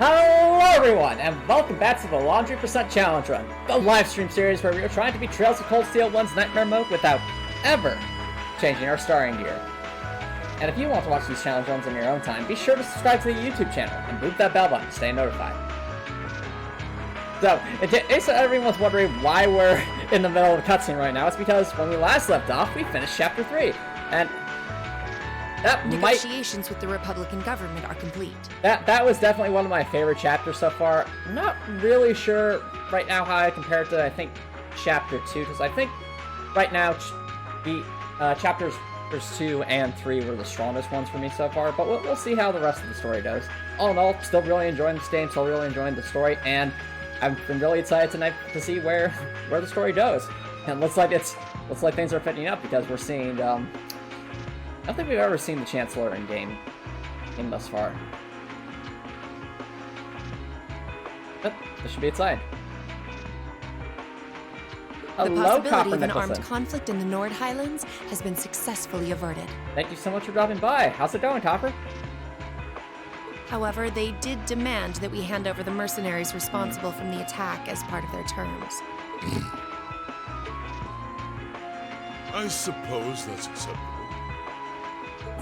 Hello everyone, and welcome back to the Laundry Percent Challenge Run, the live stream series where we are trying to beat Trails of Cold Steel 1's Nightmare Mode without ever changing our starring gear. And if you want to watch these challenge runs in your own time, be sure to subscribe to the YouTube channel and move that bell button to stay notified. So, in case everyone's wondering why we're in the middle of a cutscene right now, it's because when we last left off, we finished Chapter 3, and negotiations with the Republican government are complete. That was definitely one of my favorite chapters so far. I'm not really sure right now how I compare it to, I think, Chapter 2, because I think right now the chapters 2 and 3 were the strongest ones for me so far, but we'll see how the rest of the story goes. All in all, still really enjoying this game, still really enjoying the story, and I've been really excited tonight to see where the story goes. And looks like things are fitting up because we're seeing I don't think we've ever seen the Chancellor in game thus far. But this should be exciting. The possibility of an armed conflict in the Nord Highlands has been successfully averted. Thank you so much for dropping by. How's it going, Copper? However, they did demand that we hand over the mercenaries responsible from the attack as part of their terms. I suppose that's acceptable.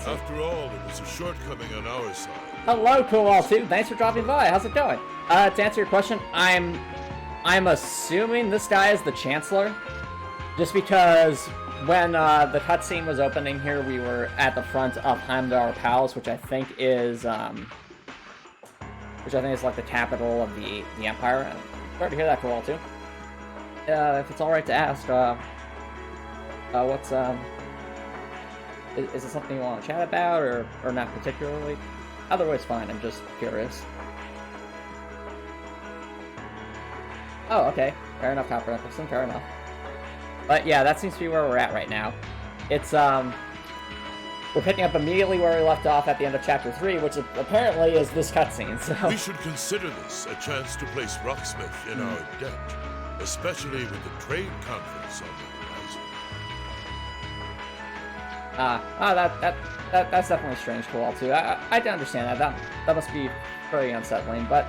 After all, it was a shortcoming on our side. Hello, Cool2. Thanks for dropping by. How's it going? To answer your question, I'm assuming this guy is the Chancellor, just because when the cutscene was opening here, we were at the front of Heimdall Palace, which I think is like the capital of the Empire. And glad to hear that, Cool2. If it's all right to ask, what's Is it something you want to chat about, or not particularly? Otherwise, fine. I'm just curious. Oh, okay. Fair enough, Copper Nicholson. Fair enough. But yeah, that seems to be where we're at right now. It's we're picking up immediately where we left off at the end of Chapter 3, which apparently is this cutscene. So we should consider this a chance to place Rocksmith in our debt, especially with the trade conference on the horizon. That's definitely strange, Cool2. I can understand that. That must be pretty unsettling, but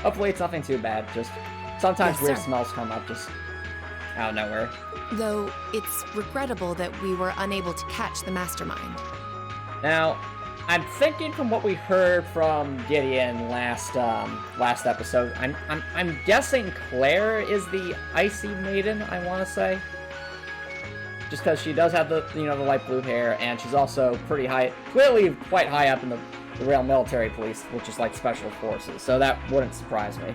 hopefully it's nothing too bad. Just sometimes weird smells come up just out of nowhere. Though it's regrettable that we were unable to catch the mastermind. Now, I'm thinking from what we heard from Gideon last episode, I'm guessing Claire is the Icy Maiden, I want to say. Just because she does have the the light blue hair, and she's also pretty high, clearly quite high up in the Rail Military Police, which is like special forces, so that wouldn't surprise me.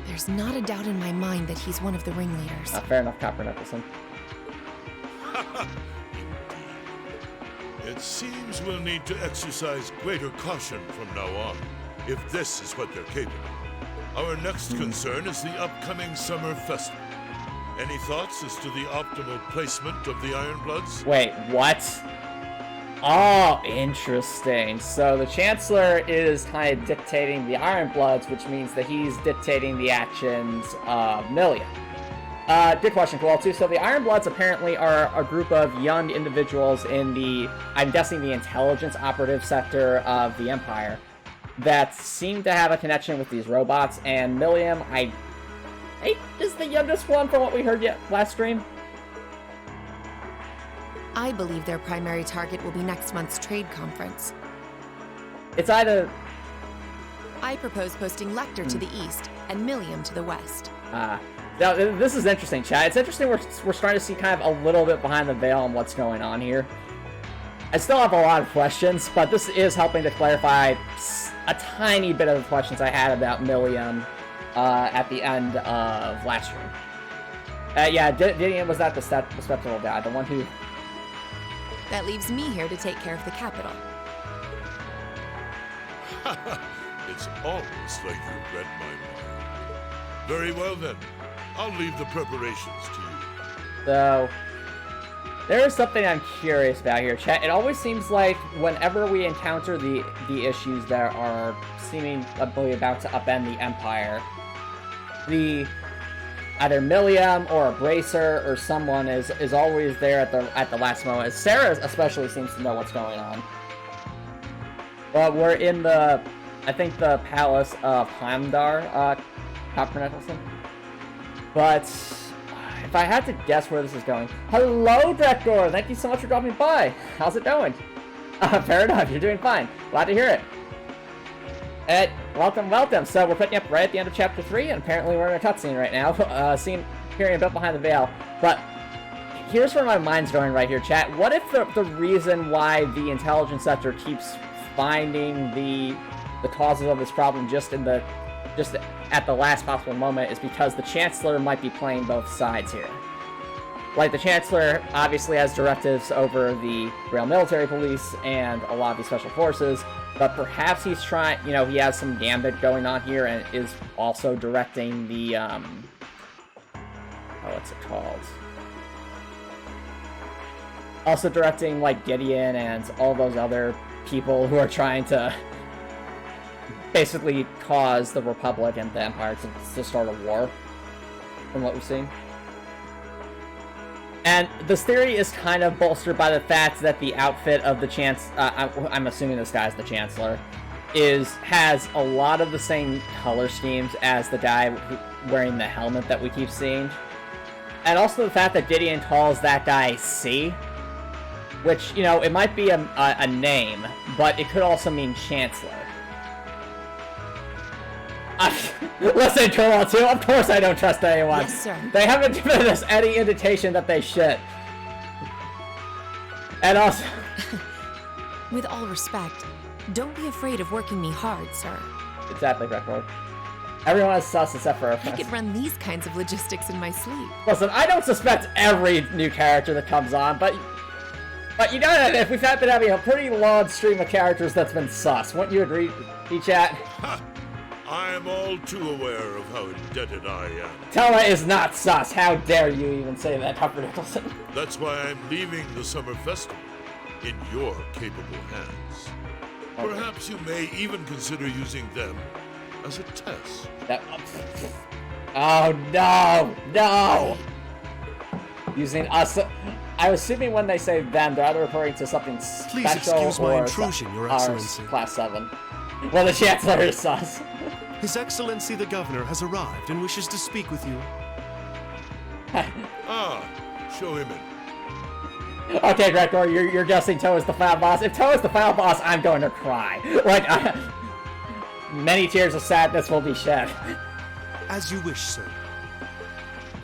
There's not a doubt in my mind that he's one of the ringleaders. Fair enough, Copper Nicholson. It seems we'll need to exercise greater caution from now on, if this is what they're capable. Our next concern is the upcoming summer festival. Any thoughts as to the optimal placement of the Ironbloods? Wait, what? Oh, interesting. So the Chancellor is kind of dictating the Ironbloods, which means that he's dictating the actions of Million. Good question, Cool2. So the Ironbloods apparently are a group of young individuals in the, I'm guessing, the intelligence operative sector of the Empire that seem to have a connection with these robots, and Milliam, I is the youngest one from what we heard last stream. I believe their primary target will be next month's trade conference. It's either... I propose posting Lecter to the east and Milliam to the west. Now, this is interesting, chat. It's interesting we're starting to see kind of a little bit behind the veil on what's going on here. I still have a lot of questions, but this is helping to clarify a tiny bit of the questions I had about Milliam at the end of last stream. Yeah, Gideon was that the spectral guy, the one who... That leaves me here to take care of the capital. It's almost like you read my mind. Very well then. I'll leave the preparations to you. So, there is something I'm curious about here, chat. It always seems like whenever we encounter the issues that are seemingly about to upend the Empire, either Milliam or a Bracer or someone is always there at the last moment. Sarah especially seems to know what's going on. But we're in the I think the Palace of Heimdar, Copper Nicholson. But if I had to guess where this is going, hello, Drekor! Thank you so much for dropping by. How's it going? Fair enough. You're doing fine. Glad to hear it. And welcome, welcome. So we're picking up right at the end of Chapter 3, and apparently we're in a cutscene right now, hearing a bit behind the veil. But here's where my mind's going right here, chat. What if the reason why the intelligence sector keeps finding the causes of this problem just at the last possible moment is because the Chancellor might be playing both sides here? Like, the Chancellor obviously has directives over the Grail Military Police and a lot of the Special Forces, but perhaps he's trying, you know, he has some gambit going on here and is also directing the, what's it called? Also directing, like, Gideon and all those other people who are trying to basically cause the Republic and the Empire to start a war, from what we've seen. And this theory is kind of bolstered by the fact that the outfit of the I'm assuming this guy's the Chancellor, has a lot of the same color schemes as the guy wearing the helmet that we keep seeing. And also the fact that Gideon calls that guy C, which, you know, it might be a name, but it could also mean Chancellor. Listen, Colonel 2, of course I don't trust anyone. Yes, sir. They haven't given us any indication that they should. And also... With all respect, don't be afraid of working me hard, sir. Exactly, Record. Everyone is sus except for our I friends. could run these kinds of logistics in my sleep. Listen, I don't suspect every new character that comes on, but you know that if we've been having a pretty long stream of characters that's been sus, wouldn't you agree, chat? Ha! I am all too aware of how indebted I am. Tella is not sus. How dare you even say that, Copper Nicholson? That's why I'm leaving the summer festival in your capable hands. Okay. Perhaps you may even consider using them as a test. Oh, no! Using us... I'm assuming when they say them, they're either referring to something special Please excuse my or intrusion, Your Excellency. Class 7. Well, the Chancellor is sus. His Excellency the Governor has arrived and wishes to speak with you. Show him in. Okay, Gregor, you're guessing Toe is the final boss. If Toe is the final boss, I'm going to cry. Like, many tears of sadness will be shed. As you wish, sir.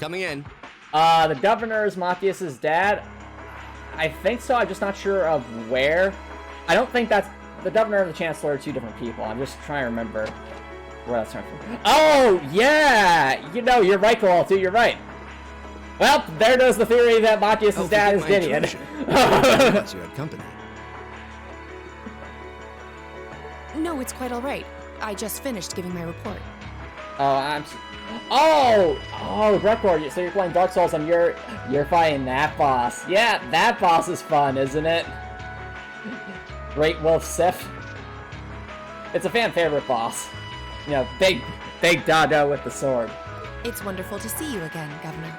Coming in. The Governor is Matthias's dad. I think so, I'm just not sure of where. I don't think that's... The Governor and the Chancellor are two different people. I'm just trying to remember where that's from. Oh, yeah! You know, you're right, Cole, too, you're right. Well, there goes the theory that Matthias's dad is Gideon. Unless you had company. No, it's quite all right. I just finished giving my report. Oh, Record, so you're playing Dark Souls and you're fighting that boss. Yeah, that boss is fun, isn't it? Great Wolf Sif. It's a fan favorite boss. You know, big Dado with the sword. It's wonderful to see you again, Governor.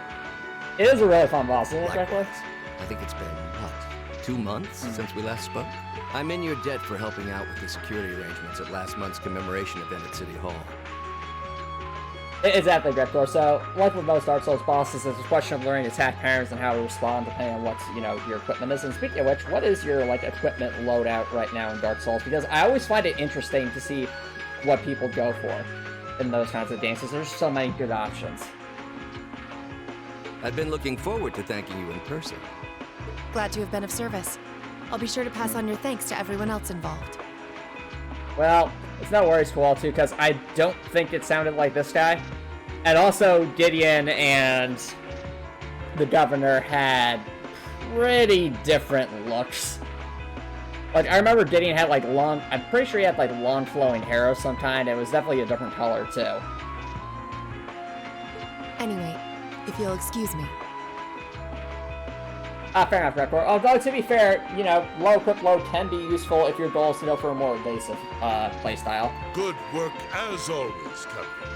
It is a really fun boss, isn't it, Likewise. Record? I think it's been, what, 2 months since we last spoke? I'm in your debt for helping out with the security arrangements at last month's commemoration event at City Hall. Exactly, Grektor. So, like with most Dark Souls bosses, it's a question of learning attack patterns and how to respond depending on what, you know, your equipment is. And speaking of which, what is your, like, equipment loadout right now in Dark Souls? Because I always find it interesting to see what people go for in those kinds of games, because there's so many good options. I've been looking forward to thanking you in person. Glad to have been of service. I'll be sure to pass on your thanks to everyone else involved. Well, it's no worries, Koal, too, because I don't think it sounded like this guy. And also, Gideon and the Governor had pretty different looks. Like, I remember Gideon had, like, long... I'm pretty sure he had, like, long flowing hair of some kind. It was definitely a different color, too. Anyway, if you'll excuse me. Fair enough, Record. Although, to be fair, you know, low equip load can be useful if your goal is to go for a more evasive playstyle. Good work as always, Captain.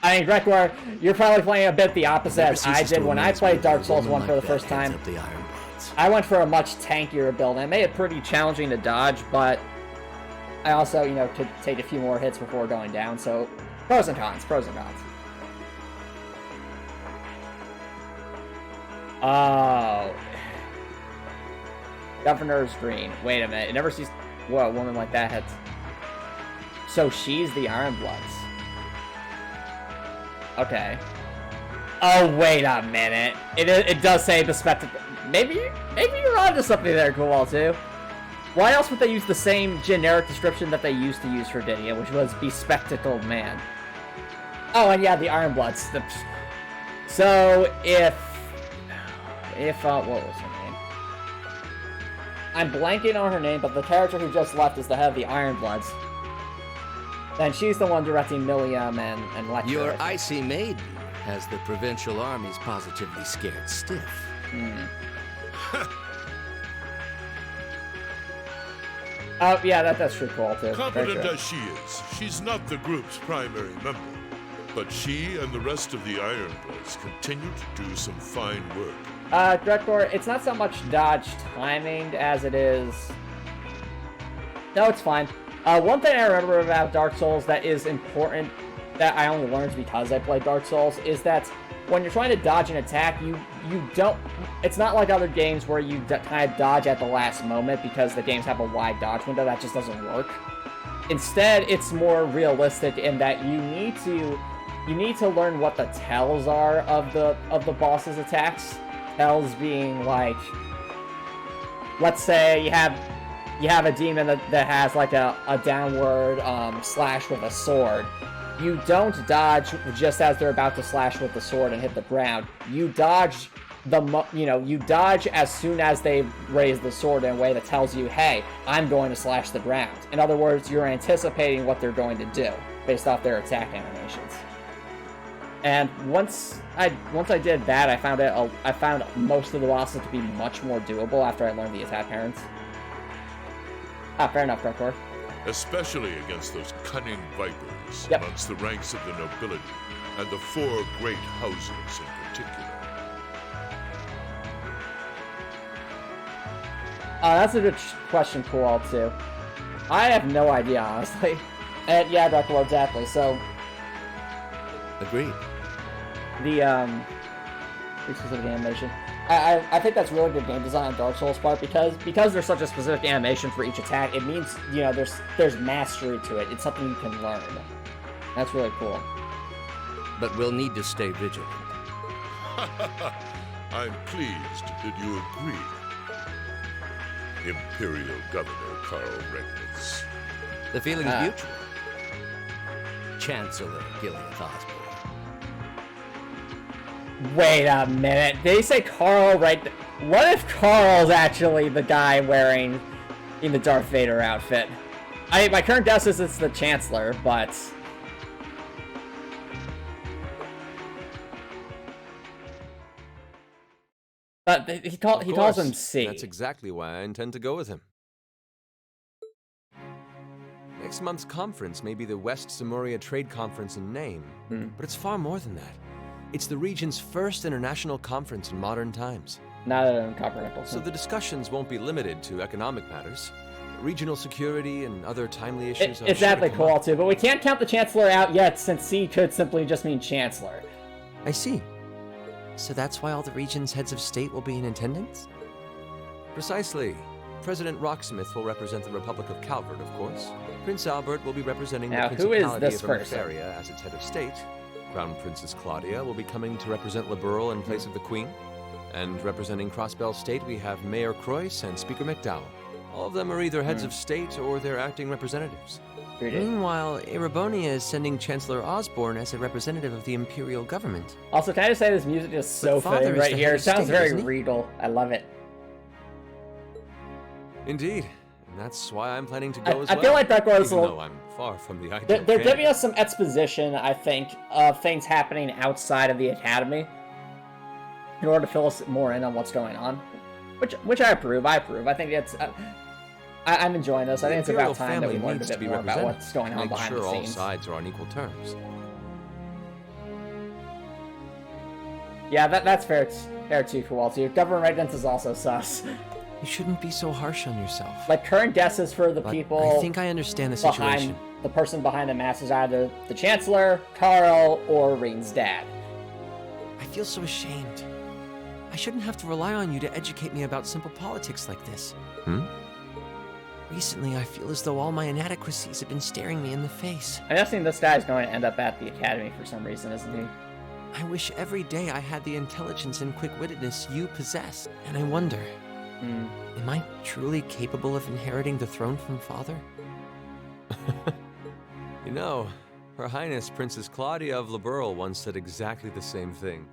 I mean, Record, you're probably playing a bit the opposite as I did when I played Dark Souls 1 for the first time. I went for a much tankier build, and it made it pretty challenging to dodge, but I also, you know, could take a few more hits before going down, so pros and cons, pros and cons. Oh. Governor's Green. Wait a minute, it never sees... Whoa, a woman like that had... So she's the Ironbloods. Okay. Oh, wait a minute. It does say bespectacled... Maybe you're onto something there, Cool, too. Why else would they use the same generic description that they used to use for Didia, which was bespectacled man? Oh, and yeah, the Ironbloods. So, if... what was her name? I'm blanking on her name, but the character who just left is the head of the Ironbloods. Then she's the one directing Milliam and Lecter. Your icy maiden has the provincial armies positively scared stiff. Oh, yeah, that's true, Cool, too. Competent as she is, she's not the group's primary member. But she and the rest of the Ironbloods continue to do some fine work. Director, it's not so much dodge timing as it is... No, it's fine. One thing I remember about Dark Souls that is important, that I only learned because I played Dark Souls, is that when you're trying to dodge an attack, you don't... It's not like other games where you kind of dodge at the last moment because the games have a wide dodge window. That just doesn't work. Instead, it's more realistic in that you need to learn what the tells are of the boss's attacks. Tells being like, let's say you have a demon that has like a downward slash with a sword. You don't dodge just as they're about to slash with the sword and hit the ground. You dodge you dodge as soon as they raise the sword in a way that tells you, hey, I'm going to slash the ground. In other words, you're anticipating what they're going to do based off their attack animations. And once I did that, I found most of the bosses to be much more doable after I learned the attack patterns. Fair enough, Darkor. Especially against those cunning vipers Yep. amongst the ranks of the nobility and the 4 great houses in particular. That's a good question, Cool, too. I have no idea, honestly. And yeah, Darkor, exactly. So Agreed. the specific animation. I think that's really good game design on Dark Souls part because there's such a specific animation for each attack. It means, you know, there's mastery to it. It's something you can learn. That's really cool. But we'll need to stay vigilant. I'm pleased that you agree. Imperial Governor Carl Regnitz. The feeling's mutual. Chancellor Gilead Osborne. Wait a minute. Did he say Carl right? What if Carl's actually the guy wearing in the Darth Vader outfit? My current guess is it's the Chancellor, but... he calls him C. That's exactly why I intend to go with him. Next month's conference may be the West Samuria Trade Conference in name, but it's far more than that. It's the region's first international conference in modern times. Not an incomprehensible. So the discussions won't be limited to economic matters. Regional security and other timely issues are exactly, sure to come cool up. too, but we can't count the Chancellor out yet since C could simply just mean Chancellor. I see. So that's why all the region's heads of state will be in attendance? Precisely. President Rocksmith will represent the Republic of Calvert, of course. Prince Albert will be representing Now, the who is Principality this of person? Emetheria as its head of state. Crown Princess Claudia will be coming to represent Liberal in place of the Queen. And representing Crossbell State, we have Mayor Croyce and Speaker McDowell. All of them are either heads of state or their acting representatives. Meanwhile, Ereboni is sending Chancellor Osborne as a representative of the Imperial government. Also, can I just say this music is so Father fitting is right the here? head It of sounds state, very isn't he? regal. I love it. Indeed. And that's why I'm planning to go as I well. feel like that goes a even little... though I'm far from the ideal They're giving candidate. us some exposition, I think, of things happening outside of the Academy in order to fill us more in on what's going on. Which I approve. I think it's... I'm enjoying this. I think it's The Imperial about time that we family learned a needs bit to be more about represented what's going to on make behind sure the all scenes. sides are on equal terms. Yeah, that's fair. There too, Kowalski. Government residence is also sus. You shouldn't be so harsh on yourself. Like, current guesses for the But people I think I understand the situation. behind the person behind the mask is either the Chancellor, Carl, or Rain's dad. I feel so ashamed. I shouldn't have to rely on you to educate me about simple politics like this. Hmm? Recently, I feel as though all my inadequacies have been staring me in the face. I'm guessing this guy is going to end up at the Academy for some reason, isn't he? I wish every day I had the intelligence and quick-wittedness you possess. And I wonder, am I truly capable of inheriting the throne from Father? You know, Her Highness Princess Claudia of Liberl once said exactly the same thing.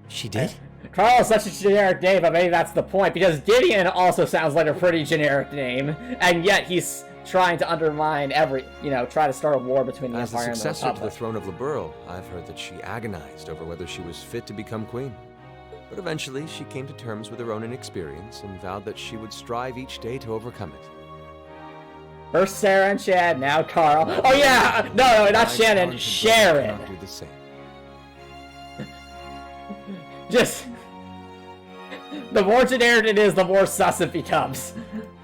She did? Carl is such a generic name, but maybe that's the point, because Gideon also sounds like a pretty generic name, and yet he's trying to undermine try to start a war between the As the Empire and the successor to the Republic. throne of Liberl, I've heard that she agonized over whether she was fit to become queen. But eventually, she came to terms with her own inexperience and vowed that she would strive each day to overcome it. First Sarah and Chad, now Carl. Oh yeah! No, not My Shannon, talented brother Sharon! cannot do the same. Just... The more generic it is, the more sus it becomes.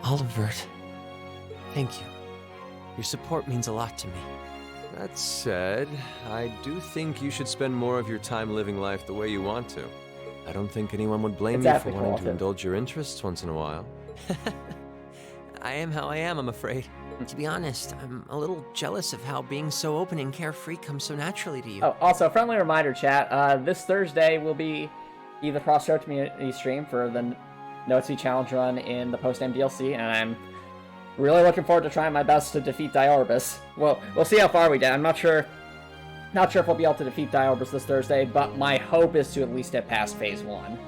Olivert, thank you. Your support means a lot to me. That said, I do think you should spend more of your time living life the way you want to. I don't think anyone would blame you Exactly, for wanting to Colton. indulge your interests once in a while. I am how I am, I'm afraid. To be honest, I'm a little jealous of how being so open and carefree comes so naturally to you. Oh, also, friendly reminder, chat. This Thursday will be the Crossroad Community stream for the Notsy Challenge run in the post-game DLC, and I'm really looking forward to trying my best to defeat Diorbus. Well, we'll see how far we get. I'm not sure if we'll be able to defeat Diorbus this Thursday, but my hope is to at least get past Phase 1.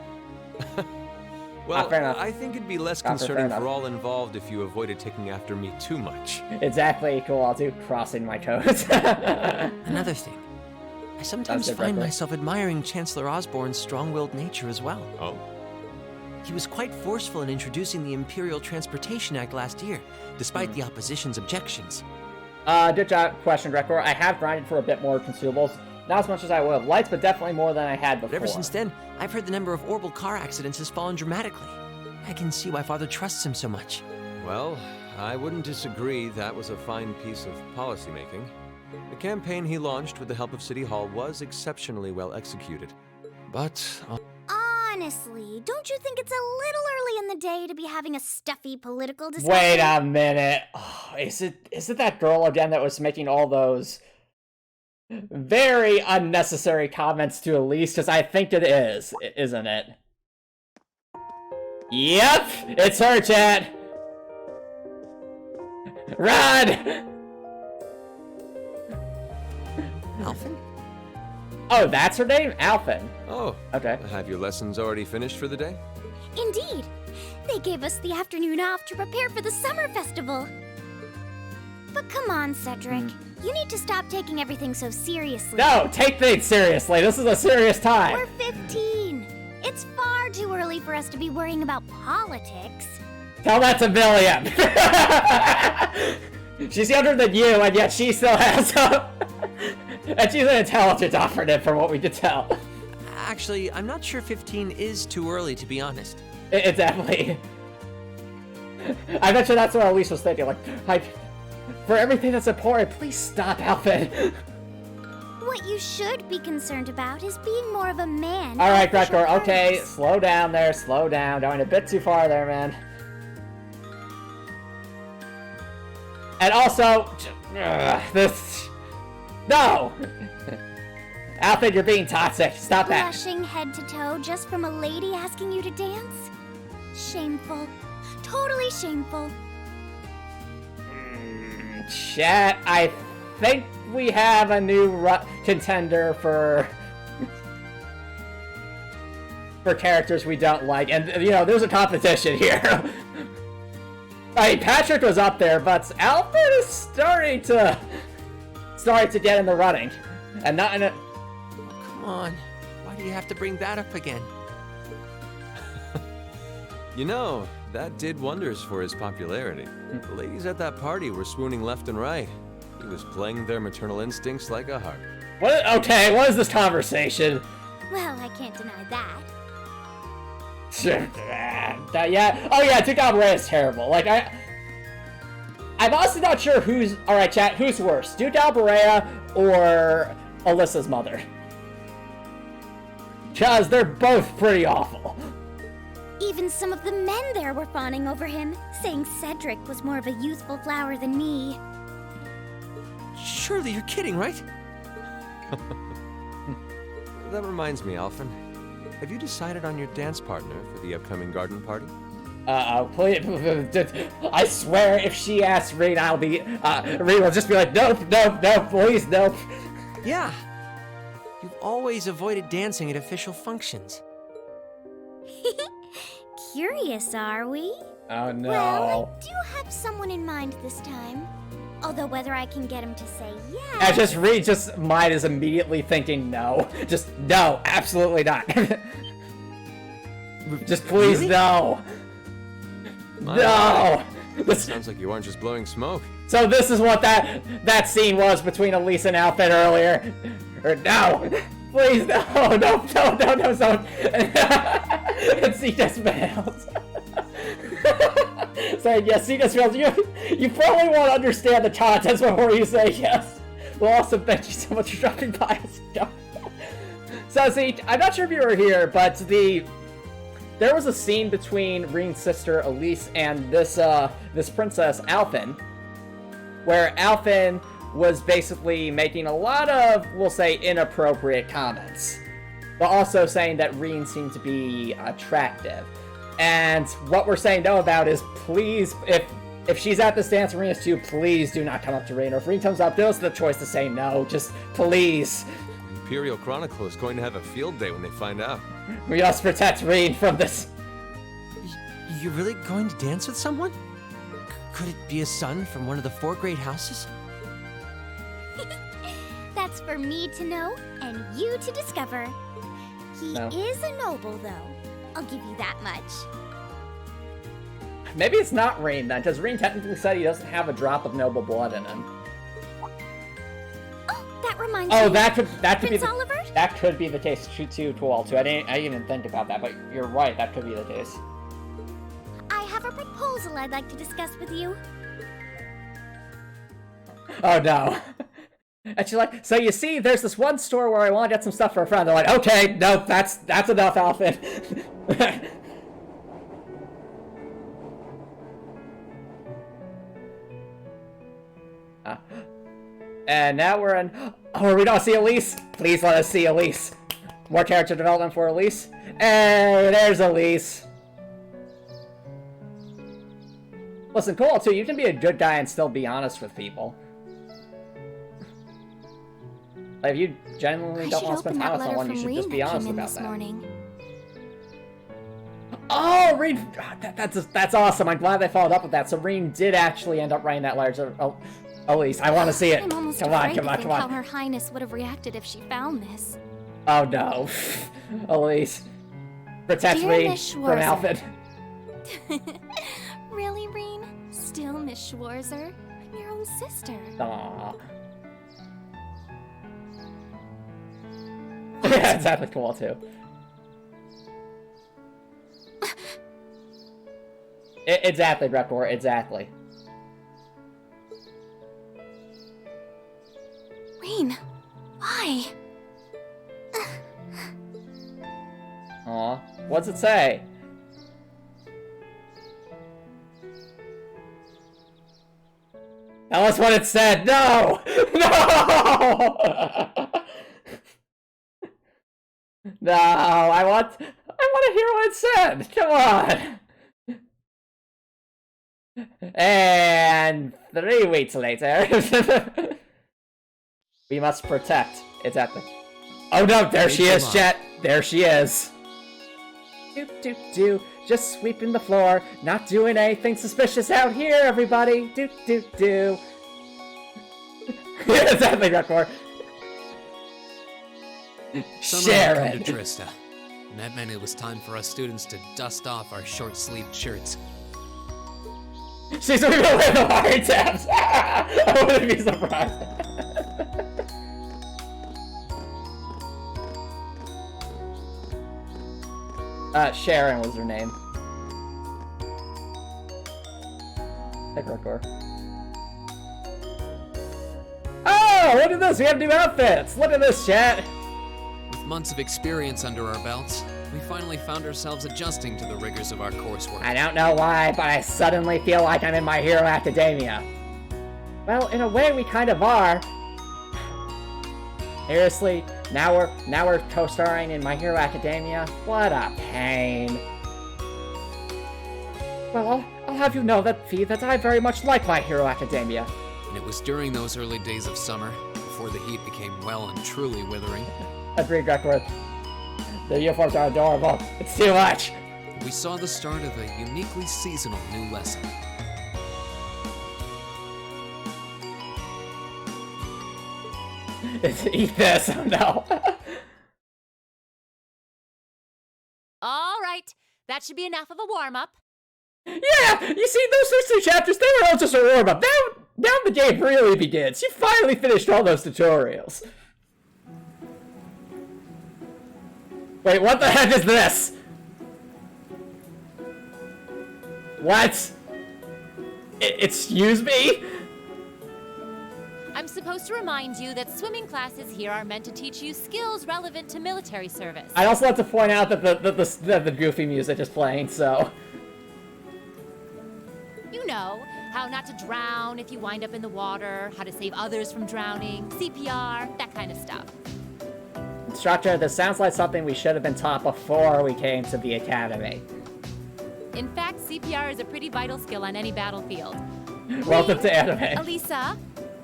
Well, fair enough. I think it'd be less Fair concerning enough. for all involved if you avoided taking after me too much. Exactly, cool. I'll do crossing my toes. Another thing, I sometimes Sounds good, find Record. myself admiring Chancellor Osborne's strong-willed nature as well. Oh? He was quite forceful in introducing the Imperial Transportation Act last year, despite the opposition's objections. Good job, question, Gregor. I have grinded for a bit more consumables. Not as much as I would have liked, but definitely more than I had before. But ever since then, I've heard the number of orbital car accidents has fallen dramatically. I can see why Father trusts him so much. Well, I wouldn't disagree that was a fine piece of policymaking. The campaign he launched with the help of City Hall was exceptionally well executed. But Honestly, don't you think it's a little early in the day to be having a stuffy political discussion? Wait a minute. Oh, is it that girl again that was making all those very unnecessary comments to Elise? Because I think it is, isn't it? Yep, it's her, chat. Run! Alphen? Oh, that's her name? Alphen. oh, Okay. have your lessons already finished for the day? Indeed. They gave us the afternoon off to prepare for the summer festival. But come on, Cedric. You need to stop taking everything so seriously. No, take things seriously. This is a serious time. We're 15. It's far too early for us to be worrying about politics. Tell that to William. She's younger than you, and yet she still has and she's an intelligent operative from what we could tell. Actually, I'm not sure 15 is too early, to be honest. It's definitely... I bet you that's what Elise was thinking, like, for everything that's important, please stop, Alfred. What you should be concerned about is being more of a man. Alright, with official Gregor, okay, purpose. slow down there, slow down. Going a bit too far there, man. And also, this... No! Alfred, you're being toxic. Stop that. Blushing head to toe just from a lady asking you to dance? Shameful. Totally shameful. Chat, I think we have a new contender for characters we don't like, and there's a competition here. I mean, Patrick was up there, but Alfred is starting to get in the running, and not in a. Come on. Why do you have to bring that up again? You know, that did wonders for his popularity. The ladies at that party were swooning left and right. He was playing their maternal instincts like a harp. What? Okay, what is this conversation? Well, I can't deny that. Yeah. Oh yeah, Duke Alberea is terrible. Like I'm honestly not sure who's all right, chat. Who's worse, Duke Alberea or Alyssa's mother? Because they're both pretty awful. Even some of the men there were fawning over him, saying Cedric was more of a youthful flower than me. Surely you're kidding, right? That reminds me, Alphen. Have you decided on your dance partner for the upcoming garden party? Please, I swear if she asks Reed, Reed will just be like, nope, nope, nope, please, nope. Yeah. You've always avoided dancing at official functions. Curious, are we? Oh no. Well, I do have someone in mind this time. Although whether I can get him to say yes... And just Reed, mind is immediately thinking no. Just, no, absolutely not. Just please, Really? no. No! This, Sounds like you aren't just blowing smoke. so this is what that scene was between Elise and Alfred earlier. Or no! Please, no, so... And she just fails. Saying yes, she just fails. You probably want to understand the context before you say yes. Well, also, thank you so much for dropping by us. So, see, I'm not sure if you were here, but there was a scene between Reen's sister Elise and this princess Alphen, where Alphen was basically making a lot of, we'll say, inappropriate comments, but also saying that Reen seemed to be attractive. And what we're saying no about is, please, if she's at this dance and Reen is too, please do not come up to Reen. Or if Reen comes up, there's the choice to say no. Just please. Imperial Chronicle is going to have a field day when they find out. We must protect Reen from this. You're really going to dance with someone? Could it be a son from one of the 4 great houses? That's for me to know and you to discover. He No. is a noble, though. I'll give you that much. Maybe it's not Reen then, because Reen technically said he doesn't have a drop of noble blood in him. Oh, that reminds me. Oh, that could be Prince the, Oliver? that could be the case too. I didn't even think about that, but you're right. That could be the case. I have a proposal I'd like to discuss with you. Oh no. And she's like, so you see, there's this one store where I want to get some stuff for a friend. They're like, okay, no, that's enough, Alphen. And now we're in. Oh, we don't see Elise. Please let us see Elise. More character development for Elise. Hey, there's Elise. Listen, cool too. You can be a good guy and still be honest with people. Like, if you genuinely don't want to spend time with someone, you should just be honest about that. Morning. Oh, Reen! That's awesome. I'm glad they followed up with that. So Reen did actually end up writing that letter. Oh, Elise, I want to see it. I'm almost Come on, afraid come to on, think come how on. Her Highness would have reacted if she found this. Oh no, Elise, protect Dear me Miss from Schwarzer. Alfred. Really, Reen? Still Miss Schwarzer? I'm your own sister. Aww. Yeah, exactly. Cool too. Exactly, Reptor. Exactly. Reen, why? Aw, what's it say? Tell us what it said. No, no. No, I want to hear what it said. Come on. And 3 weeks later, we must protect. Exactly. Oh no, there she is, chat. There she is. Do. Just sweeping the floor. Not doing anything suspicious out here, everybody. Do. Exactly, Redcore. Summer had come Sharon. to Trista, and that meant it was time for us students to dust off our short-sleeved shirts. She's gonna go with the fire tabs. I wouldn't be surprised. Sharon was her name. Hey, Brooker. Oh, look at this! We have new outfits! Look at this, chat! With months of experience under our belts, we finally found ourselves adjusting to the rigors of our coursework. I don't know why, but I suddenly feel like I'm in My Hero Academia. Well, in a way, we kind of are. Seriously, now we're co-starring in My Hero Academia? What a pain. Well, I'll have you know that, Fee, that I very much like My Hero Academia. And it was during those early days of summer, before the heat became well and truly withering, Agreed, Greckworth. The uniforms are adorable. It's too much. we saw the start of a uniquely seasonal new lesson. Eat this, oh no. All right, that should be enough of a warm-up. Yeah, you see, those first 2 chapters, they were all just a warm-up. Now the game really begins. You finally finished all those tutorials. Wait, what the heck is this? What? Excuse me? I'm supposed to remind you that swimming classes here are meant to teach you skills relevant to military service. I'd also like to point out that the goofy music is playing, so... You know, how not to drown if you wind up in the water, how to save others from drowning, CPR, that kind of stuff. Instructor, this sounds like something we should have been taught before we came to the academy. In fact, CPR is a pretty vital skill on any battlefield. Welcome to anime. Elisa,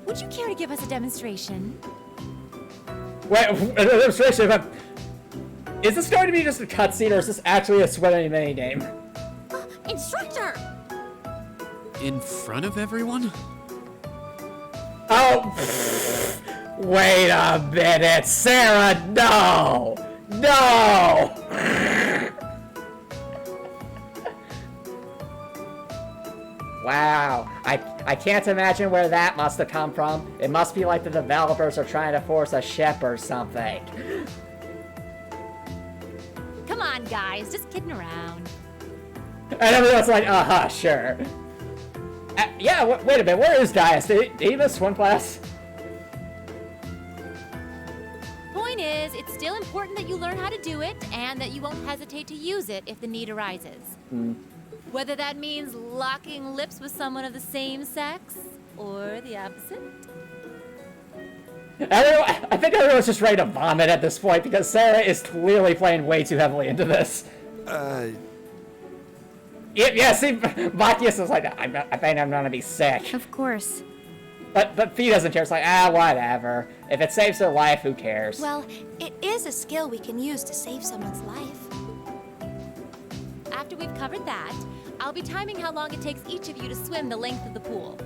would you care to give us a demonstration? Wait, a demonstration of... Is this going to be just a cutscene, or is this actually a swimming minigame? Instructor! In front of everyone? Oh, wait a minute, Sarah, no! No! Wow, I can't imagine where that must have come from. It must be like the developers are trying to force a ship or something. Come on, guys, just kidding around. And everyone's like, sure. Yeah, wait a minute, where is Gaius? Did he miss swim class? Point is, it's still important that you learn how to do it, and that you won't hesitate to use it if the need arises. Whether that means locking lips with someone of the same sex, or the opposite. I think everyone's just ready to vomit at this point, because Sarah is clearly playing way too heavily into this. Yeah, see, Bacchius is like, I think I'm gonna be sick. Of course. But Fee doesn't care. It's like, whatever. If it saves her life, who cares? Well, it is a skill we can use to save someone's life. After we've covered that, I'll be timing how long it takes each of you to swim the length of the pool.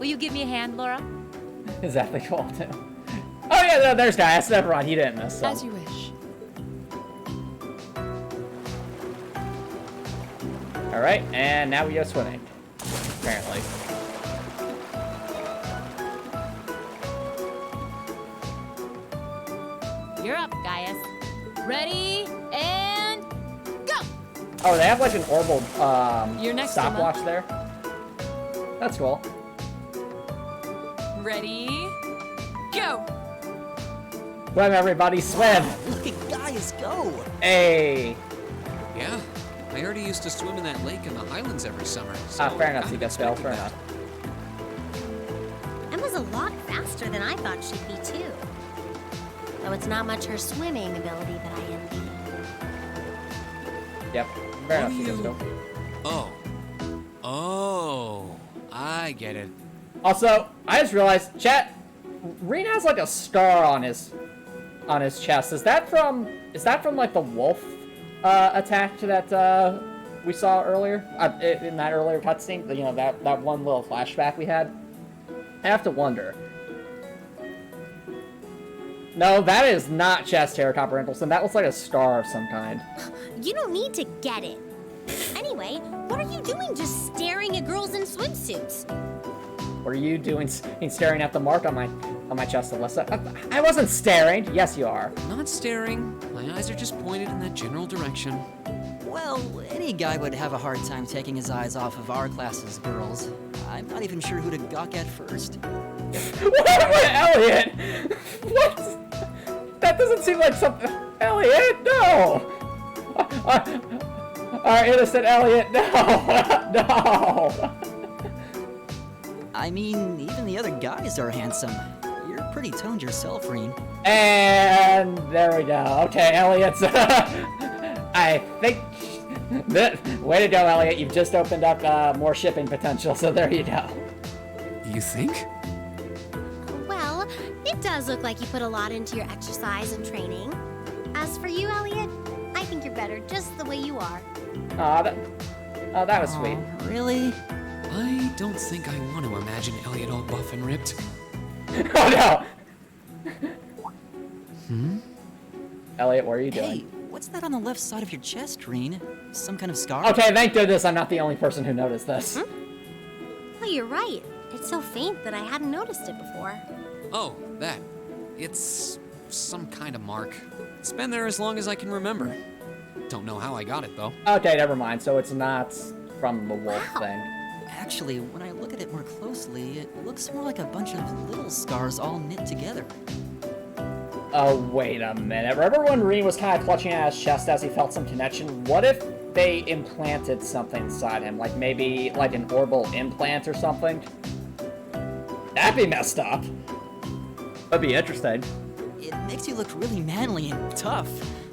Will you give me a hand, Laura? Exactly, cool, too. Oh yeah, no, there's Gaius. Never mind, he didn't miss. So. As you wish. Alright, and now we go swimming. Apparently. You're up, Gaius. Ready, and go! Oh, they have like an orbital You're next, stopwatch there. That's cool. Ready, go! Swim, everybody, swim! Look at Gaius go! Hey! Yeah, I already used to swim in that lake in the Highlands every summer. So Fair enough, you I'm got fail, expecting fair that. enough. Emma's a lot faster than I thought she'd be, too. Though it's not much her swimming ability that I envy. Yep, fair enough, you go. Oh, I get it. Also, I just realized, chat, Reen has like a star on his chest. Is that from like the wolf attack that we saw earlier in that earlier cutscene? You know, that one little flashback we had. I have to wonder. No, that is not chest hair, Copper Impulson. That looks like a star of some kind. You don't need to get it. Anyway, what are you doing just staring at girls in swimsuits? were you doing staring at the mark on my chest, Alyssa? I wasn't staring. Yes, you are. Not staring. My eyes are just pointed in that general direction. Well, any guy would have a hard time taking his eyes off of our class's girls. I'm not even sure who to gawk at first. What, Elliot? What? That doesn't seem like something. Elliot, no! Our innocent Elliot, no! No! I mean, even the other guys are handsome. You're pretty toned yourself, Reen. And there we go. Okay, Elliot's. I think. Way to go, Elliot. You've just opened up more shipping potential, so there you go. You think? Well, it does look like you put a lot into your exercise and training. As for you, Elliot, I think you're better just the way you are. That was sweet. Really? I don't think I want to imagine Elliot all buff and ripped. Oh no! Elliot, what are you doing? Hey, what's that on the left side of your chest, Reen? Some kind of scar? Okay, thank goodness I'm not the only person who noticed this. Oh, you're right. It's so faint that I hadn't noticed it before. Oh, that. It's some kind of mark. It's been there as long as I can remember. Don't know how I got it, though. Okay, never mind. So it's not from the wolf thing. Actually, when I look at it more closely, it looks more like a bunch of little scars all knit together. Oh, wait a minute. Remember when Reen was kind of clutching at his chest as he felt some connection? What if they implanted something inside him? Like maybe like an orbital implant or something? That'd be messed up. That'd be interesting. It makes you look really manly and tough.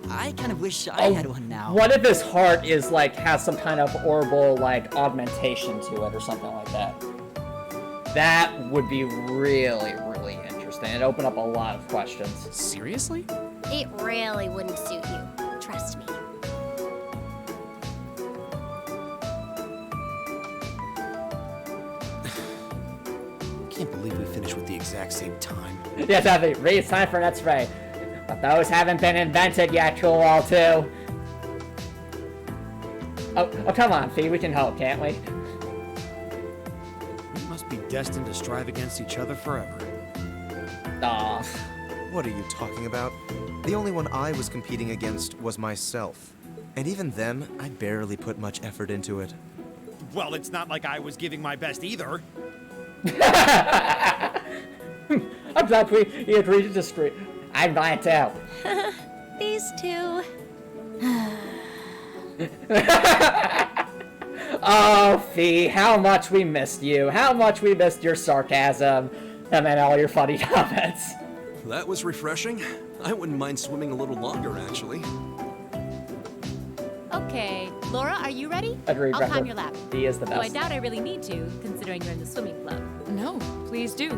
I kind of wish I had one now. What if his heart is like has some kind of orbital like augmentation to it or something like that? That would be really, really interesting. It'd open up a lot of questions. Seriously? It really wouldn't suit you. Trust me. Can't believe we finished with the exact same time. Yes, I think it's time for an X-ray. But those haven't been invented yet, Cool 2. Oh, come on, Fee, we can help, can't we? We must be destined to strive against each other forever. Aw. What are you talking about? The only one I was competing against was myself. And even then, I barely put much effort into it. Well, it's not like I was giving my best either. I'm glad he agreed to disagree. I'm glad too. These two. Oh, Fee, how much we missed you. How much we missed your sarcasm. And then all your funny comments. That was refreshing. I wouldn't mind swimming a little longer, actually. Okay, Laura, are you ready? Agreed, I'll Rebecca. climb your lap. He is the Though I best. doubt I really need to, considering you're in the swimming club. No, please do.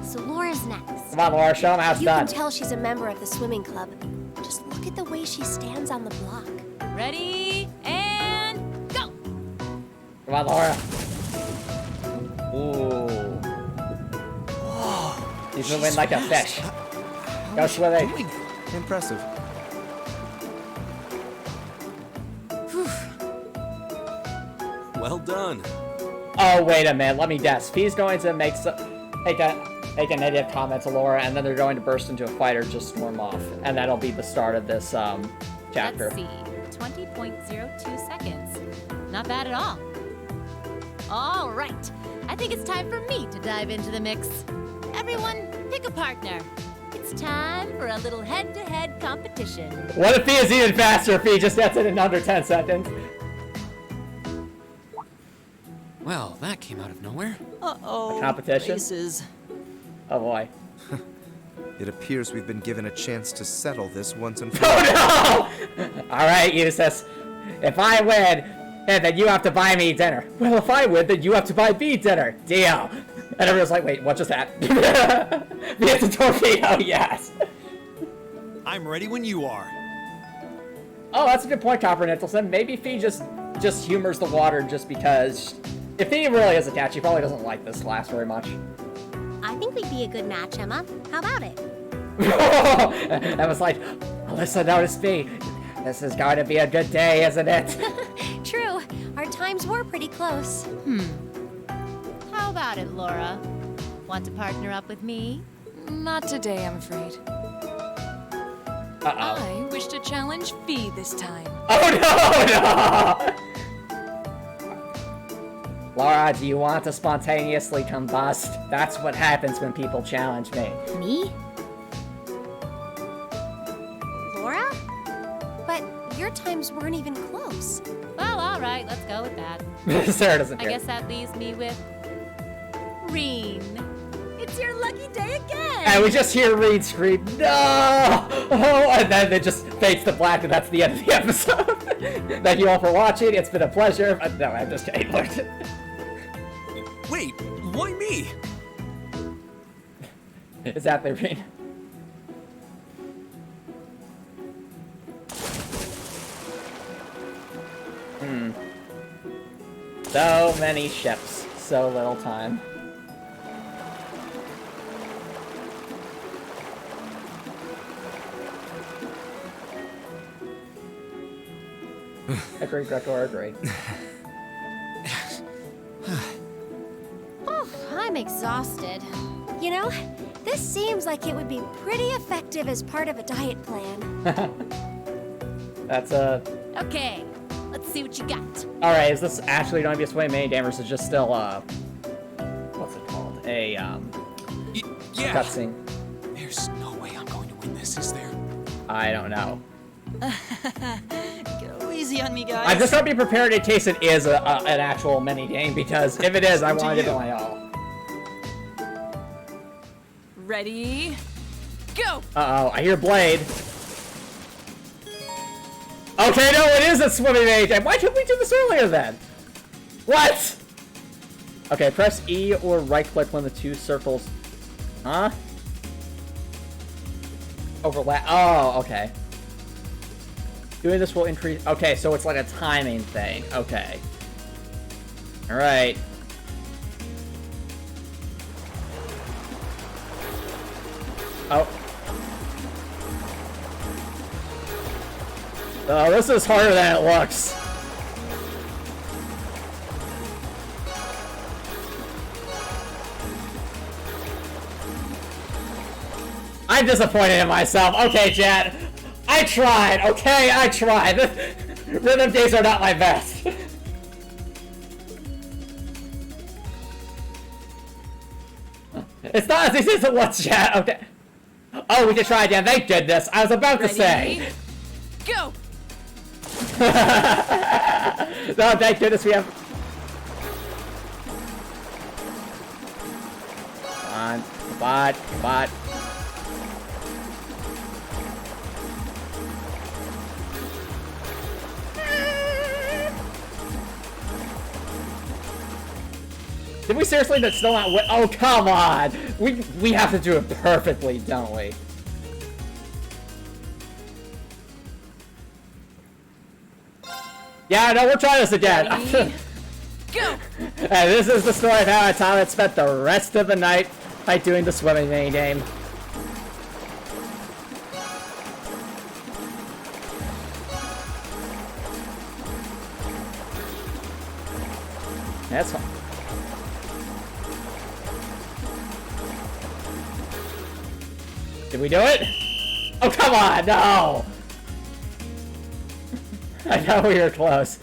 So Laura's next. Come on, Laura, show him how it's You done. can tell she's a member of the swimming club. Just look at the way she stands on the block. Ready, and go! Come on, Laura. Ooh. He's moving like a fish. Go swimming. Impressive. Well done. Oh, wait a minute. Let me guess. Fee's going to make an idiot comment to Laura, and then they're going to burst into a fight or just storm off. And that'll be the start of this chapter. Let's see, 20.02 seconds. Not bad at all. All right, I think it's time for me to dive into the mix. Everyone, pick a partner. It's time for a little head-to-head competition. What if Fee is even faster if he just gets it in under 10 seconds? Well, that came out of nowhere. Uh-oh. A competition? Races. Oh boy. It appears we've been given a chance to settle this once and for all. Oh no! Alright, Eustace. If I win, then you have to buy me dinner. Well, if I win, then you have to buy me dinner. Deal. And everyone's like, wait, what just happened? Via the torpedo, yes. I'm ready when you are. Oh, that's a good point, Copper Nicholson. Maybe Fee just humors the water just because... If Fee really is attached, he probably doesn't like this class very much. I think we'd be a good match, Emma. How about it? That was like, Alyssa noticed Fee. This is going to be a good day, isn't it? True. Our times were pretty close. How about it, Laura? Want to partner up with me? Not today, I'm afraid. I wish to challenge Fee this time. Oh no! Laura, do you want to spontaneously combust? That's what happens when people challenge me. Me? Laura? But your times weren't even close. Well, alright, let's go with that. Sarah doesn't I care. guess that leaves me with... Reen. It's your lucky day again! And we just hear Reed scream, no! Oh, and then it just fades to black, and that's the end of the episode. Thank you all for watching. It's been a pleasure. No, I'm just kidding. Wait, why me? Is that the Reed? So many ships, so little time. Agree, Gregor, agree. Oh, I'm exhausted. You know, this seems like it would be pretty effective as part of a diet plan. That's a... Okay, let's see what you got. Alright, is this actually going to be a swing main damage? Is just still, what's it called? A, yeah. cutscene. There's no way I'm going to win this, is there? I don't know. Go easy on me, guys. I'm just going to be prepared in case it is an actual mini game, because if it is, I want to give it my all. Ready? Go! Uh-oh, I hear Blade. Okay, no, it is a swimming mage. Why couldn't we do this earlier then? What? Okay, press E or right-click when the two circles... Huh? Overlap. Oh, okay. Doing this will increase... Okay, so it's like a timing thing. Okay. Alright. Oh. Oh, this is harder than it looks. I'm disappointed in myself. Okay, chat. I tried, okay? I tried. Rhythm days are not my best. It's not as easy as it was, chat. Okay. Oh, we can try again. Thank goodness. I was about to say. Go! No, thank goodness we have... Come on. Bot. Bot. Did we seriously still not win? Oh, come on! We have to do it perfectly, don't we? Yeah, no, we'll try this again. Go! And this is the story of how Antomicx spent the rest of the night by doing the swimming mini game. That's fine. Did we do it? Oh, come on, no! I know we were close.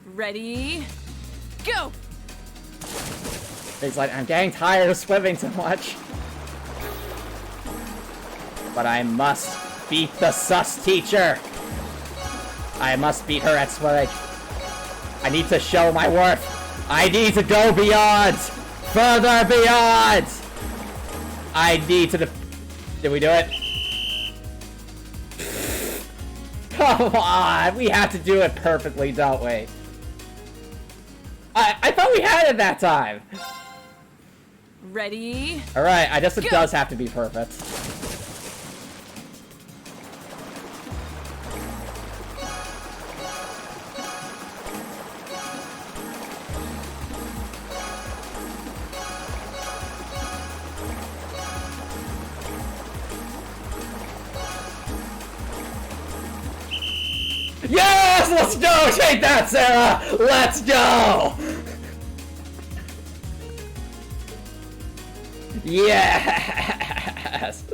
Ready? Go! He's like, I'm getting tired of swimming so much. But I must beat the sus teacher. I must beat her at swimming. I need to show my worth. I need to go beyond. Further beyond. I need to... Did we do it? Come on. We have to do it perfectly, don't we? I thought we had it that time. Ready? Alright, I guess it does have to be perfect. Yes! Let's go! Take that, Sarah! Let's go! Yes!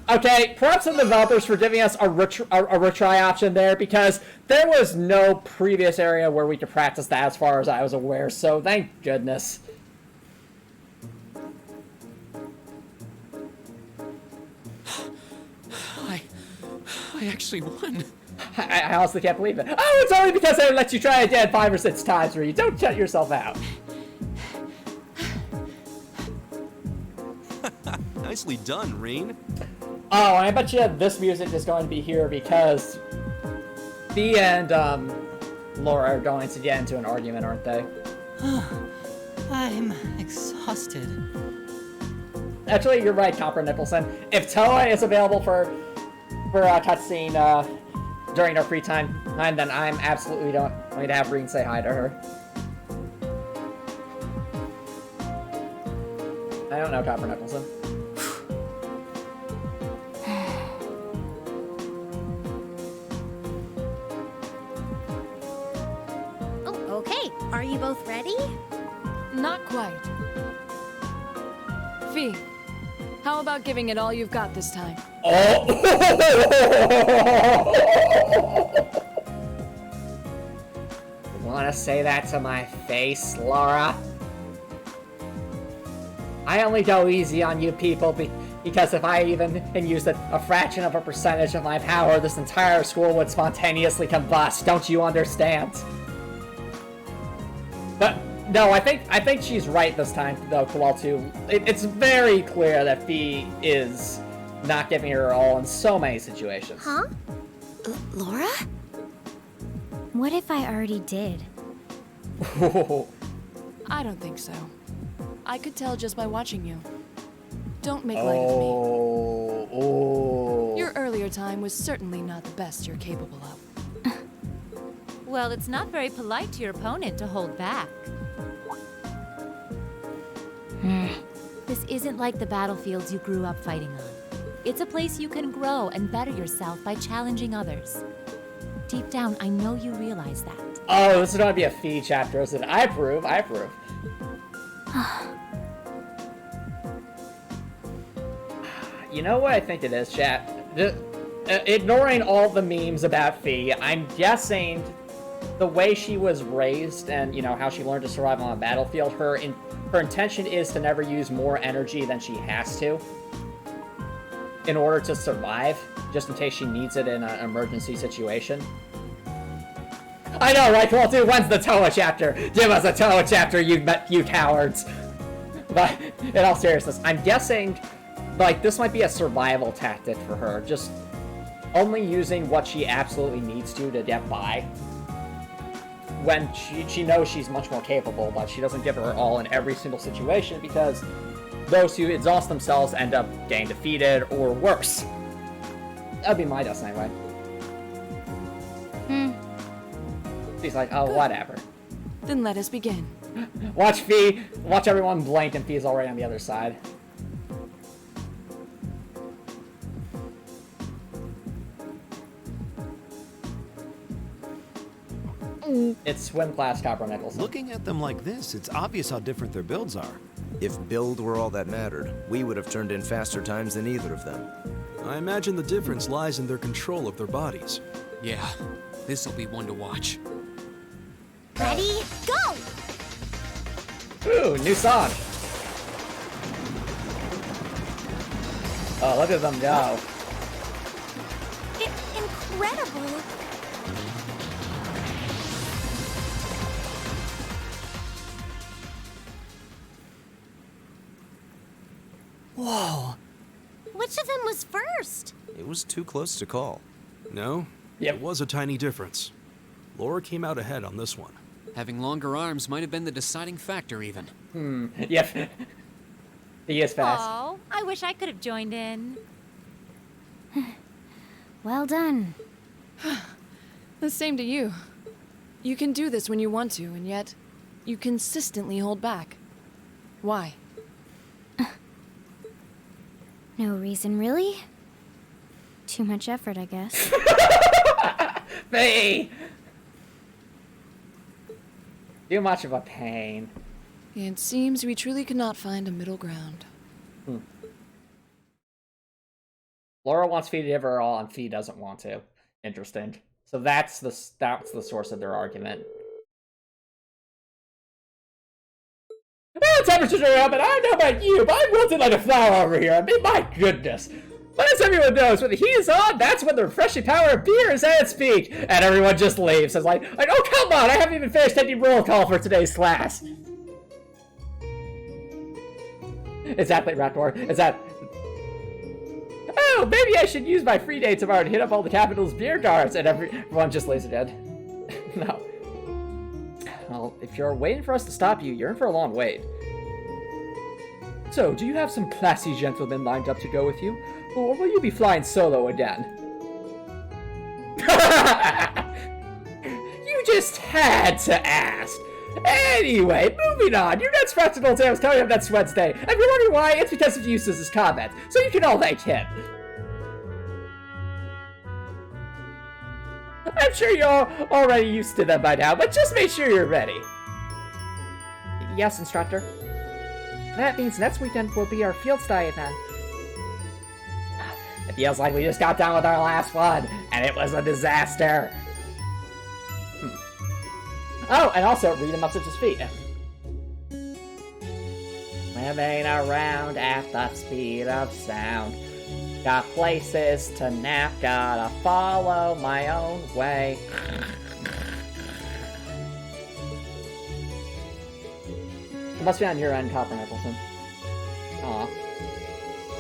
Okay, props to the developers for giving us a retry option there, because there was no previous area where we could practice that as far as I was aware, so thank goodness. I actually won. I honestly can't believe it. Oh, it's only because I let you try it again 5 or 6 times, where you don't shut yourself out. Nicely done, Reen. Oh, and I bet you this music is going to be here because Fee and Laura are going to get into an argument, aren't they? I'm exhausted. Actually, you're right, Copper Nicholson. If Toa is available for a cutscene during our free time, then I'm absolutely going to have Reen say hi to her. I don't know, Copper Nicholson. Oh, okay. Are you both ready? Not quite. Fee, how about giving it all you've got this time? Oh! You wanna say that to my face, Laura? I only go easy on you people because if I even used a fraction of a percentage of my power, this entire school would spontaneously combust. Don't you understand? But no, I think she's right this time, though, Kowaltu. It's very clear that Fee is not giving her all in so many situations. Huh? Laura? What if I already did? I don't think so. I could tell just by watching you. Don't make light of me. Your earlier time was certainly not the best you're capable of. Well, it's not very polite to your opponent to hold back. This isn't like the battlefields you grew up fighting on. It's a place you can grow and better yourself by challenging others. Deep down, I know you realize that. Oh, this is going to be a Fee chapter, isn't it? I approve, I approve. You know what I think it is, chat? Ignoring all the memes about Fee, I'm guessing the way she was raised and, you know, how she learned to survive on a battlefield, her intention is to never use more energy than she has to in order to survive, just in case she needs it in an emergency situation. I know, right? Well, dude, when's the Toa chapter? Give us a Toa chapter, you cowards! But, in all seriousness, I'm guessing, like, this might be a survival tactic for her, just only using what she absolutely needs to get by. When she knows she's much more capable, but she doesn't give her all in every single situation, because those who exhaust themselves end up getting defeated, or worse. That'd be my guess anyway. She's like, oh, whatever. Then let us begin. Watch Fee, watch everyone blink, and Fee's already on the other side. It's swim class, Copper Nicholson. Looking at them like this, it's obvious how different their builds are. If build were all that mattered, we would have turned in faster times than either of them. I imagine the difference lies in their control of their bodies. Yeah, this'll be one to watch. Ready? Go! Ooh, new song. Oh, look at them go. Incredible! Whoa! Which of them was first? It was too close to call. No? Yep. It was a tiny difference. Laura came out ahead on this one. Having longer arms might have been the deciding factor, even. Yep. He is fast. Oh, I wish I could have joined in. Well done. The same to you. You can do this when you want to, and yet you consistently hold back. Why? No reason, really? Too much effort, I guess. Fee! Too much of a pain. It seems we truly cannot find a middle ground. Laura wants Fee to give her all, and Fee doesn't want to. Interesting. So that's the source of their argument. Well, temperatures are up, and I don't know about you, but I'm wilting like a flower over here. I mean, my goodness. But as everyone knows, when the heat is on, that's when the refreshing power of beer is at its peak. And everyone just leaves. It's like, oh, come on, I haven't even finished taking roll call for today's class. Exactly, Raptor. Is that... Oh, maybe I should use my free day tomorrow to hit up all the capital's beer gardens. And everyone just lays it dead. No. Well, if you're waiting for us to stop you, you're in for a long wait. So, do you have some classy gentlemen lined up to go with you? Or will you be flying solo again? You just had to ask. Anyway, moving on. Your next practical exam is coming up next Wednesday. And you're wondering why? It's because of Eustace's comment. So you can all thank him. I'm sure you're already used to them by now, but just make sure you're ready. Yes, instructor. That means next weekend will be our field study then. It feels like we just got done with our last one, and it was a disaster. Oh, and also read him up to his feet. Swimming around at the speed of sound. Got places to nap, gotta follow my own way. It must be on your end, Copper Nicholson. Aw.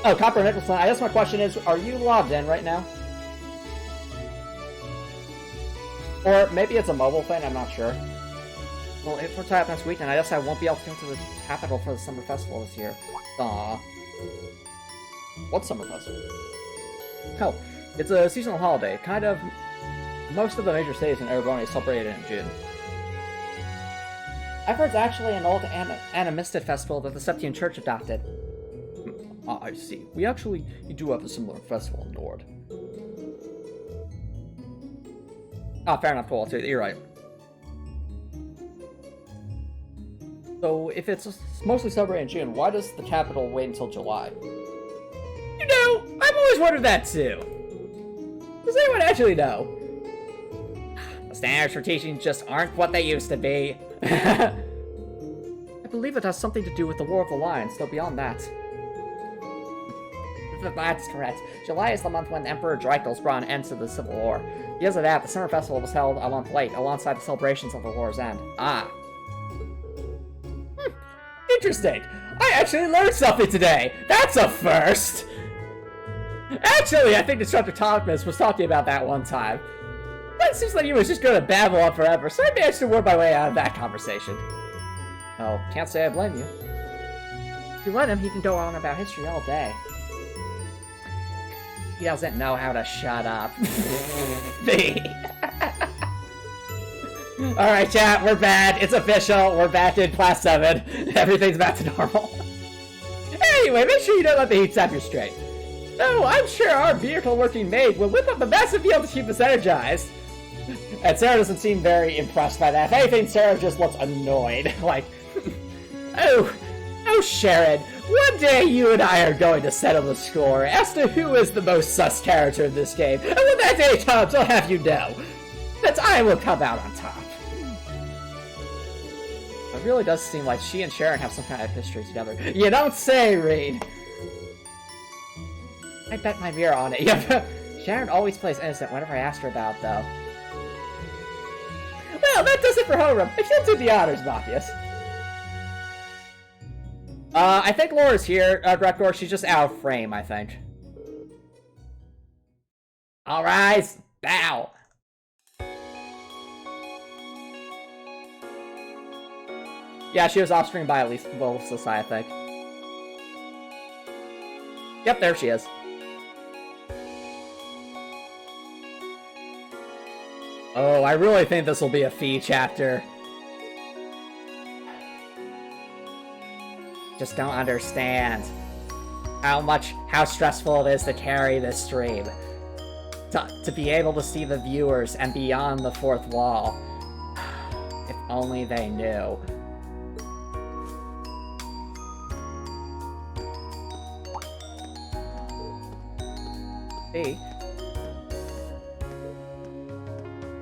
Oh, Copper Nicholson, I guess my question is, are you logged in right now? Or maybe it's a mobile thing, I'm not sure. Well, if we're tied up next weekend, I guess I won't be able to come to the capital for the summer festival this year. Aw. What summer festival? Oh, it's a seasonal holiday. Kind of most of the major cities in Arizona celebrate it in June. I've heard it's actually an old Antomicx festival that the Septian Church adopted. I see. We actually do have a similar festival in Nord. Ah, fair enough, cool. You're right. So, if it's mostly celebrated in June, why does the capital wait until July? You know, I've always wondered that too. Does anyone actually know? The standards for teaching just aren't what they used to be. I believe it has something to do with the War of the Lions, though beyond that. That's correct. July is the month when Emperor Draculus brought an end to the Civil War. Because of that, the summer festival was held a month late, alongside the celebrations of the war's end. Ah. Interesting. I actually learned something today. That's a first. Actually, I think Instructor Thomas was talking about that one time. But it seems like he was just going to babble on forever, so I managed to work my way out of that conversation. Oh, can't say I blame you. If you let him, he can go on about history all day. He doesn't know how to shut up. Alright, chat, we're bad. It's official. We're back in Class 7. Everything's back to normal. Anyway, make sure you don't let the heat zap you straight. No, I'm sure our vehicle-working maid will whip up a massive meal to keep us energized. And Sarah doesn't seem very impressed by that. If anything, Sarah just looks annoyed. Like, oh, Sharon, one day you and I are going to settle the score as to who is the most sus character in this game. And when that day comes, I'll have you know that I will come out on top. It really does seem like she and Sharon have some kind of history together. You don't say, Reed. I bet my mirror on it. Yeah, Sharon always plays innocent whenever I ask her about it, though. Well, that does it for homeroom. I can't do the honors, Matthias. I think Laura's here, Gregor. She's just out of frame, I think. All rise, bow. Yeah, she was off screen by at least Melissa's side, I think. Yep, there she is. Oh, I really think this will be a Fee chapter. Just don't understand how stressful it is to carry this stream. To be able to see the viewers and beyond the fourth wall. If only they knew. See?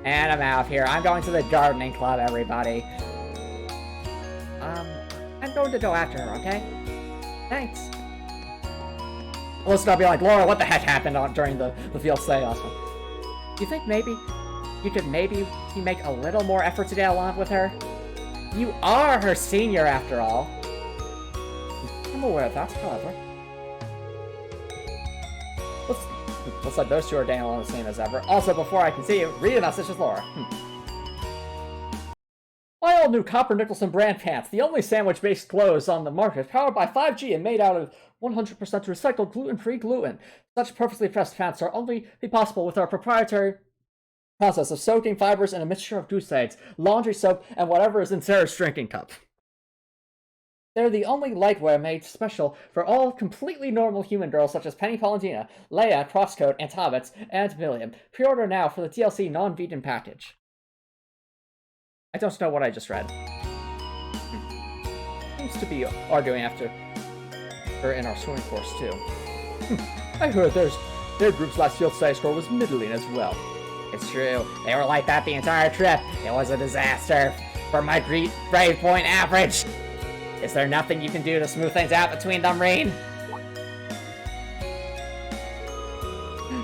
And I'm out of here. I'm going to the gardening club, everybody. I'm going to go after her, okay? Thanks. Listen, I'll be like, Laura, what the heck happened during the field stay last one? Do you think maybe you could make a little more effort to get along with her? You are her senior, after all. I'm aware of that, however. Looks like those two are getting along the same as ever. Also, before I continue, read a message with Laura. My all new Copper Nicholson brand pants, the only sandwich-based clothes on the market, powered by 5G and made out of 100% recycled gluten-free gluten. Such perfectly pressed pants are only possible with our proprietary process of soaking fibers in a mixture of goose eggs, laundry soap, and whatever is in Sarah's drinking cup. They're the only lightwear made special for all completely normal human girls such as Penny Paladina, Leia, Crosscode, Antomicx, and Milliam. Pre-order now for the DLC non-vegan package. I don't know what I just read. Seems to be arguing after her in our swimming course too. I heard their group's last field study score was middling as well. It's true. They were like that the entire trip. It was a disaster. For my grade point average. Is there nothing you can do to smooth things out between them, Reen?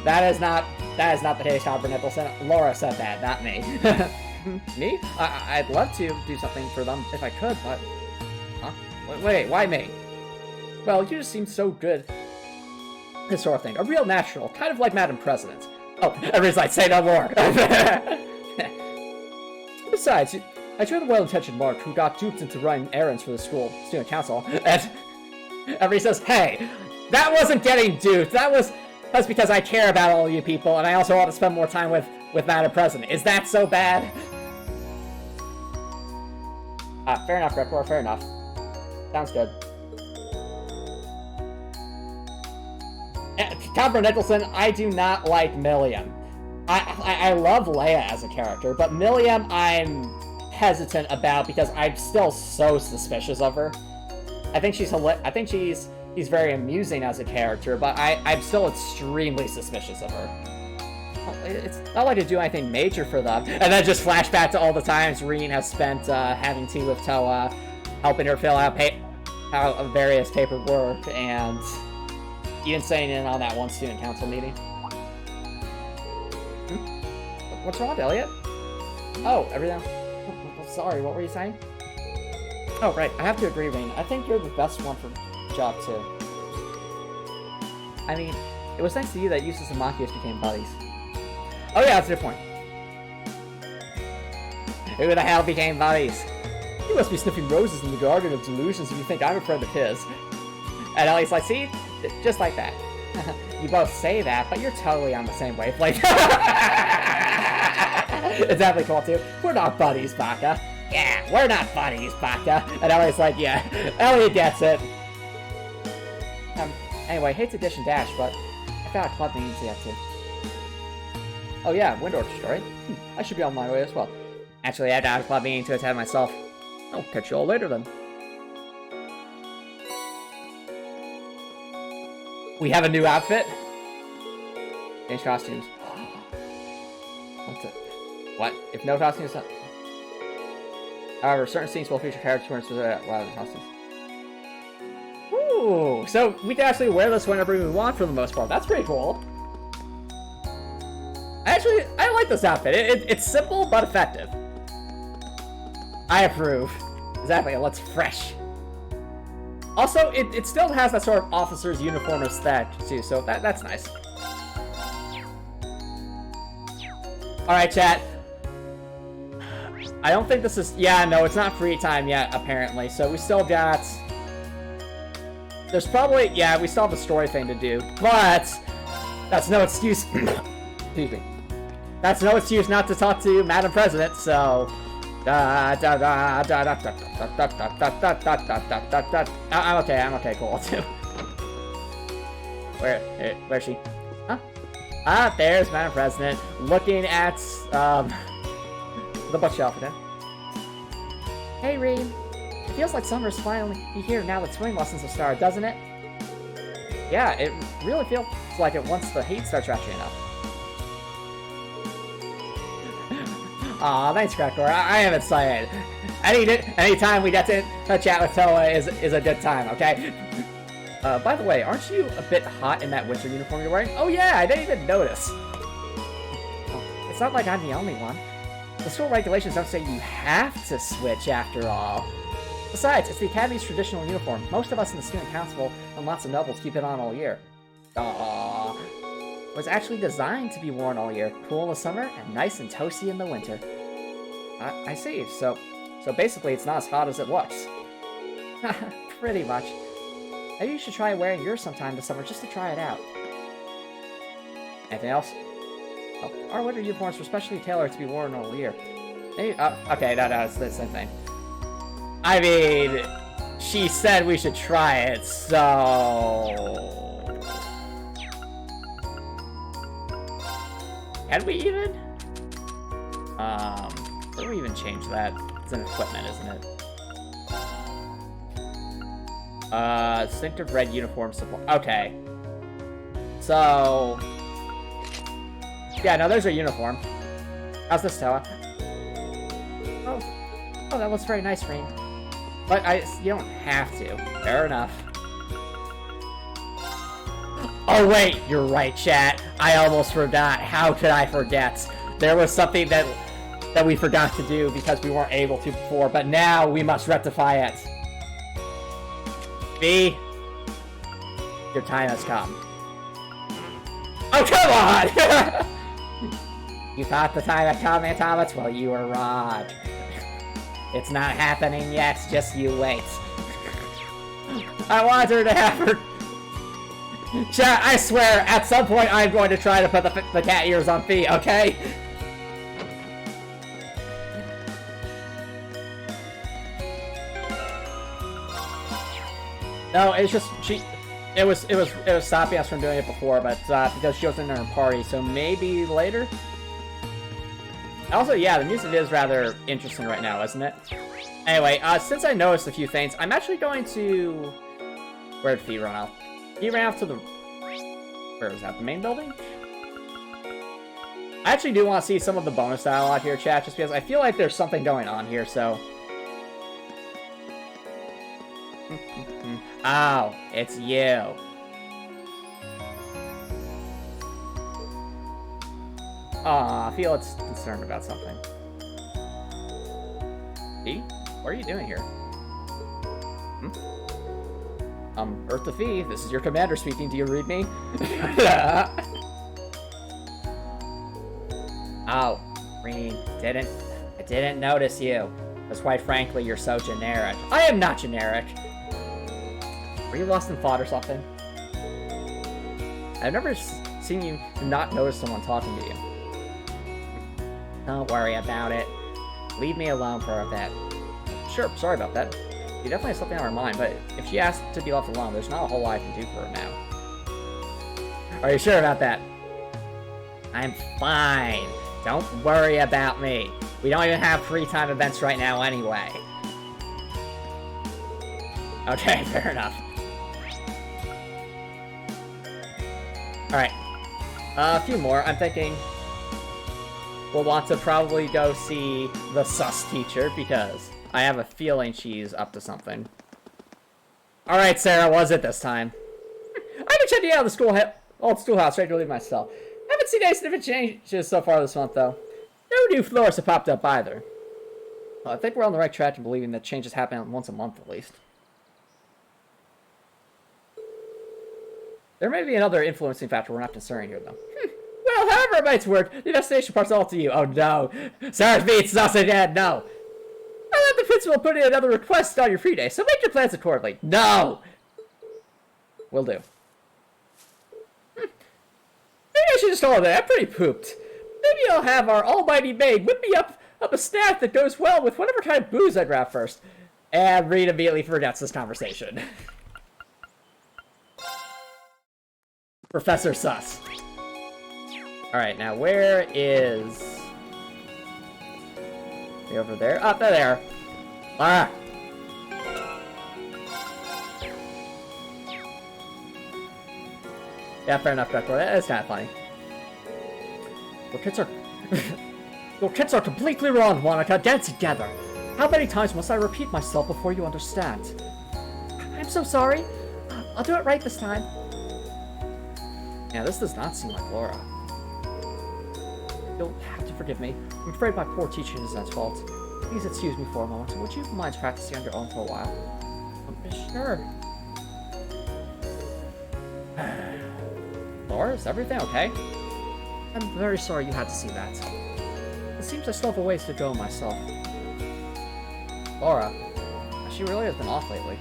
That is not the case, Copper Nicholson. Laura said that, not me. Me? I'd love to do something for them if I could, but... Huh? Wait, why me? Well, you just seem so good. This sort of thing. A real natural, kind of like Madam President. Oh, everybody's like, say no more! Besides, you're the well-intentioned Mark who got duped into running errands for the school student council, and everybody says, hey, that wasn't getting duped, that's because I care about all you people, and I also want to spend more time with Madam President. Is that so bad? Fair enough, Repor, fair enough. Sounds good. Copper Nicholson, I do not like Milliam. I love Leia as a character, but Milliam I'm hesitant about because I'm still so suspicious of her. I think she's very amusing as a character, but I'm still extremely suspicious of her. It's not like to do anything major for them. And then just flashback to all the times Reen has spent having tea with Toa, helping her fill out various paperwork, and even staying in on that one student council meeting. What's wrong, Elliot? Oh, everything. Oh, sorry, what were you saying? Oh, right, I have to agree, Reen. I think you're the best one for the job, too. I mean, it was nice to you that Eustace and Machias became buddies. Oh yeah, that's a good point. Who the hell became buddies? You must be sniffing roses in the Garden of Delusions if you think I'm a friend of his. And Ellie's like, see? Just like that. You both say that, but you're totally on the same wavelength. It's definitely cool too. We're not buddies, Baka. Yeah, we're not buddies, Baka. And Ellie's like, yeah, Elliot gets it. Anyway, hate to dish and dash, but I got a club meeting to get to. Oh yeah, Wind Orchestra, right? I should be on my way as well. Actually, I got a club meeting to attend myself. I'll catch you all later then. We have a new outfit. Change costumes. What? If no costumes... However, certain scenes will feature characters with the costumes. Ooh, so we can actually wear this whenever we want for the most part. That's pretty cool. Actually, I like this outfit. It's simple, but effective. I approve. Exactly, it looks fresh. Also, it still has that sort of officer's uniform aesthetic, too, so that's nice. Alright, chat. I don't think this is... Yeah, no, it's not free time yet, apparently, so we still got... There's probably... Yeah, we still have a story thing to do, but... That's no excuse... Excuse me. That's no excuse not to talk to Madam President, so... I'm okay, cool, too. Where's she? Huh? Ah, there's Madam President, looking at, the bookshelf again. Hey, Reed. It feels like summer's finally here now that swimming lessons have started, doesn't it? Yeah, it really feels It's like it once the heat starts ratcheting up. Aw, thanks, Crackdoor. I am excited. Anytime we get to chat with Toa is a good time, okay? By the way, aren't you a bit hot in that winter uniform you're wearing? Oh yeah, I didn't even notice. It's not like I'm the only one. The school regulations don't say you have to switch after all. Besides, it's the Academy's traditional uniform. Most of us in the student council and lots of nobles keep it on all year. Aww. It was actually designed to be worn all year, cool in the summer and nice and toasty in the winter. I see. So basically it's not as hot as it looks. Pretty much. Maybe you should try wearing yours sometime this summer just to try it out. Anything else? Oh, our winter uniforms were specially tailored to be worn all year. Maybe, okay, no, it's the same thing. I mean, she said we should try it, so... Can we even? Where do we even change that? It's an equipment, isn't it? Distinctive red uniform supply. Okay. So... Yeah, no, there's a uniform. How's this, Toa? Oh, that looks very nice, Rain. But you don't have to. Fair enough. Oh wait, you're right, chat. I almost forgot. How could I forget? There was something that we forgot to do because we weren't able to before, but now we must rectify it. B, your time has come. Oh, come on! You thought the time had come, Antomicx? Well, you were wrong. It's not happening yet, just you wait. I want her to have her... Chat, I swear, at some point I'm going to try to put the cat ears on Fee, okay? No, it's just, it was stopping us from doing it before, but because she wasn't in her party, so maybe later? Also, yeah, the music is rather interesting right now, isn't it? Anyway, since I noticed a few things, I'm actually going to... Where did Fee run off? He ran off to the... Where was that? The main building? I actually do want to see some of the bonus dialogue here, chat, just because I feel like there's something going on here, so... Oh, it's you. Aw, I feel it's concerned about something. Fee? What are you doing here? Earth to Fee, this is your commander speaking. Do you read me? Oh, Green, I didn't notice you. Because quite frankly, you're so generic. I am not generic. Were you lost in thought or something? I've never seen you not notice someone talking to you. Don't worry about it. Leave me alone for a bit. Sure, sorry about that. We definitely have something on our mind, but if she asks to be left alone, there's not a whole lot I can do for her now. Are you sure about that? I'm fine. Don't worry about me. We don't even have free time events right now anyway. Okay, fair enough. Alright. A few more. I'm thinking we'll want to probably go see the sus teacher, because I have a feeling she's up to something. Alright, Sarah, was it this time? I've been checking out the old schoolhouse regularly myself. Haven't seen any significant changes so far this month, though. No new floors have popped up either. Well, I think we're on the right track in believing that changes happen once a month at least. There may be another influencing factor we're not considering here, though. Well, however it might work, the destination part's all to you. Oh no. Sarah's beats us again, no. I'll let the principal put in another request on your free day, so make your plans accordingly. No! Will do. Maybe I should just call it that. I'm pretty pooped. Maybe I'll have our almighty maid whip me up a snack that goes well with whatever kind of booze I grab first. And Reed immediately forgets this conversation. Professor Sus. Alright, now where is... Are over there? Oh, they're there. Lara! Yeah, fair enough, Gregor. That is kind of funny. Your kids are... Your kids are completely wrong, Monica. Get together. How many times must I repeat myself before you understand? I'm so sorry. I'll do it right this time. Yeah, this does not seem like Laura. You'll have to forgive me. I'm afraid my poor teaching is Zen's fault. Please excuse me for a moment. Would you mind practicing on your own for a while? Sure. Laura, is everything okay? I'm very sorry you had to see that. It seems I still have a ways to go myself. Laura, she really has been off lately.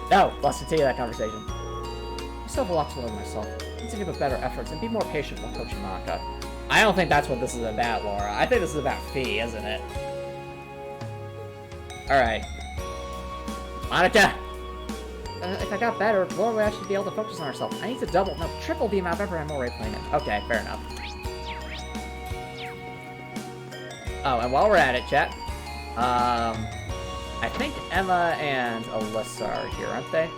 No, let's continue that conversation. I still have a lot to learn myself. I need to give a better effort and be more patient while coaching Monica. I don't think that's what this is about, Laura. I think this is about Fee, isn't it? Alright. Monica! If I got better, Laura would actually be able to focus on herself. I need to double, no, triple the amount of effort I'm already playing it. Okay, fair enough. Oh, and while we're at it, chat, I think Emma and Alyssa are here, aren't they?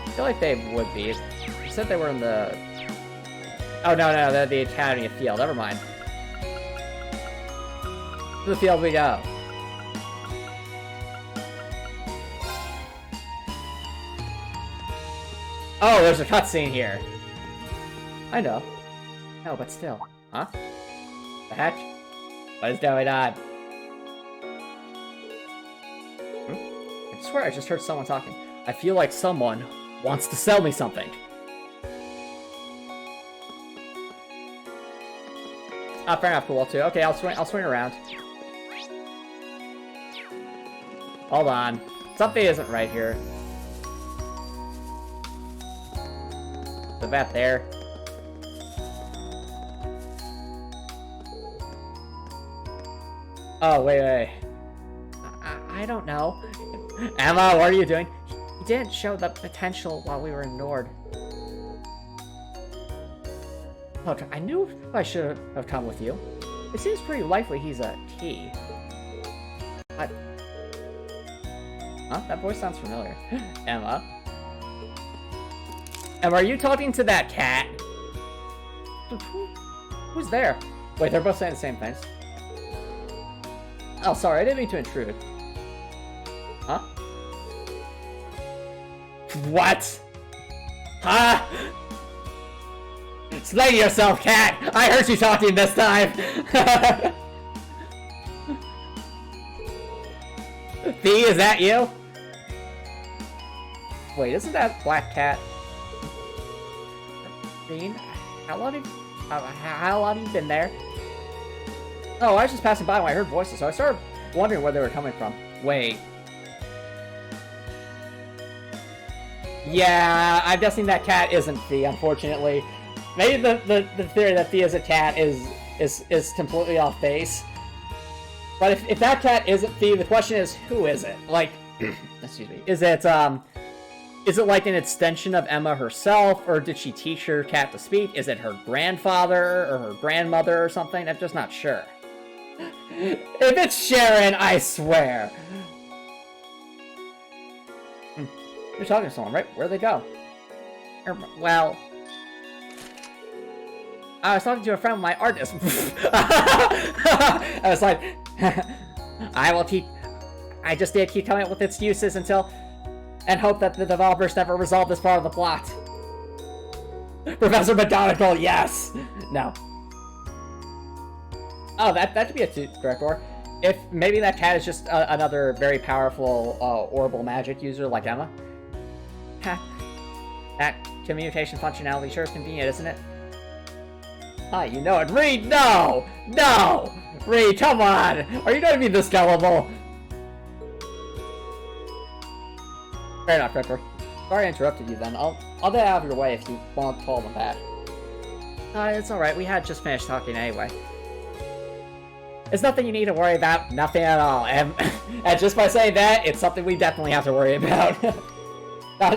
I feel like they would be. You said they were in the... Oh, no, they're the Academy of Field. Never mind. To the field we go. Oh, there's a cutscene here. I know. No, but still. Huh? The heck? What is going on? I swear I just heard someone talking. I feel like someone wants to sell me something. Ah, fair enough, cool, too. Okay, I'll swing around. Hold on. Something isn't right here. The vet there. Oh, wait. I don't know. Emma, what are you doing? He didn't show the potential while we were in Nord. Look, I knew I should have come with you. It seems pretty likely he's a T. Huh? That voice sounds familiar. Emma? Emma, are you talking to that cat? Who's there? Wait, they're both saying the same things. Oh, sorry, I didn't mean to intrude. Huh? What? Huh? Slay yourself, cat! I heard you talking this time! Fee, is that you? Wait, isn't that Black Cat? Green? How long have you been there? Oh, I was just passing by when I heard voices, so I started wondering where they were coming from. Wait. Yeah, I'm guessing that cat isn't Fee, unfortunately. Maybe the theory that Fee is a cat is completely off base. But if that cat isn't Fee, the question is, who is it? Like, excuse me. Is it like an extension of Emma herself, or did she teach her cat to speak? Is it her grandfather or her grandmother or something? I'm just not sure. If it's Sharon, I swear. You're talking to someone, right? Where'd they go? Well, I was talking to a friend of my artist. I was like, I just did keep coming up with excuses and hope that the developers never resolve this part of the plot. Professor McGonagall, yes! No. Oh, that could be a Gregor. If maybe that cat is just another very powerful orbital magic user like Emma. That communication functionality sure is convenient, isn't it? Ah, you know it. Reed, no! No! Reed, come on! Are you going to be this gullible? Fair enough, Ripper. Sorry I interrupted you then. I'll get out of your way if you want to call them back. It's alright. We had just finished talking anyway. It's nothing you need to worry about. Nothing at all. And just by saying that, it's something we definitely have to worry about.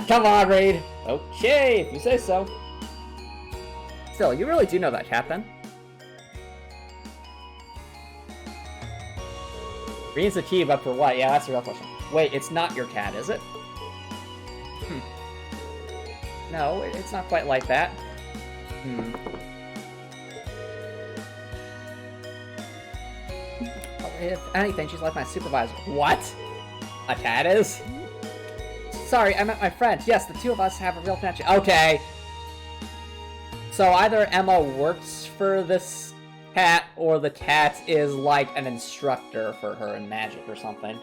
Come on, Reed. Okay, if you say so. Still, you really do know that cat, then? Reed's the key, but for what? Yeah, that's the real question. Wait, it's not your cat, is it? No, it's not quite like that. If anything, she's like my supervisor. What? A cat is? Sorry, I meant my friend. Yes, the two of us have a real connection. Okay. So either Emma works for this cat, or the cat is like an instructor for her in magic or something.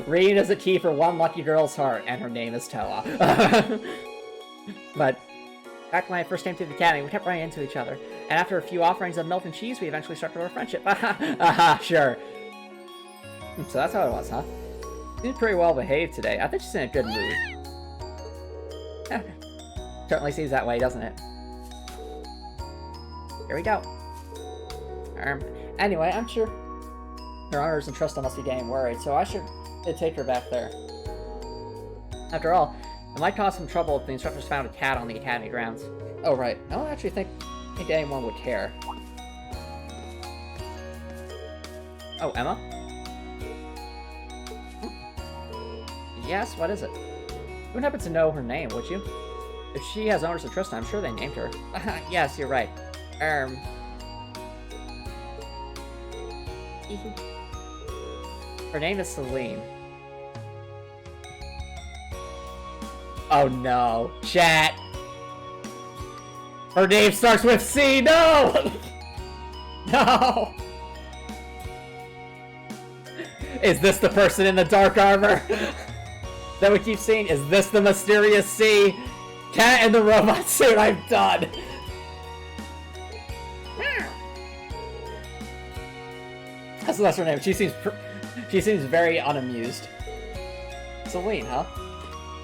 Reen is a key for one lucky girl's heart, and her name is Toa. But back when I first came to the academy, we kept running into each other. And after a few offerings of milk and cheese, we eventually struck our friendship. Aha, sure. So that's how it was, huh? She's pretty well behaved today. I think she's in a good mood. Certainly seems that way, doesn't it? Here we go. Anyway, I'm sure her honors and trust must be getting worried, so I should take her back there. After all, it might cause some trouble if the instructors found a cat on the academy grounds. Oh, right. I don't actually think anyone would care. Oh, Emma? Yes, what is it? You wouldn't happen to know her name, would you? If she has owners of trust, I'm sure they named her. Yes, you're right. Her name is Celine. Oh no. Chat! Her name starts with C! No! No! Is this the person in the dark armor that we keep seeing? Is this the mysterious C? Cat in the robot suit, I'm done! That's her name. She seems very unamused. Celine, huh?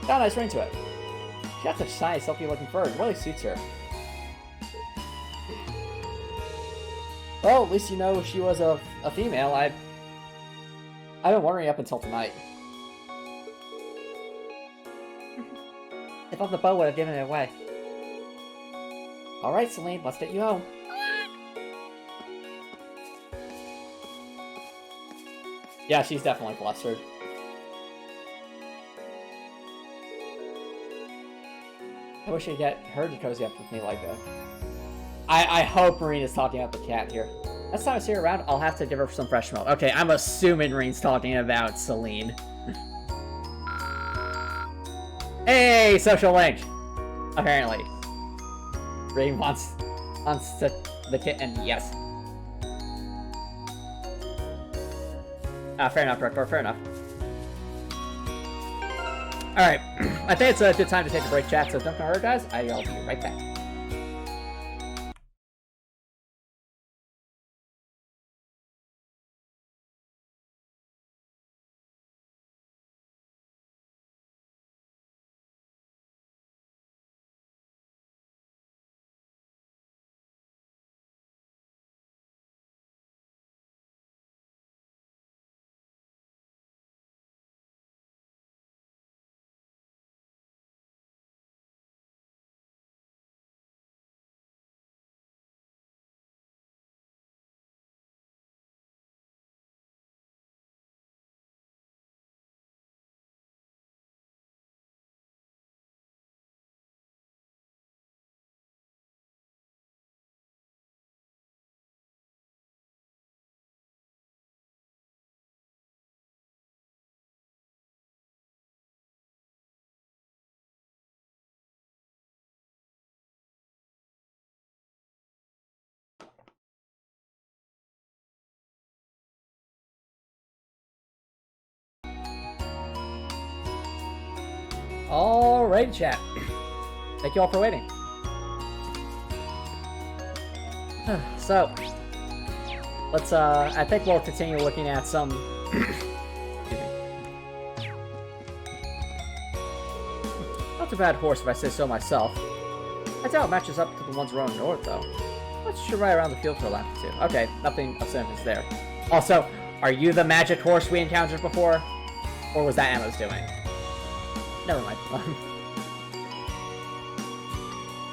Got a nice ring to it. She has such shiny, silky-looking fur. It really suits her. Well, at least you know she was a female. I've been wondering up until tonight. I thought the bow would have given it away. Alright, Celine, let's get you home. Yeah, she's definitely flustered. I wish I could get her to cozy up with me like that. I hope Marina's talking about the cat here. Next time I see her around, I'll have to give her some fresh milk. Okay, I'm assuming Marina's talking about Celine. Hey, social link! Apparently. Marina wants the kitten, yes. Fair enough, Rector, fair enough. Alright, I think it's a good time to take a break, chat, so don't hurry, guys. I'll be right back. Alright, chat. Thank you all for waiting. So, let's, I think we'll continue looking at some... Not a bad horse, if I say so myself. I doubt it matches up to the ones running north, though. Let's just ride around the field for a lap or two. Okay, nothing of significance there. Also, are you the magic horse we encountered before? Or was that Emma's doing? Never mind.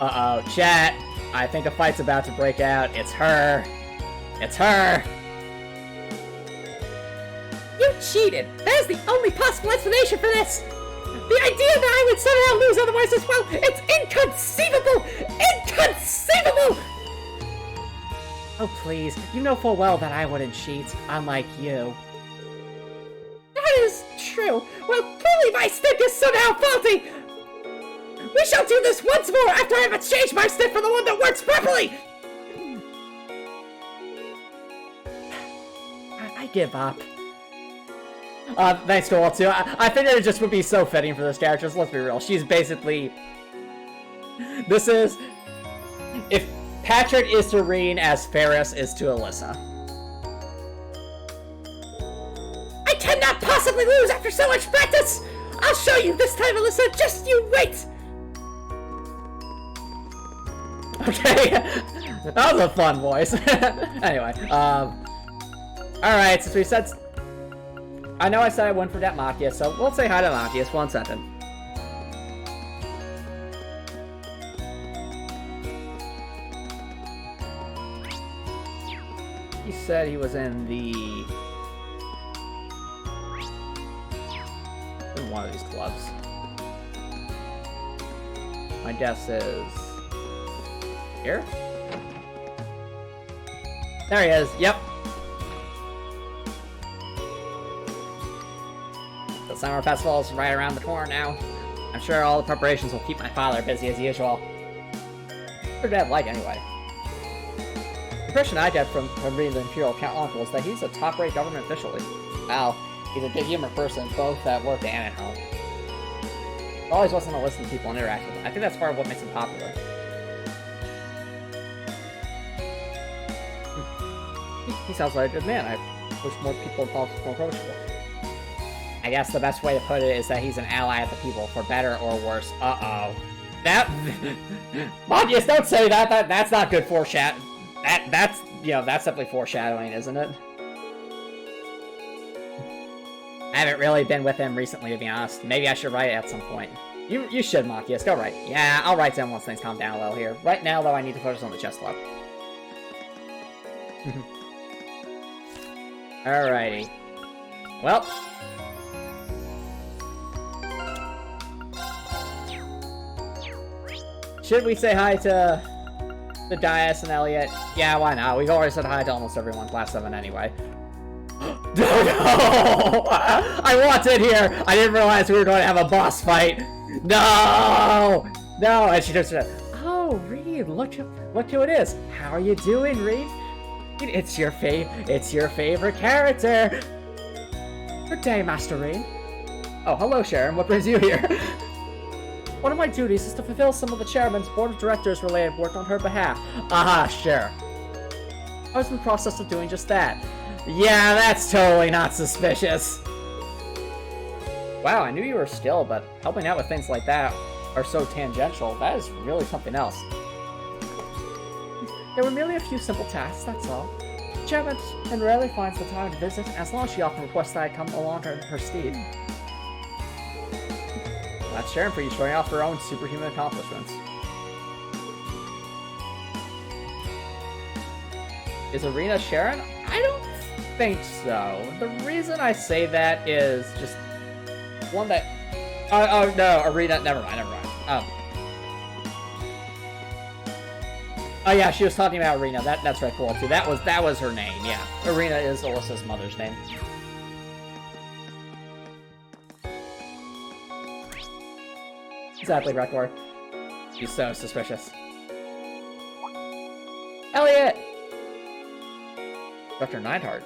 Uh-oh, chat. I think a fight's about to break out. It's her. It's her. cheated. That is the only possible explanation for this. The idea that I would somehow lose otherwise as well, it's inconceivable! Inconceivable! Oh, please. You know full well that I wouldn't cheat, unlike you. That is true. Well, clearly my stick is somehow faulty! We shall do this once more after I have exchanged my stick for the one that works properly! I give up. Thanks, Cole, too. I figured it just would be so fitting for this character, so let's be real. She's basically... This is... If Patrick is to Reen as Ferris is to Alyssa. I cannot possibly lose after so much practice! I'll show you this time, Alyssa, just you wait! Okay, that was a fun voice. Anyway, alright, since we said... I know I said I went for that Machias, so we'll say hi to Machias. 1 second. He said he was in one of these clubs. My guess is... here? There he is, yep. The summer festival is right around the corner now. I'm sure all the preparations will keep my father busy as usual. What did Dad like anyway? The impression I get from reading the Imperial Count Uncle is that he's a top-rate government official. Wow, he's a good humor person, both at work and at home. He always wants to listen to people and interact with them. I think that's part of what makes him popular. He sounds like a good man. I wish more people in politics were more approachable. I guess the best way to put it is that he's an ally of the people, for better or worse. Uh-oh. That... Machias, don't say that! That's not good foreshadowing. That's, you know, that's simply foreshadowing, isn't it? I haven't really been with him recently, to be honest. Maybe I should write it at some point. You should, Machias. Go write. Yeah, I'll write to him once things calm down a little here. Right now, though, I need to focus on the chest club. Alrighty. Well... should we say hi to the Dias and Elliot? Yeah, why not? We've already said hi to almost everyone class 7 anyway. No! I wanted here! I didn't realize we were going to have a boss fight! No! No! And she just said, oh, Reed, look who it is. How are you doing, Reed? It's your favorite character! Good day, Master Reed. Oh, hello, Sharon. What brings you here? One of my duties is to fulfill some of the chairman's board of directors related work on her behalf. Aha, sure. I was in the process of doing just that. Yeah, that's totally not suspicious. Wow, I knew you were skilled, but helping out with things like that are so tangential. That is really something else. There were merely a few simple tasks, that's all. The chairman rarely finds the time to visit, as long as she often requests that I come along her steed. That's Sharon for you, showing off her own superhuman accomplishments. Is Arena Sharon? I don't think so. The reason I say that is just one that... Oh, no, Arena... Never mind. Oh, yeah, she was talking about Arena. That's right, cool, too. That was her name, yeah. Arena is Alyssa's mother's name. Exactly, Rekor. She's so suspicious. Elliot! Dr. Neidhart.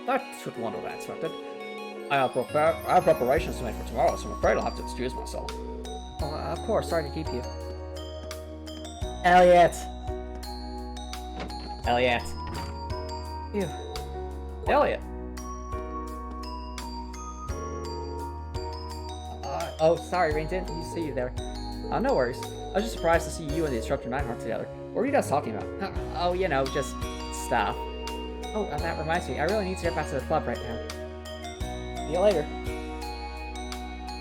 That took longer than I expected. I have preparations to make for tomorrow, so I'm afraid I'll have to excuse myself. Oh, of course, sorry to keep you. Elliot! Elliot. Ew. Elliot! Oh, sorry, Rain, didn't see you there. No worries. I was just surprised to see you and the instructor Nightheart together. What were you guys talking about? Oh, you know, just stuff. Oh, that reminds me. I really need to get back to the club right now. See you later.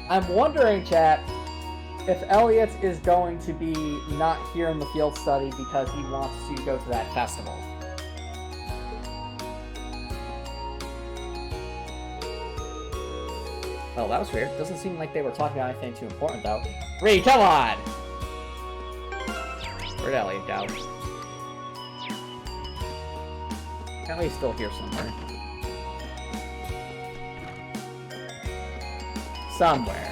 I'm wondering, chat, if Elliot is going to be not here in the field study because he wants to go to that festival. Oh, that was weird. Doesn't seem like they were talking about anything too important, though. Reed, come on! Where'd Elliot go? Elliott's still here somewhere. Somewhere.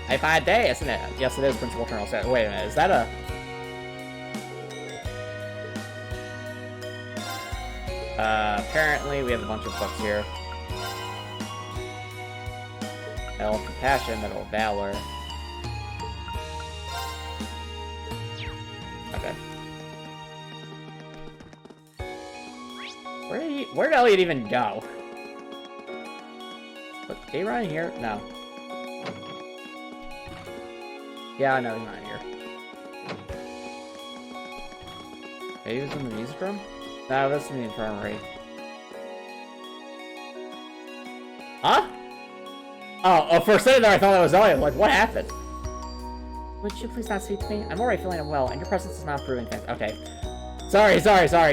A bad day, isn't it? Yes, it is, Principal Colonel said. Wait a minute, is that a... apparently we have a bunch of books here. Medal of Compassion, Medal of Valor. Okay. Where'd Elliot even go? But Day Ryan here? No. Yeah, I know he's not here. Maybe he was in the music room? No, that's in the infirmary. Huh? Oh, for a second there I thought that was Elliot. Like, what happened? Would you please not speak to me? I'm already feeling unwell, and your presence is not improving things. Okay. Sorry.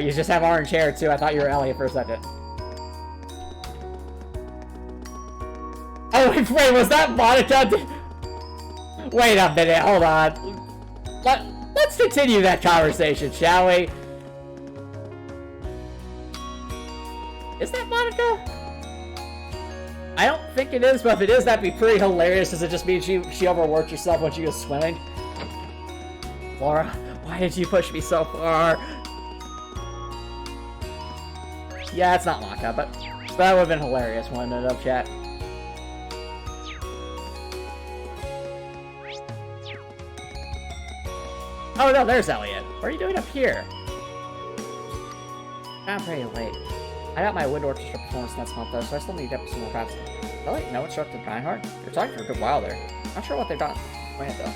You just have orange hair, too. I thought you were Elliot for a second. Oh, wait, was that Monica? Wait a minute, hold on. Let's continue that conversation, shall we? Is that Monica? I don't think it is, but if it is, that'd be pretty hilarious. Does it just mean she overworked herself when she was swimming? Laura, why did you push me so far? Yeah, it's not Monica, but that would have been hilarious, wouldn't it, up chat? Oh no, there's Elliot. What are you doing up here? I'm pretty late. I got my wind orchestra performance next month though, so I still need to get some more practice. Really? No instructor Reinhardt? You're talking for a good while there. Not sure what they've done. Wait though.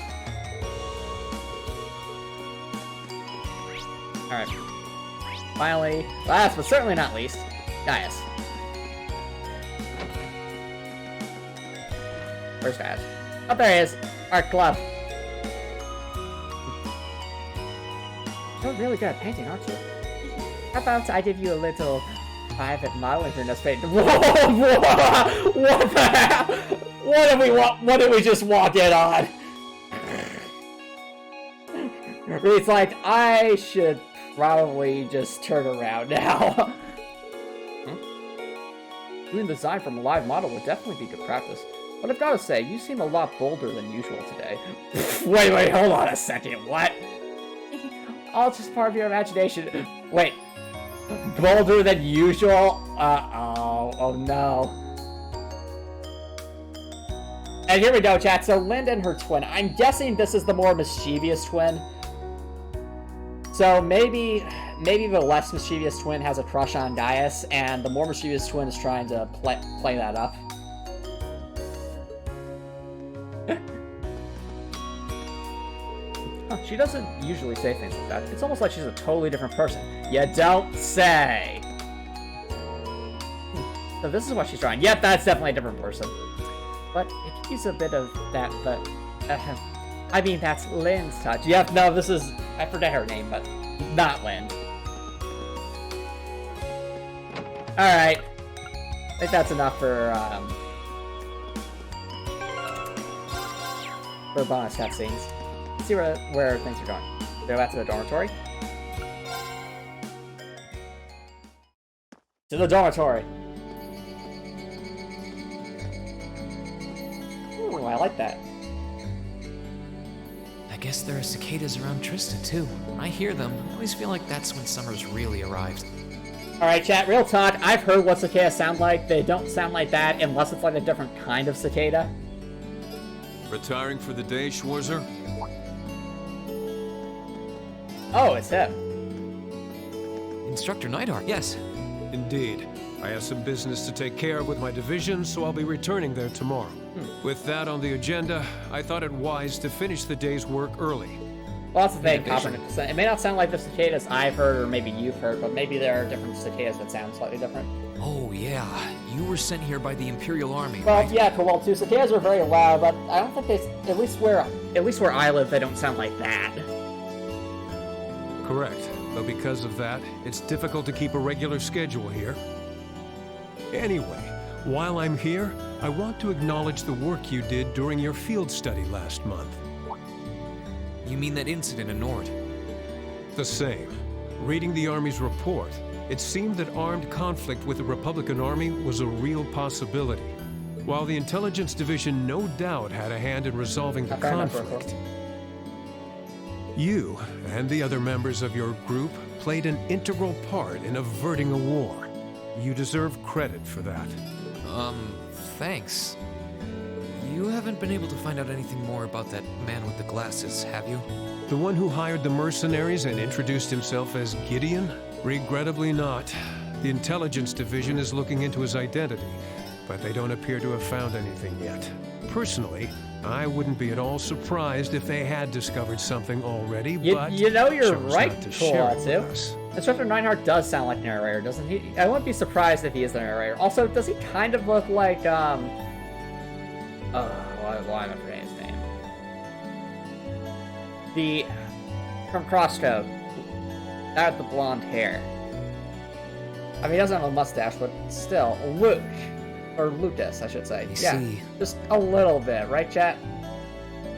Alright. Finally, last but certainly not least, Gaius. Where's Gaius? Oh, there he is! Art club. You're really good at painting, aren't you? How about I give you a little private modeling for this paint? Whoa! What the hell? What did we just walk in on? It's like, I should probably just turn around now. Doing the design from a live model would definitely be good practice. But I've got to say, you seem a lot bolder than usual today. Wait, hold on a second, what? All just part of your imagination. Wait. Bolder than usual? Oh no. And here we go, chat. So Lind and her twin. I'm guessing this is the more mischievous twin. So maybe the less mischievous twin has a crush on Gaius, and the more mischievous twin is trying to play that up. She doesn't usually say things like that. It's almost like she's a totally different person. You don't say! So this is what she's trying. Yep, that's definitely a different person. But it could use a bit of that, but... I mean, that's Lynn's touch. Yep, no, this is... I forget her name, but not Lynn. Alright. I think that's enough for bonus cutscenes. Let's see where things are going. Go back to the dormitory. To the dormitory. Ooh, I like that. I guess there are cicadas around Trista, too. When I hear them, I always feel like that's when summer's really arrived. Alright, chat, real talk. I've heard what cicadas sound like. They don't sound like that unless it's like a different kind of cicada. Retiring for the day, Schwarzer? Oh, it's him. Instructor Neidhart, yes. Indeed. I have some business to take care of with my division, so I'll be returning there tomorrow. With that on the agenda, I thought it wise to finish the day's work early. Well, that's the thing, Copper. It may not sound like the cicadas I've heard or maybe you've heard, but maybe there are different cicadas that sound slightly different. Oh, yeah. You were sent here by the Imperial Army, Well, right? yeah, cool. Two cicadas are very loud, but I don't think they. At least where I live, they don't sound like that. Correct. Though because of that, it's difficult to keep a regular schedule here. Anyway, while I'm here, I want to acknowledge the work you did during your field study last month. You mean that incident in Nord? The same. Reading the Army's report, it seemed that armed conflict with the Republican Army was a real possibility. While the Intelligence Division no doubt had a hand in resolving the conflict, you and the other members of your group played an integral part in averting a war. You deserve credit for that. Thanks. You haven't been able to find out anything more about that man with the glasses, have you? The one who hired the mercenaries and introduced himself as Gideon? Regrettably not. The Intelligence Division is looking into his identity, but they don't appear to have found anything yet. Personally, I wouldn't be at all surprised if they had discovered something already, but you know you're chose right, not to Cool share it with too. us. Instructor Neinhardt does sound like the narrator, doesn't he? I wouldn't be surprised if he is the narrator. Also, does he kind of look like why am I forgetting his name? The from Crosscode. That with the blonde hair. I mean, he doesn't have a mustache, but still, Luke. Or Lucas, I should say. I Yeah, see. just a little bit, right, chat?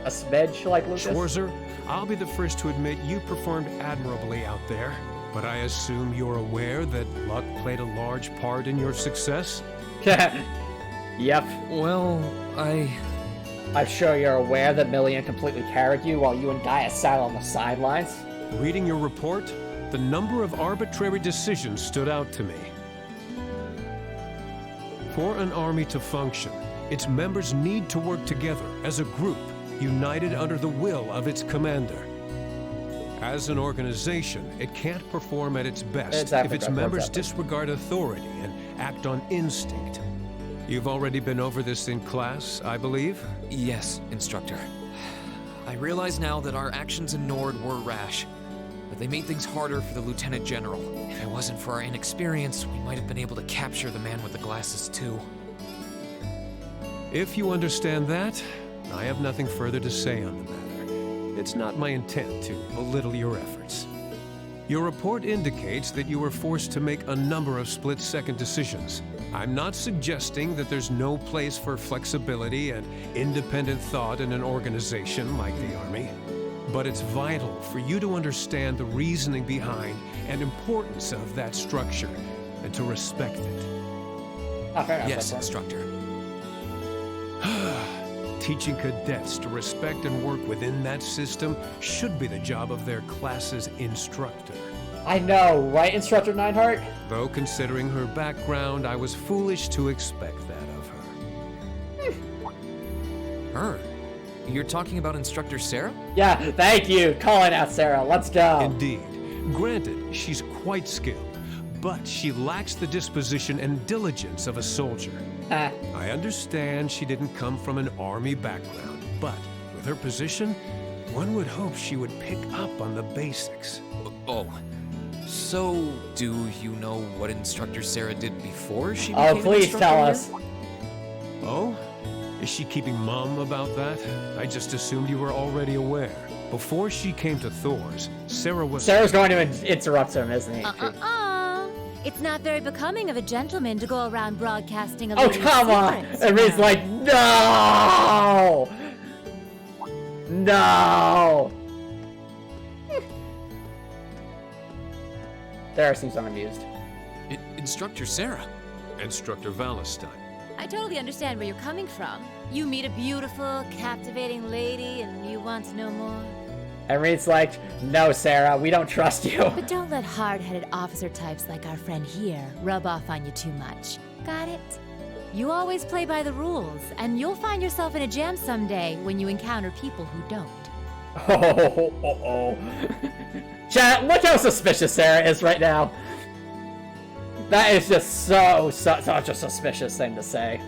A smidge like Lucas? Schwarzer, I'll be the first to admit you performed admirably out there, but I assume you're aware that luck played a large part in your success? Yep. Well, I'm sure you're aware that Million completely carried you while you and Gaia sat on the sidelines. Reading your report, the number of arbitrary decisions stood out to me. For an army to function, its members need to work together as a group, united under the will of its commander. As an organization, it can't perform at its best if its members disregard authority and act on instinct. You've already been over this in class, I believe? Yes, Instructor. I realize now that our actions in Nord were rash, but they made things harder for the Lieutenant General. If it wasn't for our inexperience, we might have been able to capture the man with the glasses too. If you understand that, I have nothing further to say on the matter. It's not my intent to belittle your efforts. Your report indicates that you were forced to make a number of split-second decisions. I'm not suggesting that there's no place for flexibility and independent thought in an organization like the Army. But it's vital for you to understand the reasoning behind and importance of that structure, and to respect it. Yes, Instructor. Teaching cadets to respect and work within that system should be the job of their class's instructor. I know, right, Instructor Neinhardt? Though considering her background, I was foolish to expect that of her. Her? You're talking about Instructor Sarah? Yeah, thank you. Calling out Sarah. Let's go. Indeed. Granted, she's quite skilled, but she lacks the disposition and diligence of a soldier. I understand she didn't come from an army background, but with her position, one would hope she would pick up on the basics. Oh. So, do you know what Instructor Sarah did before she became Oh, please tell us. Oh? Is she keeping mum about that? I just assumed you were already aware. Before she came to Thors, Sarah's going to interrupt him, isn't he? It's not very becoming of a gentleman to go around broadcasting a Oh, lady's come on! secrets, And Reed's like, no! No! Sarah seems unamused. Instructor Sarah. Instructor Valentine. I totally understand where you're coming from. You meet a beautiful, captivating lady and you want to know more. And Reed's like, no, Sarah, we don't trust you. But don't let hard-headed officer types like our friend here rub off on you too much. Got it? You always play by the rules, and you'll find yourself in a jam someday when you encounter people who don't. Chat, look how suspicious Sarah is right now. That is just such a suspicious thing to say.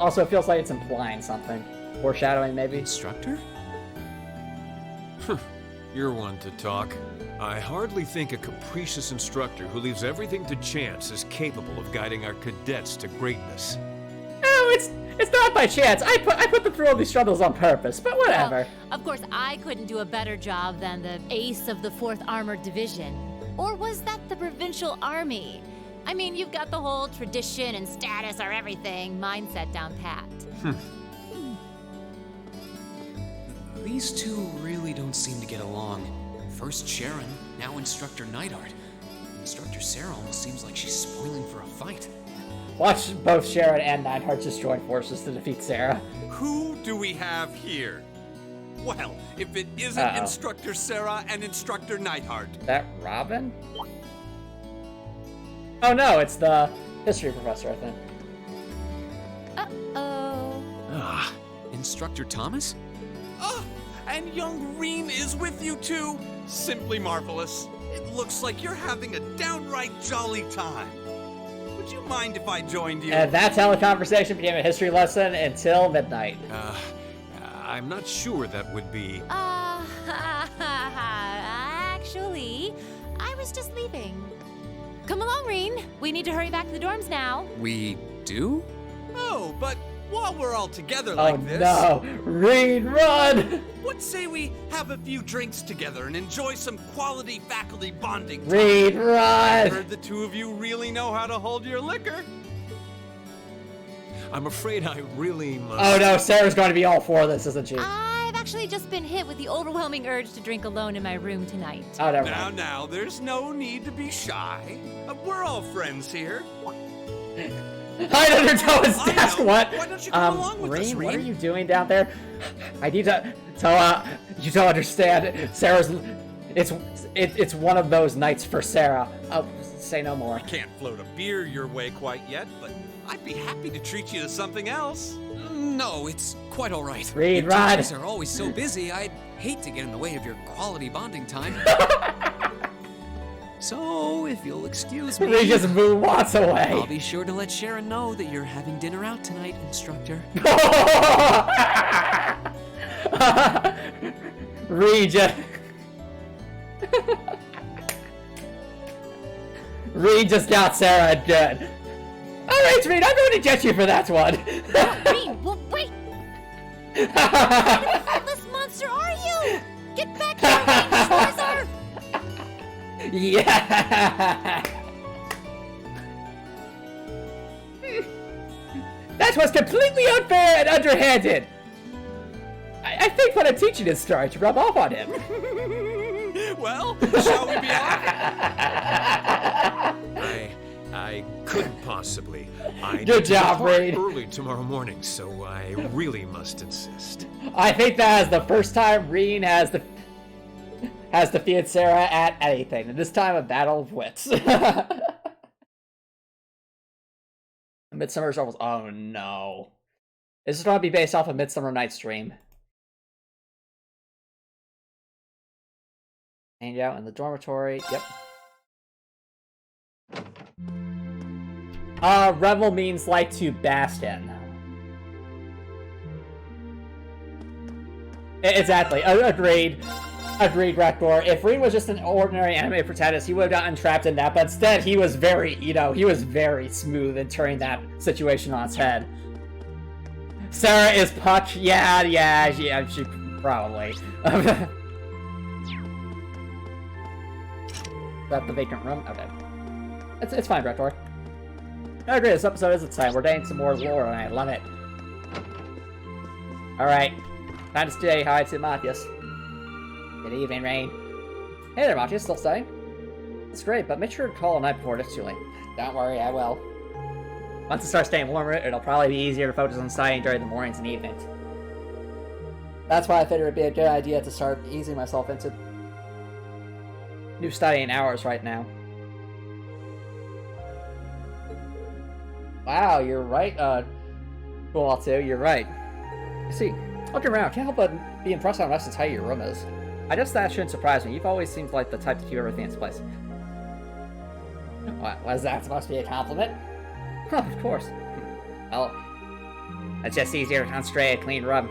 Also, it feels like it's implying something. Foreshadowing, maybe? Instructor? You're one to talk. I hardly think a capricious instructor who leaves everything to chance is capable of guiding our cadets to greatness. Oh, it's not by chance. I put them through all these struggles on purpose, but whatever. Well, of course, I couldn't do a better job than the ace of the 4th Armored Division. Or was that the Provincial Army? I mean, you've got the whole tradition and status are everything mindset down pat. These two really don't seem to get along. First Sharon, now Instructor Neidhart. Instructor Sarah almost seems like she's spoiling for a fight. Watch both Sharon and Neidhart just join forces to defeat Sarah. Who do we have here? Well, if it isn't Instructor Sarah and Instructor Neidhart. That Robin? Oh no, it's the history professor, I think. Ah, Instructor Thomas? And young Reen is with you too? Simply marvelous. It looks like you're having a downright jolly time. Would you mind if I joined you? And that's how the conversation became a history lesson until midnight. I'm not sure that would be... Actually, I was just leaving. Come along, Reen. We need to hurry back to the dorms now. We do? Oh, but while we're all together like this... Oh no! Reen, run! What say we have a few drinks together and enjoy some quality faculty bonding time? Reen, run! I heard the two of you really know how to hold your liquor. I'm afraid I really must... Oh no, Sarah's going to be all for this, isn't she? I've actually just been hit with the overwhelming urge to drink alone in my room tonight. Oh, never mind. Now, there's no need to be shy. We're all friends here. Hide under Toa's desk, what? Why don't you come along with us, Reen, what are Reen? you doing down there? I need to... Toa, you don't understand. Sarah's... It's one of those nights for Sarah. I'll say no more. I can't float a beer your way quite yet, but I'd be happy to treat you to something else. No, it's quite all right. Reen, Your run! teachers are always so busy, I'd hate to get in the way of your quality bonding time. So, if you'll excuse me... Reen just moonwalks away. I'll be sure to let Sharon know that you're having dinner out tonight, Instructor. Reen just... Reen just got Sarah good. Alright, Reen, I'm going to get you for that one. Reen, well, wait! What kind of headless monster are you? Get back here, Schwarzer! Yeah! That was completely unfair and underhanded! I think what I'm teaching is starting to rub off on him. Well, shall we be off? I couldn't possibly. I Good job, Reen. Reen. Early tomorrow morning, so I really must insist. I think that is the first time Reen has defeated Sarah at anything, and this time a battle of wits. Midsummer's almost... Oh no. This is going to be based off of Midsummer Night's Dream. Hang out in the dormitory. Yep. Revel means like to bask in. Exactly. Agreed. Agreed, Rektor. If Reen was just an ordinary anime protagonist, he would have gotten trapped in that, but instead he was very, he was very smooth in turning that situation on its head. Sarah is Puck. Yeah, she probably. Is that the vacant room? Okay. It's fine, Rektor. I agree, this episode is exciting. We're getting some more lore, and I love it. Alright. Time to say hi to Matthias. Good evening, Rain. Hey there, Matthias. Still studying? It's great, but make sure to call a night before it's too late. Don't worry, I will. Once it starts staying warmer, it'll probably be easier to focus on studying during the mornings and evenings. That's why I figured it'd be a good idea to start easing myself into new studying hours right now. Wow, you're right, Cool, too, you're right. I see. Looking around, can't help but be impressed how nice and tidy your room is. I guess that shouldn't surprise me. You've always seemed like the type to keep everything in its place. What was that supposed to be a compliment? Of course. Well, it's just easier to concentrate a clean room.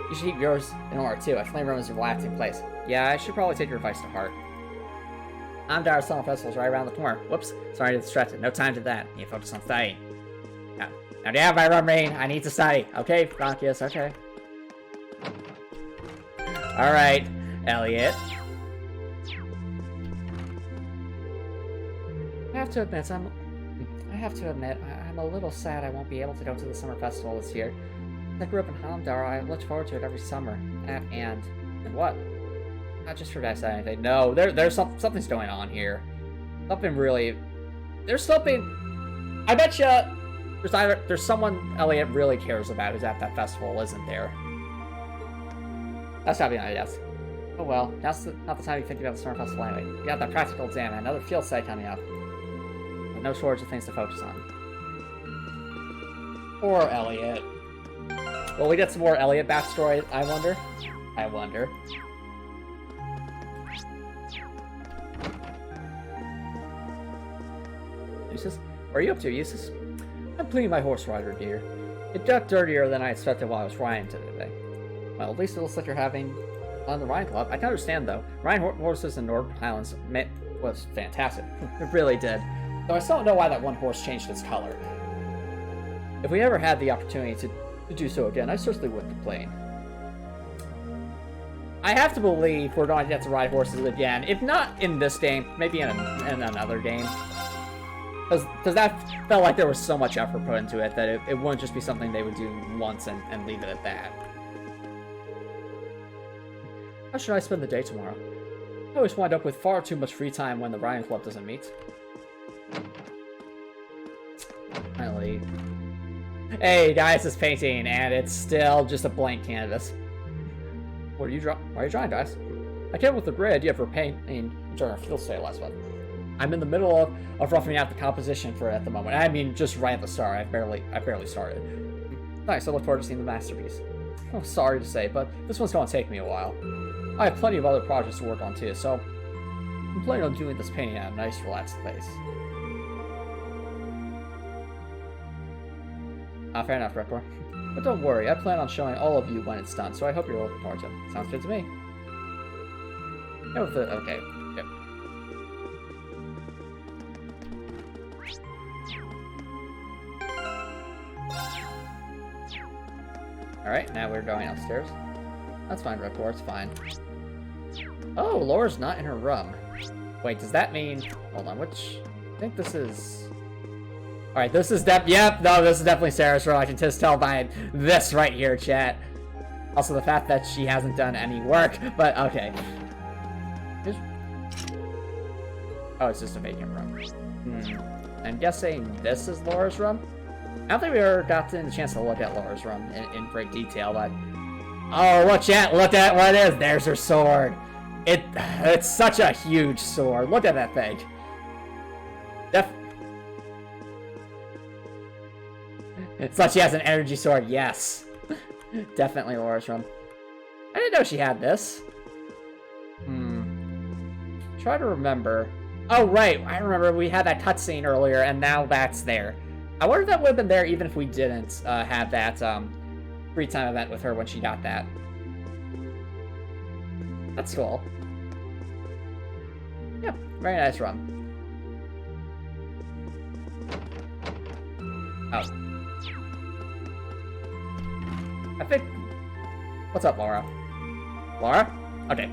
You should keep yours in order too. A clean room is a relaxing place. Yeah, I should probably take your advice to heart. Amdar Summer Festival's right around the corner. Whoops, sorry to distract it. No time to that. Need to focus on studying. Now do you have my rum rain? I need to study. Okay, Bronchius, okay. Alright, Elliot. I have to admit, I'm a little sad I won't be able to go to the summer festival this year. I grew up in Hamdar. I looked forward to it every summer. And what? Not just for that anything. No, there's something's going on here. Something really. There's something. I bet you. There's someone Elliot really cares about who's at that festival, isn't there? That's gotta be my guess. Oh well, now's not the time you think about the summer festival anyway. You got that practical exam and another field site coming up. But no shortage of things to focus on. Poor Elliot. Will we get some more Elliot backstory, I wonder? I wonder. Eustace? What are you up to, Eustace? I'm cleaning my horse rider, dear. It got dirtier than I expected while I was riding today. Well, at least it looks like you're having fun in the riding club. I can understand, though. Riding horses in Northern Highlands was fantastic. It really did. Though I still don't know why that one horse changed its color. If we ever had the opportunity to do so again, I certainly wouldn't complain. I have to believe we're going to get to ride horses again. If not in this game, maybe in another game. Because that felt like there was so much effort put into it that it wouldn't just be something they would do once and leave it at that. How should I spend the day tomorrow? I always wind up with far too much free time when the riding club doesn't meet. Finally. Hey guys, it's painting, and it's still just a blank canvas. What are you drawing? Why are you drawing, guys? I came up with the grid you have for painting during our field sale last month. I'm in the middle of roughing out the composition for it at the moment. I mean, just right at the start. I barely started. Nice, I look forward to seeing the masterpiece. Oh, sorry to say, but this one's going to take me a while. I have plenty of other projects to work on too, so I'm planning on doing this painting at a nice, relaxed place. Fair enough, Repor. But don't worry, I plan on showing all of you when it's done, so I hope you're looking forward to it. Sounds good to me. Okay. Yep. Alright, now we're going upstairs. That's fine, Repor, it's fine. Oh, Laura's not in her room. Wait, does that mean... Hold on, which... I think this is... Alright, this is this is definitely Sarah's room. I can just tell by this right here, chat. Also, the fact that she hasn't done any work, but okay. Oh, it's just a vacant room. I'm guessing this is Laura's room? I don't think we ever got the chance to look at Laura's room in great detail, but... Oh, look, chat, look at what it is. There's her sword. It's such a huge sword. Look at that thing. It's like she has an energy sword, yes. Definitely Laura's room. I didn't know she had this. Try to remember. Oh, right, I remember we had that cutscene earlier, and now that's there. I wonder if that would have been there even if we didn't have that free time event with her when she got that. That's cool. Yeah, very nice room. Oh. I think... What's up, Laura? Laura? Okay.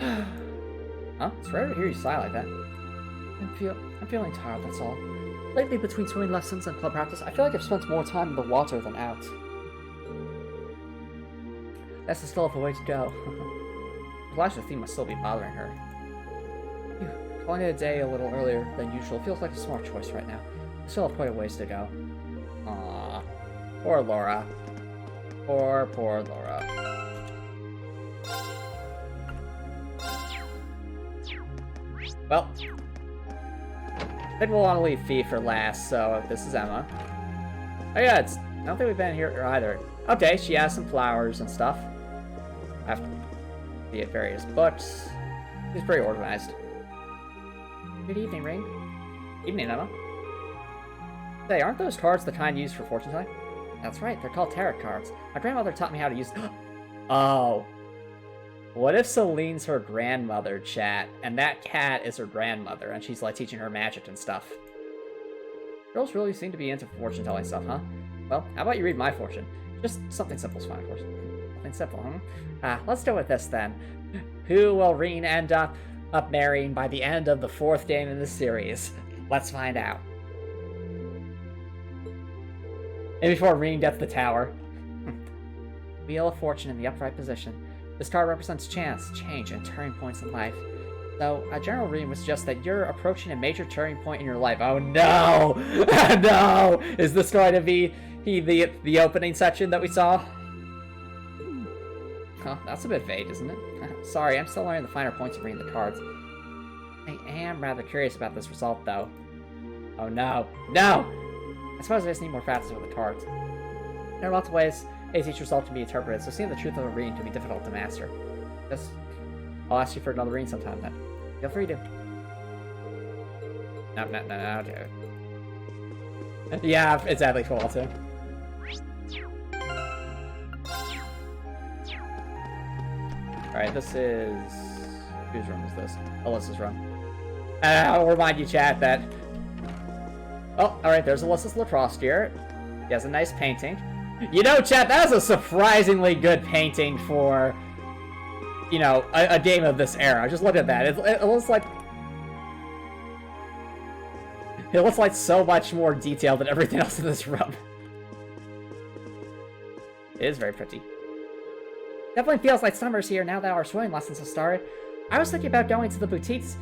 Huh? It's rare to hear you sigh like that. I'm feeling tired, that's all. Lately, between swimming lessons and club practice, I feel like I've spent more time in the water than out. That's the still of a way to go. The flash of theme must still be bothering her. Phew. Calling it a day a little earlier than usual feels like a smart choice right now. I still have quite a ways to go. Aww. Poor Laura. Poor Laura. Well, I think we'll want to leave Fee for last, so this is Emma. Oh yeah, I don't think we've been here either. Okay, she has some flowers and stuff. I have to see at various books. She's pretty organized. Good evening, Ring. Evening, Emma. Say, aren't those cards the kind used for fortune telling? That's right, they're called tarot cards. My grandmother taught me how to use... Oh. What if Celine's her grandmother, chat, and that cat is her grandmother, and she's like teaching her magic and stuff? Girls really seem to be into fortune-telling stuff, huh? Well, how about you read my fortune? Just something simple's fine, of course. Something simple, huh? Let's go with this then. Who will Reen end up marrying by the end of the 4th game in the series? Let's find out. And before Reen gets the tower. Wheel of Fortune in the upright position. This card represents chance, change, and turning points in life. So, a general reading was just that you're approaching a major turning point in your life. Oh no! No! Is this going to be the opening section that we saw? Huh, that's a bit vague, isn't it? Sorry, I'm still learning the finer points of reading the cards. I am rather curious about this result, though. Oh no. No! I suppose I just need more practice with the cards. There are lots of ways each result can be interpreted, so seeing the truth of a reading can be difficult to master. I'll ask you for another reading sometime then. Feel free to. No, dude. Yeah, exactly, cool, too. Alright, this is... Whose room is this? Alyssa's room. I'll remind you, chat, that... Oh, alright, there's Alyssa's lacrosse gear. He has a nice painting. You know, chat, that was a surprisingly good painting for, you know, a game of this era. Just look at that. It looks like... It looks like so much more detailed than everything else in this room. It is very pretty. Definitely feels like summer's here now that our swimming lessons have started. I was thinking about going to the boutiques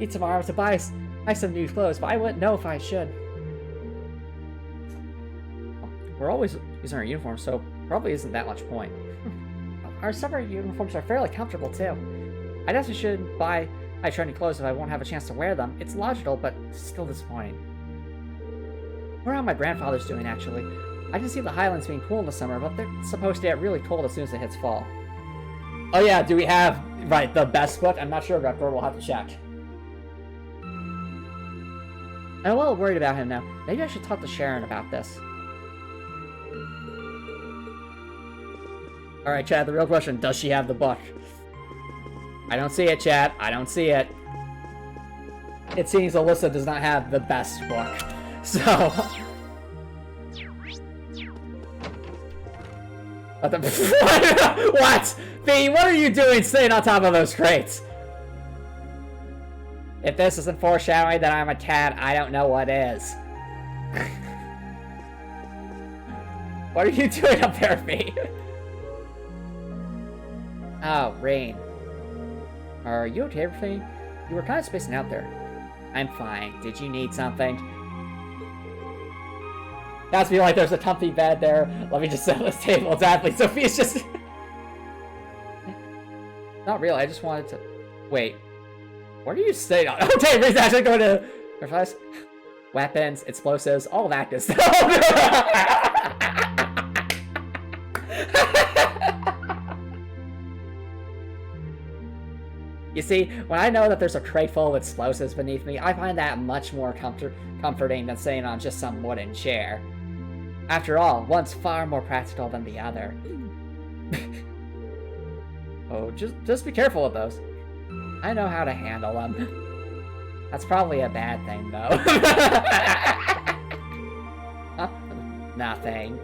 tomorrow to buy some new clothes, but I wouldn't know if I should. We're always using our uniforms, so probably isn't that much point. Our summer uniforms are fairly comfortable, too. I guess I shouldn't buy trendy clothes if I won't have a chance to wear them. It's logical, but still disappointing. What are my grandfather's doing, actually? I can see the Highlands being cool in the summer, but they're supposed to get really cold as soon as it hits fall. Oh yeah, do we have, right, the best book? I'm not sure about Gord, we'll have to check. I'm a little worried about him now. Maybe I should talk to Sharon about this. Alright, Chad, the real question, does she have the book? I don't see it, Chad. I don't see it. It seems Alyssa does not have the best book. So... What? B, what are you doing staying on top of those crates? If this isn't foreshadowing that I'm a cat, I don't know what is. What are you doing up there, B? Oh, Rain. Are you okay, everything? You were kind of spacing out there. I'm fine. Did you need something? Sounds to me like there's a comfy bed there. Let me just set this table. Exactly. Sophia's just... Not really. I just wanted to... Wait. What are you saying? Okay, Rain's actually going to... Revise. Weapons, explosives, all that good stuff. You see, when I know that there's a crate full of explosives beneath me, I find that much more comforting than sitting on just some wooden chair. After all, one's far more practical than the other. Oh, just be careful with those. I know how to handle them. That's probably a bad thing, though. Huh? Nothing.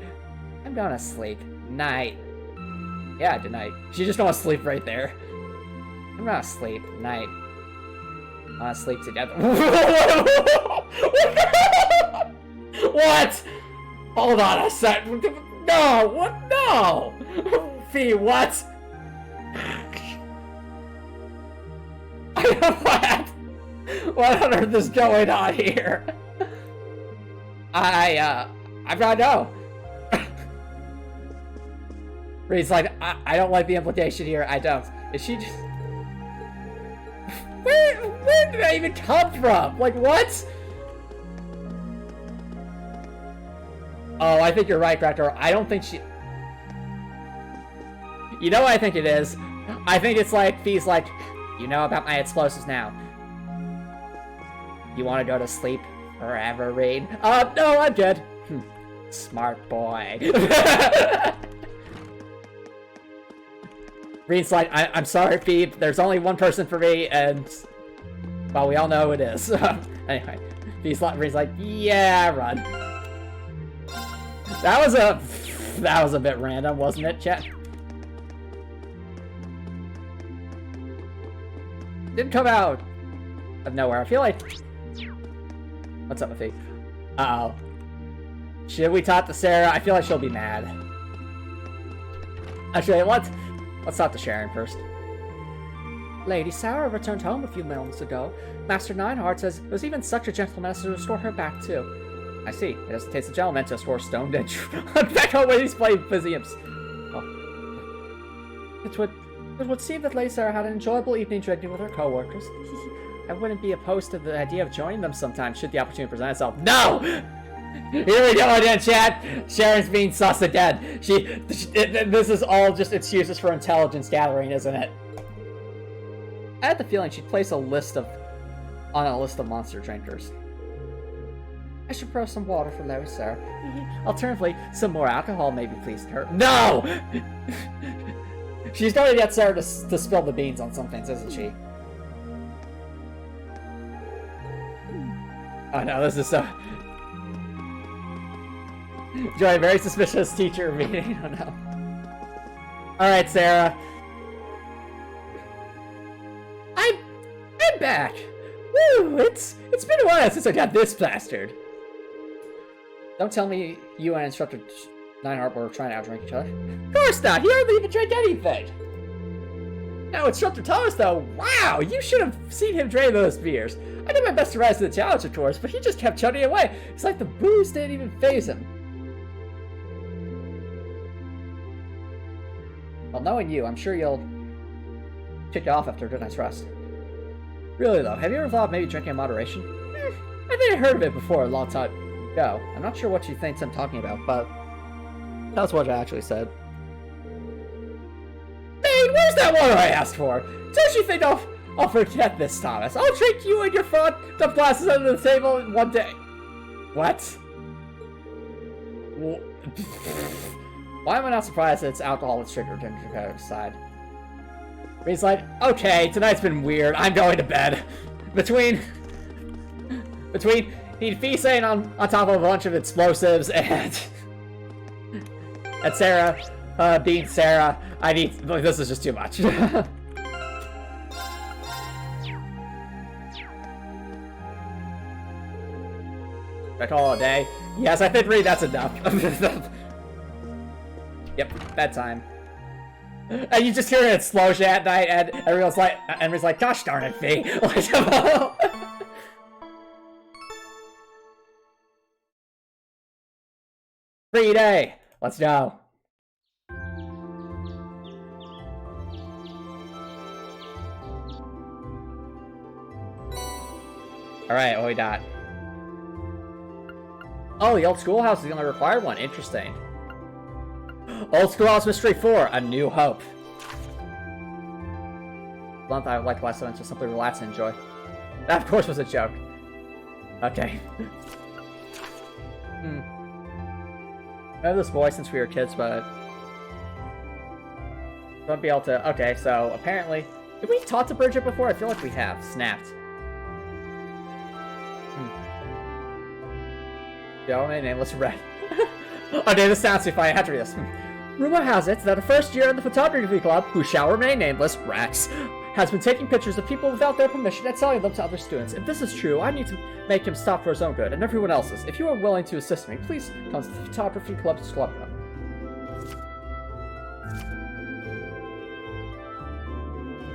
I'm gonna sleep. Night. Yeah, good night. She just gonna sleep right there. I'm gonna sleep. Night. I'm gonna sleep together. What? Hold on a sec. No! What? No! Fee, what? What on earth is going on here? I'm gonna know. Reed's like, I don't like the implication here. I don't. Is she just... Where did I even come from? Like, what? Oh, I think you're right, Cracker. I don't think she... You know what I think it is? I think it's like, Fee's like, you know about my explosives now. You want to go to sleep forever, Reed? No, I'm good. Smart boy. Reed's like, I'm sorry, Phoebe. There's only one person for me, and well, we all know who it is. Anyway, Reed's like, yeah, run. That was a bit random, wasn't it, chat? Didn't come out of nowhere. I feel like... What's up with me? Uh-oh. Should we talk to Sarah? I feel like she'll be mad. Actually, let's talk to Sharon first. Lady Sarah returned home a few moments ago. Master Nineheart says it was even such a gentleman as to restore her back too. I see. It doesn't take a gentleman to restore stone ditch. Back home when he's playing Physiums. Oh. It would seem that Lady Sarah had an enjoyable evening drinking with her co-workers. I wouldn't be opposed to the idea of joining them sometime should the opportunity present itself. No! Here we go again, chat! Sharon's being sus again. This is all just excuses for intelligence gathering, isn't it? I had the feeling she'd place on a list of monster drinkers. I should pour some water for Lady Sarah. Alternatively, some more alcohol maybe pleased her. No! She's going to get Sarah to spill the beans on some things, isn't she? Oh no, this is so... Joy, very suspicious teacher meeting. Oh no. Alright, Sarah. I'm back! Woo! It's been a while since I got this plastered. Don't tell me you and Instructor Nineheart were trying to outdrink each other. Of course not! He hardly even drank anything! Now, Instructor Thomas, though, wow! You should have seen him drain those beers. I did my best to rise to the challenge, of course, but he just kept chugging away. It's like the booze didn't even faze him. Well, knowing you, I'm sure you'll kick you off after a good night's rest. Really, though, have you ever thought of maybe drinking in moderation? I think I heard of it before a long time ago. I'm not sure what she thinks I'm talking about, but that's what I actually said. Hey, where's that water I asked for? Don't you think I'll forget this, Thomas? I'll drink you and your front up glasses under the table in one day. What? Why am I not surprised that it's alcohol that's triggered in the competitive side? He's like, okay, tonight's been weird. I'm going to bed. Between he'd be saying on top of a bunch of explosives and Sarah being Sarah, this is just too much. I call it a day. Yes, I think 3, that's enough. Yep, bedtime. And you just hear an explosion at night, and everyone's like, gosh darn it, Fee. Free day! Let's go. Alright, what we got? Oh, the old schoolhouse is the only required one. Interesting. Old Schoolhouse Mystery 4, A New Hope. Month I would like last time to simply relax and enjoy. That, of course, was a joke. Okay. I have this boy since we were kids, but... won't be able to... Okay, so, apparently... Did we talk to Bridget before? I feel like we have. Snapped. Yo, my nameless red. Okay, this sounds too funny. I have to read this. Rumor has it that a first year in the photography club, who shall remain nameless, Rex, has been taking pictures of people without their permission and selling them to other students. If this is true, I need to make him stop for his own good and everyone else's. If you are willing to assist me, please come to the photography club's club room.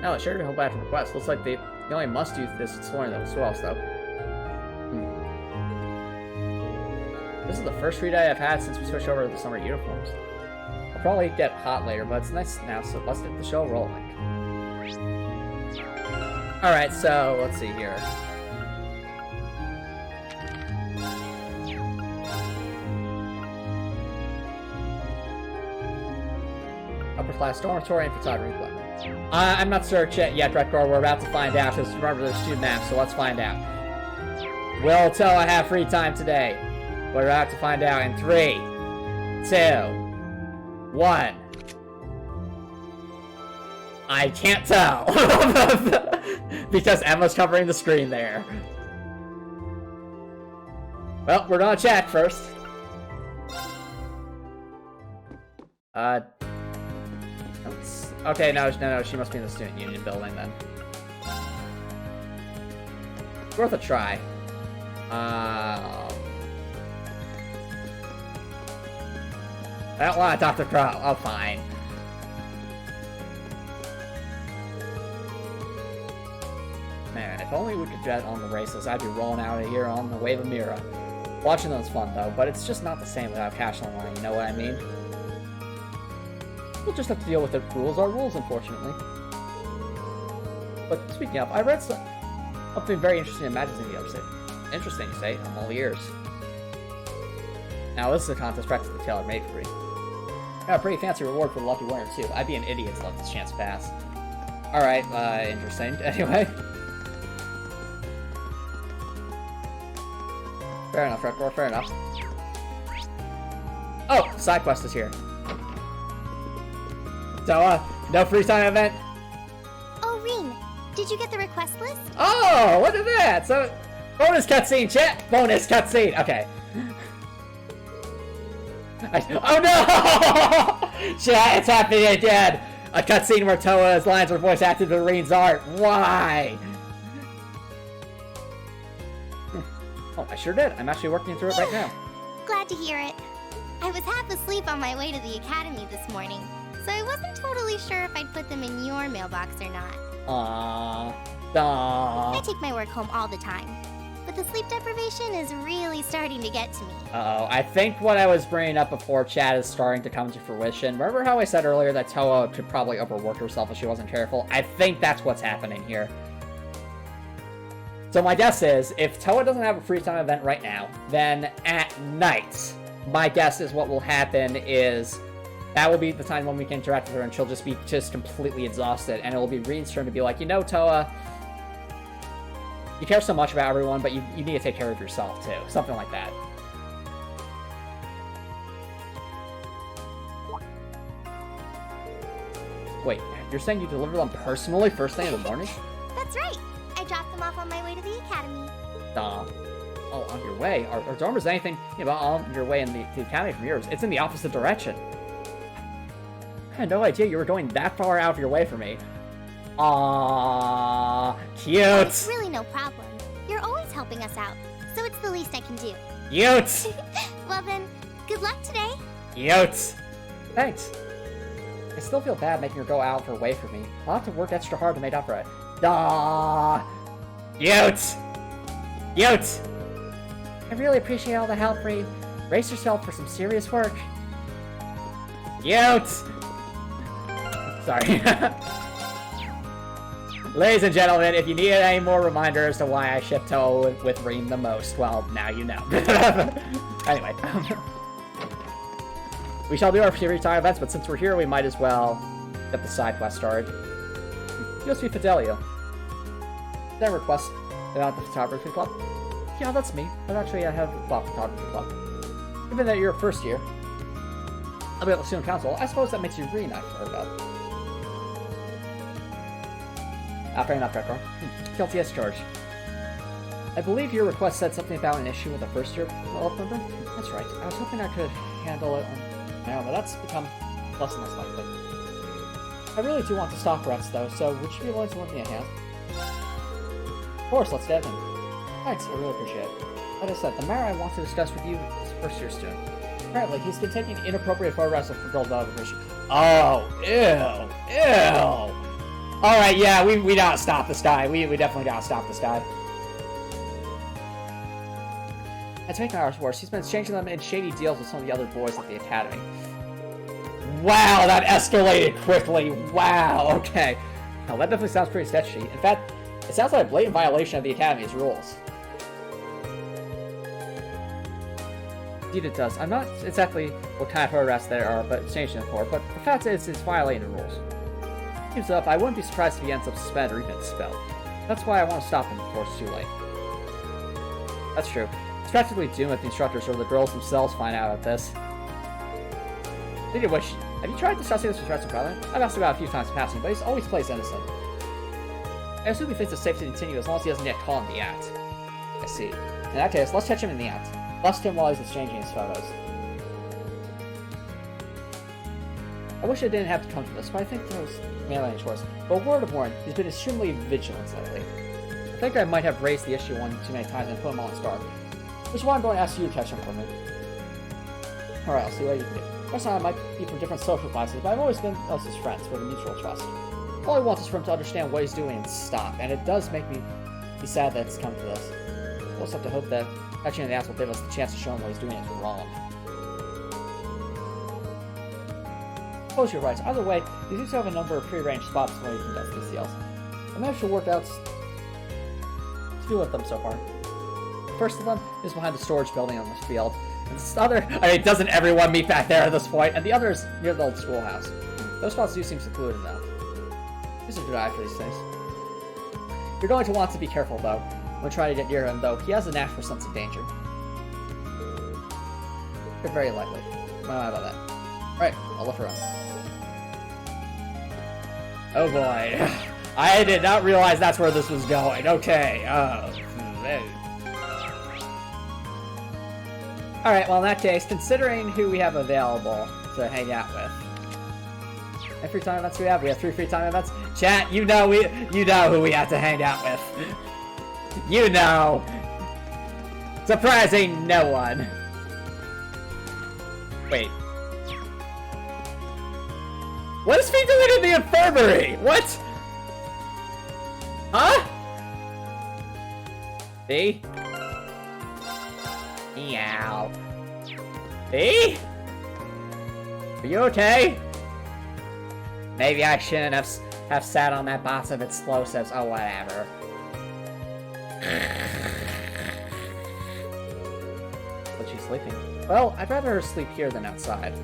Now, it sure to hold back from request. Looks like they only must do this exploring them as well, so. This is the first free day I've had since we switched over to the summer uniforms. I'll probably get hot later, but it's nice now, so let's get the show rolling. Alright, so let's see here. Upper class dormitory and photography club. I'm not certain yet, Drekor. We're about to find out, because remember there's 2 maps, so let's find out. Will tell I have free time today. We're about to find out in 3, 2, 1. I can't tell. Because Emma's covering the screen there. Well, we're gonna check first. Okay, no, she must be in the student union building then. Worth a try. I don't want Dr. Crow. Oh, fine. Man, if only we could bet on the races, I'd be rolling out of here on the wave of Mira. Watching them's fun, though, but it's just not the same without cash on the line, you know what I mean? We'll just have to deal with it. Rules are rules, unfortunately. But speaking of, I read something very interesting in magazine the other day. Interesting, you say? I'm all ears. Now, this is a contest practically tailor-made for you. Got a pretty fancy reward for the lucky winner, too. I'd be an idiot to let this chance pass. Alright, interesting. Anyway. Fair enough, Redcore, fair enough. Oh, side quest is here. So, no free time event? Oh, Rean, did you get the request list? Oh, look at that! So, bonus cutscene, chat! Bonus cutscene! Okay. Oh no! Chat, it's happening again! A cutscene where Toa's lines are voice acted by Rean's art. Why? Oh, I sure did. I'm actually working through it right now. Glad to hear it. I was half asleep on my way to the academy this morning, so I wasn't totally sure if I'd put them in your mailbox or not. I take my work home all the time, but the sleep deprivation is really starting to get to me. Uh-oh, I think what I was bringing up before chat is starting to come to fruition. Remember how I said earlier that Toa could probably overwork herself if she wasn't careful? I think that's what's happening here. So my guess is, if Toa doesn't have a free time event right now, then at night, my guess is what will happen is that will be the time when we can interact with her and she'll just be completely exhausted, and it will be Rean's turn to be like, you know, Toa, you care so much about everyone, but you need to take care of yourself too. Something like that. Wait, you're saying you deliver them personally first thing in the morning? That's right. I dropped them off on my way to the academy. Oh, on your way? Are dormers anything about on your way in the academy from yours? It's in the opposite direction. I had no idea you were going that far out of your way for me. Aww, cute. It's really no problem. You're always helping us out, so it's the least I can do. Cute. Well then, good luck today. Cute. Thanks. I still feel bad making her go out of her way for me. I'll have to work extra hard to make up for it. Aww. Cute. Cute. I really appreciate all the help, Rean. Brace yourself for some serious work. Cute. Sorry. Ladies and gentlemen, if you need any more reminders as to why I ship Toa with Rean the most, well, now you know. Anyway. We shall do our free time events, but since we're here, we might as well get the side quest started. USB Fidelio. That request about the photography club? Yeah, that's me. But actually, I have a photography club. Given that you're first year, I'll be able to student council. I suppose that makes you really nice for her about. Fair enough, Redcore. Guilty as charged. I believe your request said something about an issue with a first-year development member? That's right. I was hoping I could handle it on my own, but that's become less and less likely. I really do want to stop Rex, though, so would you be willing to lend me a hand? Of course, let's get him. Thanks, I really appreciate it. Like I said, the matter I want to discuss with you is first-year student. Apparently, he's been taking inappropriate photographs of girls out of the Oh, ew, ew. Alright, yeah, we gotta stop this guy. We definitely gotta stop this guy. And to make matters worse, he's been exchanging them in shady deals with some of the other boys at the academy. Wow, that escalated quickly. Wow, okay. Now, that definitely sounds pretty sketchy. In fact, it sounds like a blatant violation of the academy's rules. Indeed it does. I'm not exactly what kind of photographs there are, but exchanging them for, but the fact is, it's violating the rules. Keeps up, I wouldn't be surprised if he ends up suspended or even expelled. That's why I want to stop him before it's too late. That's true. It's practically doomed if the instructors or the girls themselves find out about this. Speaking of which, Have you tried discussing this with Red's brother? I've asked about it a few times in passing, but he's always plays innocent. I assume he thinks it's safe to continue as long as he doesn't get caught in the act. I see. In that case, let's catch him in the act. Bust him while he's exchanging his photos. I wish I didn't have to come to this, but I think there was mainly choice. But word of warning, he's been extremely vigilant lately. I think I might have raised the issue one too many times and put him on his guard. Which is why I'm going to ask you to catch him for me. Alright, I'll see what you can do. First time I might be from different social classes, but I've always been Elsa's friends with a mutual trust. All I want is for him to understand what he's doing and stop, and it does make me be sad that it's come to this. We'll just have to hope that catching in the act will give us the chance to show him what he's doing is wrong. I suppose you're right. Either way, you do have a number of pre-arranged spots where you can get these deals. I managed to work out two of them so far. The first of them is behind the storage building on this field. And this other, I mean, doesn't everyone meet back there at this point? And the other is near the old schoolhouse. Those spots do seem secluded though. He's a good eye for these things. You're going to want to be careful though when trying to get near him, though he has a natural sense of danger. You're very likely. No matter about that. Alright, I'll look around. Oh boy. I did not realize that's where this was going. Okay. Alright, well in that case, considering who we have available to hang out with. And free time events we have 3 free time events. Chat, you know who we have to hang out with. You know. Surprising no one. Wait. What is he doing in the infirmary? What? Huh? See? Meow. See? Are you okay? Maybe I shouldn't have sat on that box of explosives. Oh, whatever. But she's sleeping. Well, I'd rather her sleep here than outside.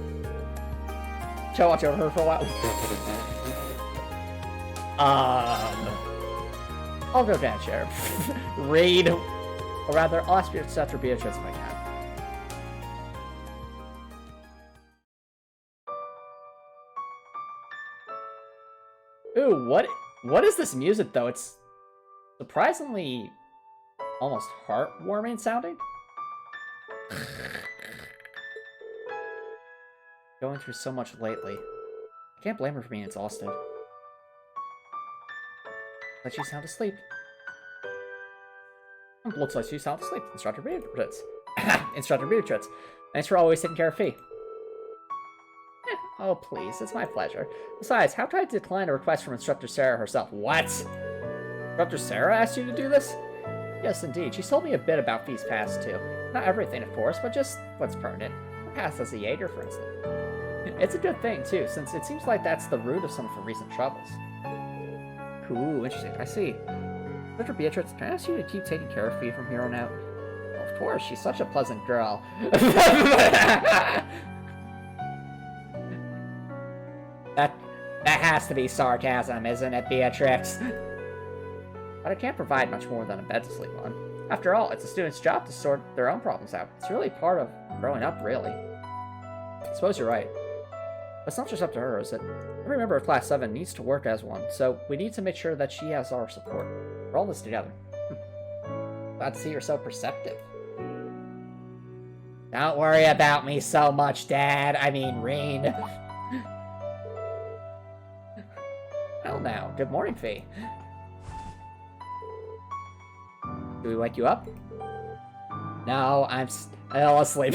Shall I watch over her for a while? I'll go down, Sheriff. Read. Or rather, I'll ask you to set her Beatrice if I can. Ooh, what is this music though? It's surprisingly almost heartwarming sounding. Going through so much lately. I can't blame her for being exhausted. But she's sound asleep. Looks like she's sound asleep. Instructor Beatrice. Instructor Beatrice. Thanks for always taking care of Fee. Oh, please. It's my pleasure. Besides, how could I decline a request from Instructor Sarah herself? What? Instructor Sarah asked you to do this? Yes, indeed. She's told me a bit about Fee's past, too. Not everything, of course, but just what's pertinent. Her past as a Jaeger, for instance. It's a good thing, too, since it seems like that's the root of some of her recent troubles. Ooh, interesting. I see. Instructor Beatrice, can I ask you to keep taking care of Fee from here on out? Well, of course, she's such a pleasant girl. That has to be sarcasm, isn't it, Beatrix? But I can't provide much more than a bed to sleep on. After all, it's a student's job to sort their own problems out. It's really part of growing up, really. I suppose you're right. But it's not just up to her, is it? Every member of Class 7 needs to work as one, so we need to make sure that she has our support. We're all this together. Glad to see you're so perceptive. Don't worry about me so much, Dad. I mean, Reen. Well now, good morning, Fee. Do we wake you up? No, I'm still asleep.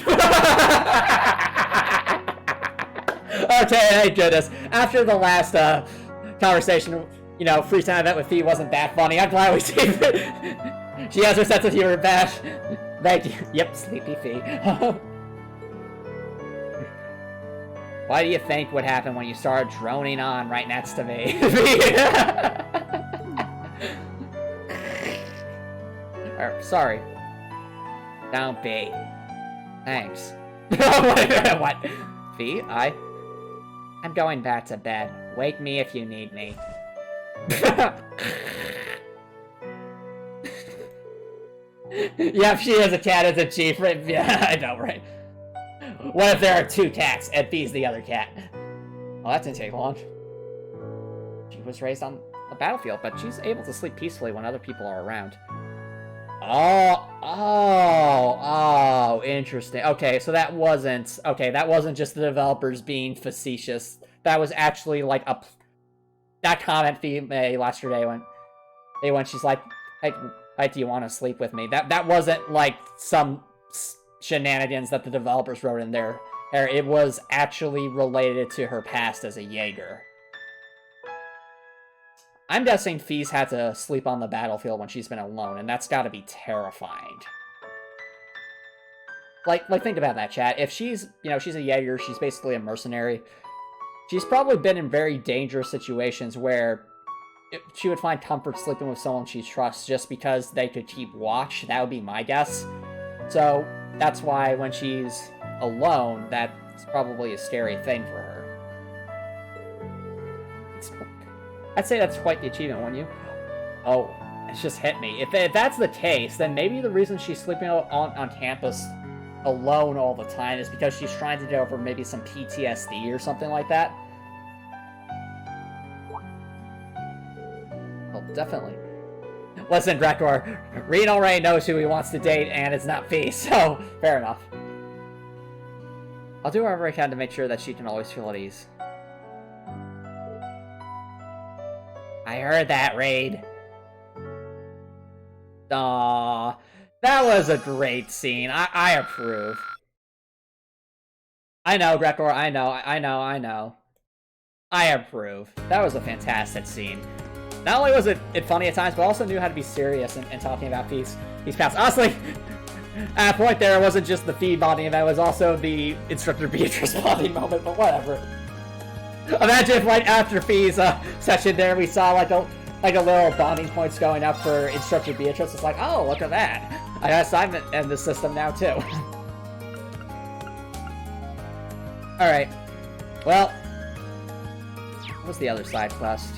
Okay, thank goodness. After the last conversation, you know, free time event with Fee wasn't that funny. I'm glad we see it. She has her sense of humor back. Thank you. Yep, sleepy Fee. What do you think would happen when you started droning on right next to me? Sorry. Don't be. Thanks. What? Fee, I'm going back to bed. Wake me if you need me. Yep, she is a cat as a chief. Yeah, I know, right? What if there are 2 cats and Fee's the other cat? Well, that didn't take long. She was raised on the battlefield, but she's able to sleep peacefully when other people are around. Oh, interesting. Okay, so that wasn't just the developers being facetious. That was actually like that comment Fee made yesterday when she's like, hey, do you want to sleep with me? That wasn't like some shenanigans that the developers wrote in there. It was actually related to her past as a Jaeger. I'm guessing Fee's had to sleep on the battlefield when she's been alone, and that's gotta be terrifying. Like think about that, chat. If she's a Jaeger, she's basically a mercenary. She's probably been in very dangerous situations where she would find comfort sleeping with someone she trusts just because they could keep watch. That would be my guess. So that's why when she's alone, that's probably a scary thing for her. I'd say that's quite the achievement, wouldn't you? Oh, it's just hit me. If that's the case, then maybe the reason she's sleeping on campus alone all the time is because she's trying to get over maybe some PTSD or something like that. Well, definitely. Listen, Drakor, Reed already knows who he wants to date, and it's not Fee, so fair enough. I'll do whatever I can to make sure that she can always feel at ease. I heard that, Raid. Aww. That was a great scene. I approve. I know, Grekor. I know. I approve. That was a fantastic scene. Not only was it funny at times, but also knew how to be serious in talking about Fee's past. Honestly, at a point there, it wasn't just the Fee bonding event, it was also the Instructor Beatrice bonding moment, but whatever. Imagine if, like, after Fee's session there, we saw, like a little bonding points going up for Instructor Beatrice. It's like, oh, look at that. I got assignment in the system now, too. Alright. Well, what was the other side quest?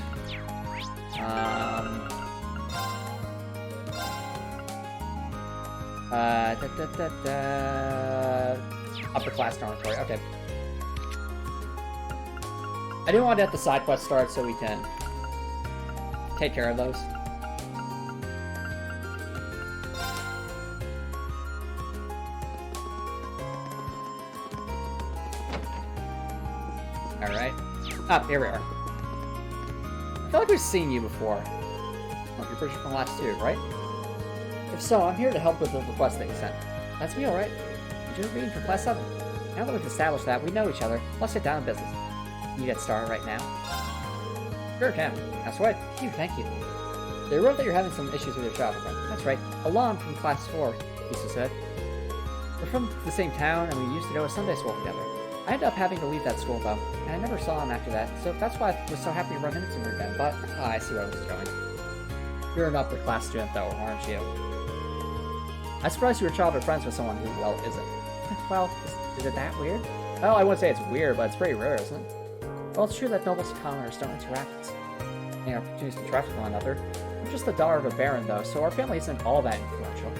Upper class dormitory. Okay. I do want to get the side quest started so we can take care of those. Alright. Here we are. I feel like we've seen you before. Well, you're pretty sure from last year, right? If so, I'm here to help with the request that you sent. That's me, alright. You're reading for class 7. Now that we've established that, we know each other. Let's get down to business. Can you get started right now? Sure can. That's right. Phew, thank you. They wrote that you're having some issues with your childhood friend. That's right. Alon from class 4, Lisa said. We're from the same town, and we used to go to Sunday school together. I ended up having to leave that school, though, and I never saw him after that, so that's why I was so happy to run into him again, but I see where I was going. You're an upper class student, though, aren't you? I'm surprised you were childhood friends with someone who, well, isn't. Well, is it that weird? Well, I wouldn't say it's weird, but it's pretty rare, isn't it? Well, it's true that nobles and commoners don't interact. Any opportunities to interact with one another. I'm just the daughter of a baron, though, so our family isn't all that influential.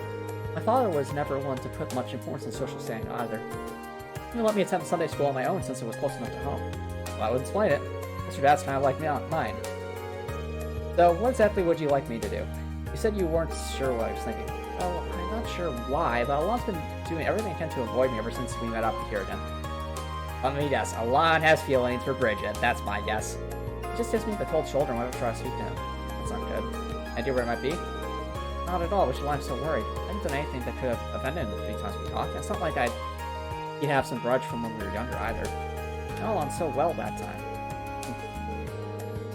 My father was never one to put much importance in social standing either. He let me attend Sunday school on my own since it was close enough to home. Well, that would explain it. Guess your dad's kind of like me on mine. So, what exactly would you like me to do? You said you weren't sure what I was thinking. Well, I'm not sure why, but Alon's been doing everything he can to avoid me ever since we met up here again. Let me guess, Alon has feelings for Bridget. That's my guess. It just gives me the cold shoulder whenever I try to speak to him. That's not good. Idea where it might be? Not at all, which is why I'm so worried. I haven't done anything that could have offended him the 3 times we talked. It's not like he'd have some grudge from when we were younger either. Got along so well that time.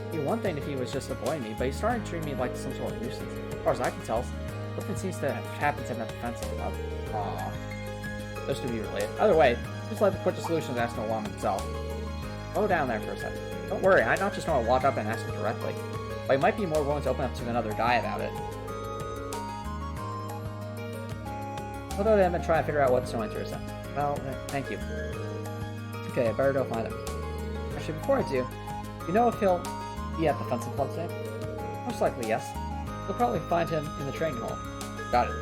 It'd be one thing if he was just avoiding me, but he started treating me like some sort of nuisance. As far as I can tell, something seems to have happened to him at the fence club. Aww. Those two be related. Either way, just like the quick solution is asking Alon himself. Go down there for a second. Don't worry, I don't just want to walk up and ask him directly. But he might be more willing to open up to another guy about it. Although they haven't been trying to figure out what's so interesting. Well, thank you. Okay, I better go find him. Actually, before I do, you know if he'll be at the fencing club today? Most likely, yes. You'll probably find him in the training hall. Got it.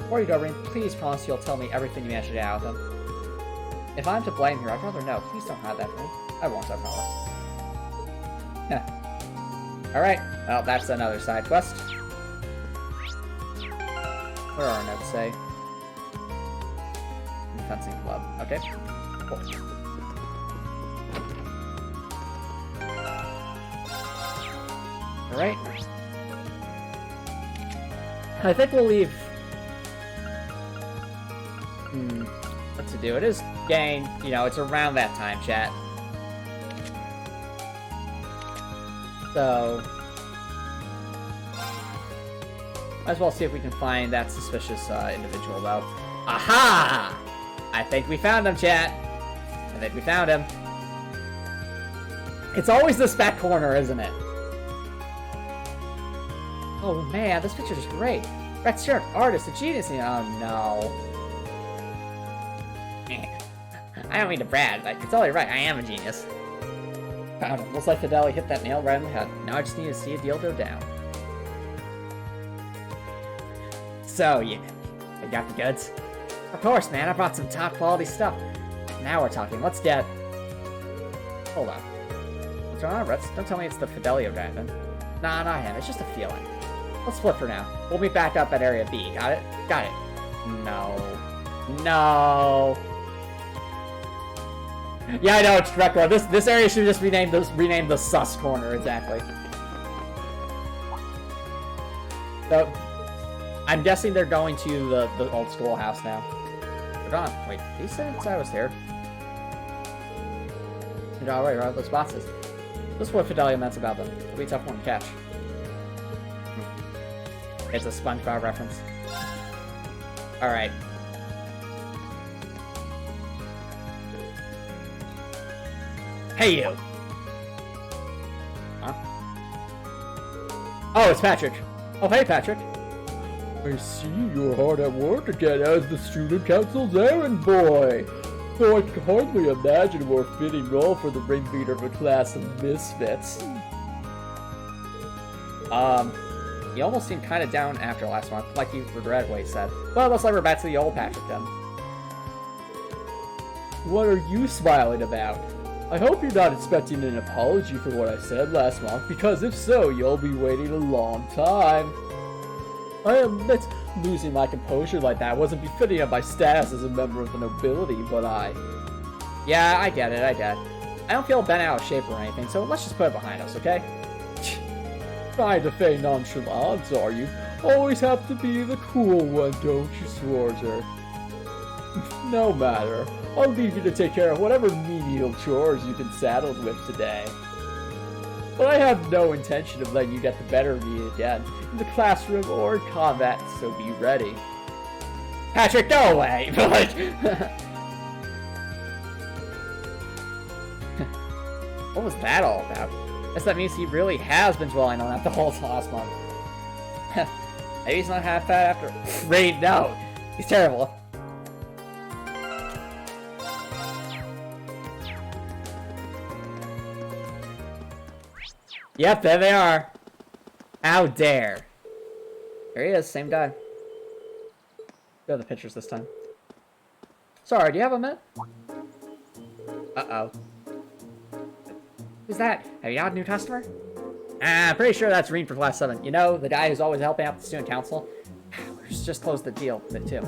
Before you go, Reem, please promise you'll tell me everything you managed to get out of him. If I'm to blame here, I'd rather know. Please don't hide that from me. I won't, I promise. Alright, well, that's another side quest. What are our notes say? Fencing club. Okay. Cool. Alright. I think we'll leave... what to do? It is getting, you know, it's around that time, chat. So... might as well see if we can find that suspicious individual, though. Aha! I think we found him, chat. I think we found him. It's always this back corner, isn't it? Oh man, this picture is great. Rex Sharp, artist, a genius. Oh no. I don't mean to brag, but it's totally right. I am a genius. Found him. Looks like Fidelity hit that nail right on the head. Now I just need to see a deal go down. So, yeah, I got the goods. Of course, man. I brought some top quality stuff. Now we're talking. Let's get... hold on. What's going on, Rex? Don't tell me it's the Fidelio Dragon. Nah, not him. It's just a feeling. Let's split for now. We'll meet back up at Area B. Got it? Got it. No. No. Yeah, I know, it's Record. This area should just be renamed the Sus Corner, exactly. So, I'm guessing they're going to the old schoolhouse now. They're gone. Wait, he said I was here. You're alright, right? Those boxes. This is what Fidelio meant about them. It'll be a tough one to catch. It's a SpongeBob reference. Alright. Hey, you! Huh? Oh, it's Patrick. Oh, hey, Patrick. I see you're hard at work again as the student council's errand boy. Though I can hardly imagine a more fitting role for the ring leader of a class of misfits. He almost seemed kind of down after last month, like he regretted what he said. Well, looks like we're back to the old Patrick then. What are you smiling about? I hope you're not expecting an apology for what I said last month, because if so, you'll be waiting a long time. I admit losing my composure like that wasn't befitting of my status as a member of the nobility, but yeah, I get it, I get it. I don't feel bent out of shape or anything, so let's just put it behind us, okay? Trying to feign nonchalance, are you? Always have to be the cool one, don't you, Sworzer? No matter. I'll leave you to take care of whatever menial chores you've been saddled with today. But I have no intention of letting you get the better of me again, in the classroom or in combat, so be ready. Patrick, go away! What was that all about? Guess that means he really has been dwelling on that the whole last month. Maybe he's not half fat after. Wait, no! He's terrible. Yep, there they are. How dare. There he is, same guy. Go to the pictures this time. Sorry, do you have a minute? Uh-oh. Who's that? Have you got a new customer? I'm pretty sure that's Reed for Class 7. You know, the guy who's always helping out the student council? We just closed the deal with it, too.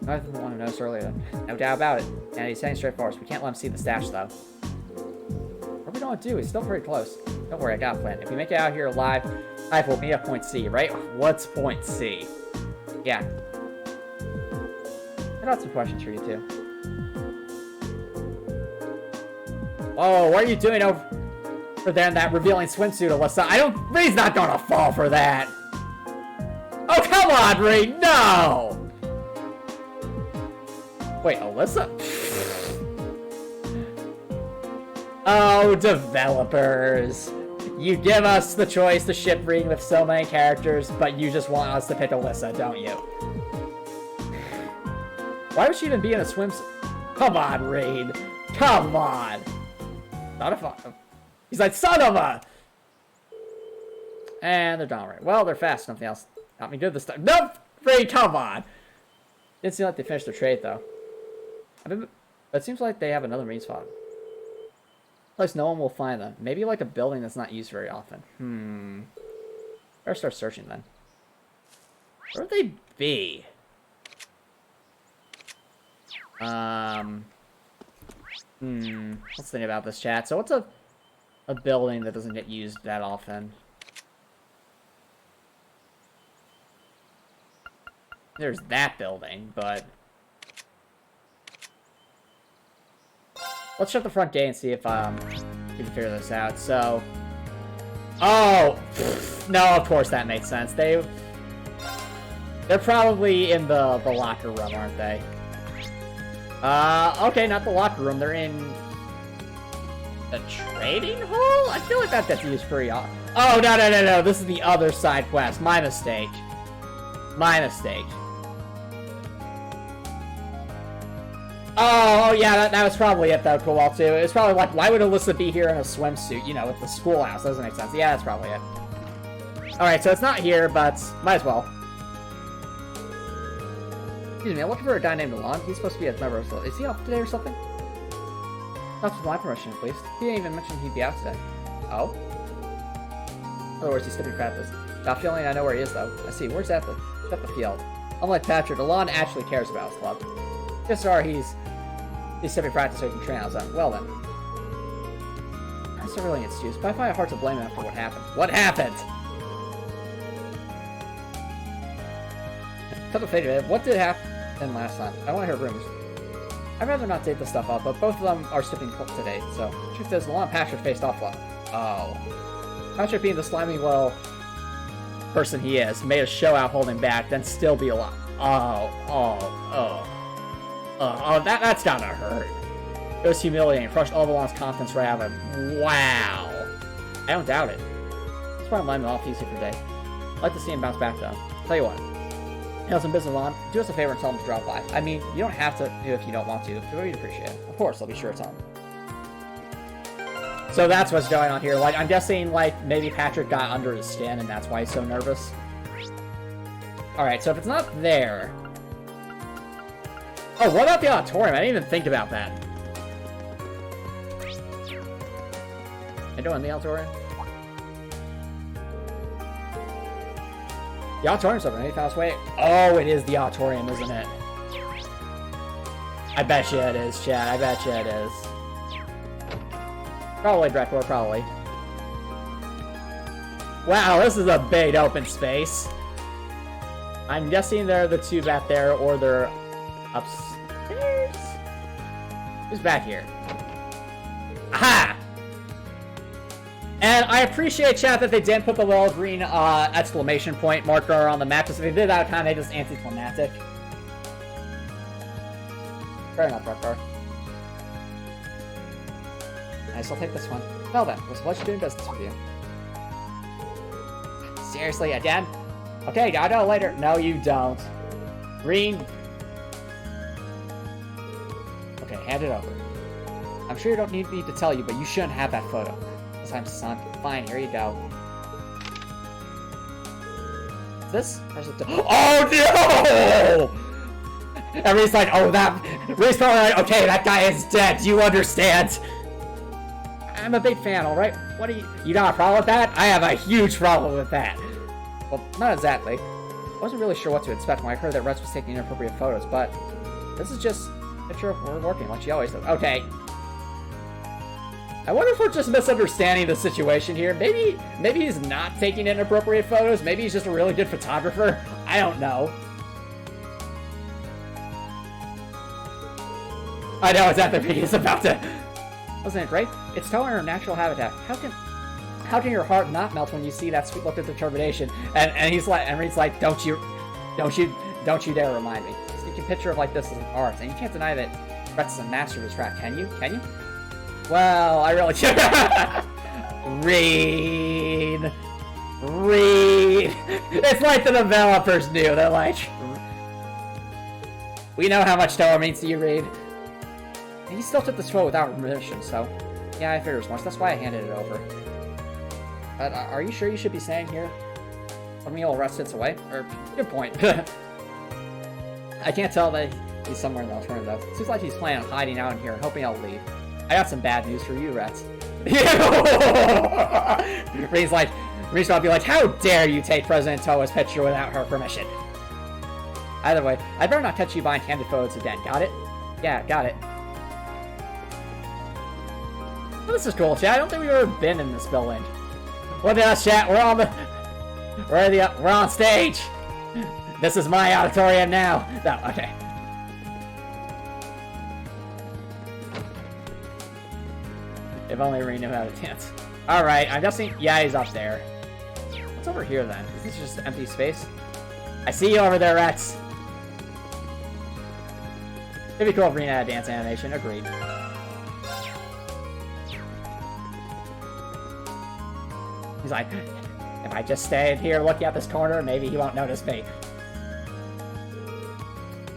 I didn't want to notice earlier. No doubt about it. And he's saying straight for us. We can't let him see the stash, though. What are we going to do? He's still pretty close. Don't worry, I got a plan. If we make it out here alive, we'll meet at point C, right? What's point C? Yeah. I got some questions for you, too. Oh, what are you doing over there in that revealing swimsuit, Alyssa? Reed's not gonna fall for that! Oh, come on, Reed! No! Wait, Alyssa? Oh, developers. You give us the choice to ship Reed with so many characters, but you just want us to pick Alyssa, don't you? Why would she even be in a swimsuit? Come on, Reed. Come on. Not a fun. He's like, son of a... And they're done right. Well, they're fast. Nothing else. Not me good this time. Nope! Reed, come on! Didn't seem like they finished their trade, though. But it seems like they have another main spot. Place no one will find them. Maybe like a building that's not used very often. Better start searching then. Where would they be? Let's think about this, chat. So what's a building that doesn't get used that often? There's that building, but... Let's shut the front gate and see if we can figure this out. So... Oh! No, of course that makes sense. They're probably in the locker room, aren't they? Okay, not the locker room. They're in the trading hall? I feel like that gets used pretty often. Oh, no. This is the other side quest. My mistake. My mistake. Oh, yeah, that was probably it, though, Cool too. It's probably like, why would Alyssa be here in a swimsuit, you know, with the schoolhouse? Doesn't make sense. Yeah, that's probably it. Alright, so it's not here, but might as well. Excuse me, I'm looking for a guy named Alon. He's supposed to be a member of the... Is he off today or something? Not with my permission, at least. He didn't even mention he'd be out today. Oh? In other words, he's skipping practice. Got a feeling I know where he is, though. I see. Where's at the field? Unlike Patrick, Alon actually cares about his club. Just sorry he's skipping practice so he can train on his own. Well, then. That's a really excuse, but I find it hard to blame him for what happened. What happened? Cut the fade. What did happen last time? I want to hear rumors. I'd rather not take this stuff up, but both of them are skipping today, so... Truth is, Alon and Patrick faced off well. Oh. Patrick being the slimy little person he is, made a show out holding back, then still be alive. That's gotta hurt. It was humiliating, crushed all of Alon's confidence right out of him. Wow. I don't doubt it. That's why I'm letting him off easy for today. I'd like to see him bounce back, though. Tell you what. You know, some business on. Do us a favor and tell him to drop by. I mean, you don't have to do it if you don't want to. We'd appreciate it. Of course, I'll be sure to tell him. So that's what's going on here. Like, I'm guessing, like, maybe Patrick got under his skin and that's why he's so nervous. Alright, so if it's not there... Oh, what about the auditorium? I didn't even think about that. I doing the auditorium? The auditorium's open. Any fast way? Oh, it is the auditorium, isn't it? I bet you it is, Chad. I bet you it is. Probably, Drekor, probably. Wow, this is a big open space. I'm guessing they're the two back there, or they're upstairs? Who's back here? Aha! And I appreciate, chat, that they didn't put the little green exclamation point marker on the map, because if they did that, kind of just anticlimactic. Fair enough, Drekor. Nice, I'll take this one. Well then, it was a pleasure doing business with you. Seriously, again? Okay, gotta go later. No, you don't. Green. Okay, hand it over. I'm sure you don't need me to tell you, but you shouldn't have that photo. This time, son. Fine, here you go. Is this? Oh no! Everybody's like, oh, that. Ray's probably like, okay, that guy is dead. You understand? I'm a big fan, alright? What do you got a problem with that? I have a huge problem with that. Well, not exactly. I wasn't really sure what to expect when I heard that Rex was taking inappropriate photos, but this is just a picture of her working like she always does. Okay. I wonder if we're just misunderstanding the situation here. Maybe he's not taking inappropriate photos. Maybe he's just a really good photographer. I don't know. I know exactly what he's about to... Wasn't it great? It's totally her natural habitat. How can your heart not melt when you see that sweet look of determination? And he's like, and Reed's like, don't you dare remind me. Sneaking picture of like this is an art, and you can't deny that Rex is a master of his craft, can you? Can you? Well, I really can't. Reed. It's like the developers knew. They're like, we know how much Tower means to you, Reed. He still took this photo without permission, so yeah, I figured as much. That's why I handed it over. But are you sure you should be staying here? Let me all rest sits away? Or, good point. I can't tell that he's somewhere in the alternative. Seems like he's planning on hiding out in here and hoping I'll leave. I got some bad news for you, Rex. Reese will be like, how dare you take President Toa's picture without her permission? Either way, I better not catch you buying candid photos again, got it? Yeah, got it. Well, this is cool, chat. I don't think we've ever been in this building. Look at us, chat. We're on stage. This is my auditorium now. No, okay. If only we knew how to dance. Alright, I'm guessing... Yeah, he's up there. What's over here, then? Is this just empty space? I see you over there, Rex. It'd be cool if Rena had a dance animation. Agreed. He's like, if I just stay here looking at this corner, maybe he won't notice me.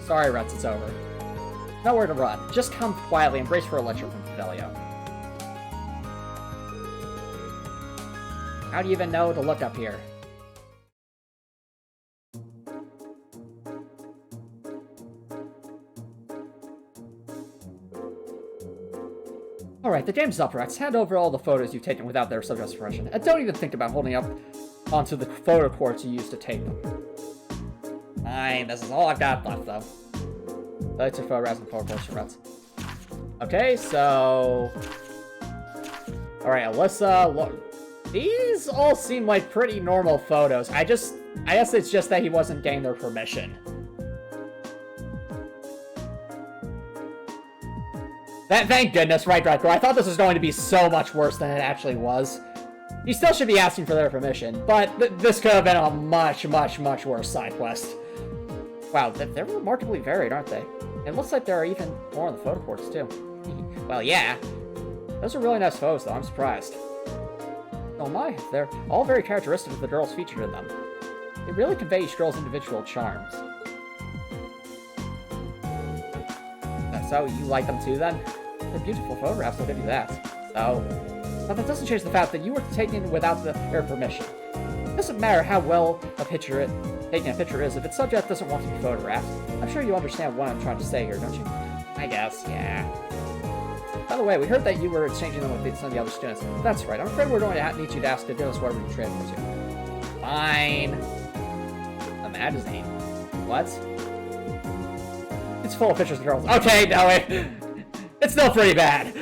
Sorry, Rex, it's over. Nowhere to run. Just come quietly and brace for a lecture from Fidelio. How do you even know to look up here? Alright, the game's up, Rex. Hand over all the photos you've taken without their subject's permission. And don't even think about holding up onto the photo cords you used to take them. Fine, this is all I've got left, though. Lights are photographs and photo cords for Rex. Okay, so... Alright, Alyssa, look. These all seem like pretty normal photos. I guess it's just that he wasn't getting their permission. Thank goodness, right, Dratko. I thought this was going to be so much worse than it actually was. You still should be asking for their permission, but this could have been a much, much, much worse side quest. Wow, they're remarkably varied, aren't they? It looks like there are even more on the photo cords, too. Well, yeah. Those are really nice photos, though. I'm surprised. Oh my, they're all very characteristic of the girls featured in them. They really convey each girl's individual charms. So, you like them too, then? They're beautiful photographs, I'll give you that. So, but that doesn't change the fact that you were taken without their permission. It doesn't matter how well taking a picture is if its subject doesn't want to be photographed. I'm sure you understand what I'm trying to say here, don't you? I guess, yeah. By the way, we heard that you were exchanging them with some of the other students. That's right, I'm afraid we're going to need you to ask to give us whatever you trade for to. Fine. A magazine. What? It's full of pictures of girls. Okay, no, it's still pretty bad.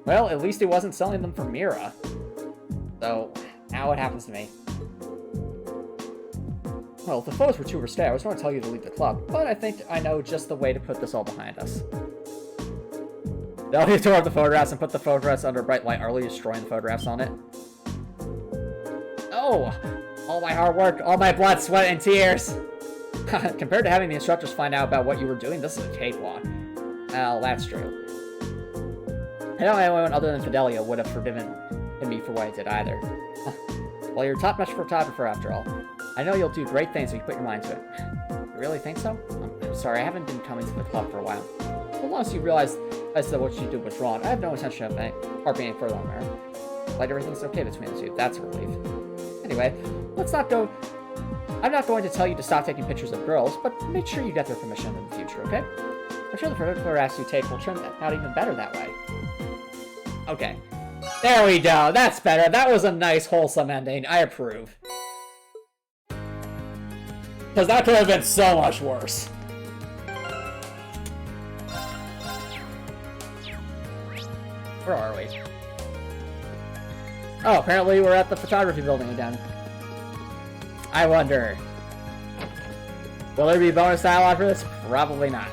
Well, at least he wasn't selling them for Mira. So, now what happens to me? Well, if the photos were too risque, I was going to tell you to leave the club, but I think I know just the way to put this all behind us. They'll tore up the photographs and put the photographs under bright light, utterly destroying the photographs on it. Oh! All my hard work, all my blood, sweat, and tears! Compared to having the instructors find out about what you were doing, this is a cakewalk. Well, that's true. I don't know anyone other than Fidelio would have forgiven me for what I did either. Well, you're a top-notch photographer after all. I know you'll do great things if you put your mind to it. You really think so? I'm sorry, I haven't been coming to the club for a while. As long as you realize that what you did was wrong, I have no intention of harping any further on there. Like everything's okay between the two, that's a relief. Anyway, let's not go... I'm not going to tell you to stop taking pictures of girls, but make sure you get their permission in the future, okay? I'm sure the photographs you take will turn out even better that way. Okay. There we go, that's better. That was a nice, wholesome ending. I approve. Because that could have been so much worse. Where are we? Oh, apparently we're at the photography building again. I wonder. Will there be bonus dialogue for this? Probably not.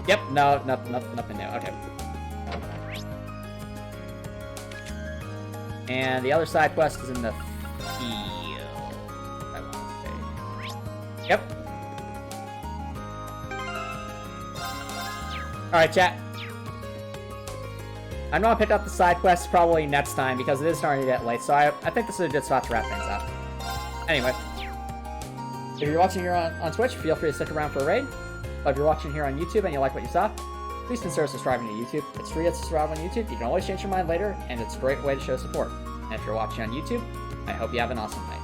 Yep, no, nothing new. Okay. And the other side quest is in the field, I want to say. Yep. Alright, chat. I'm gonna pick up the side quests probably next time because it is starting to get late, so I think this is a good spot to wrap things up. Anyway. If you're watching here on Twitch, feel free to stick around for a raid. But if you're watching here on YouTube and you like what you saw, please consider subscribing to YouTube. It's free to subscribe on YouTube. You can always change your mind later, and it's a great way to show support. And if you're watching on YouTube, I hope you have an awesome night.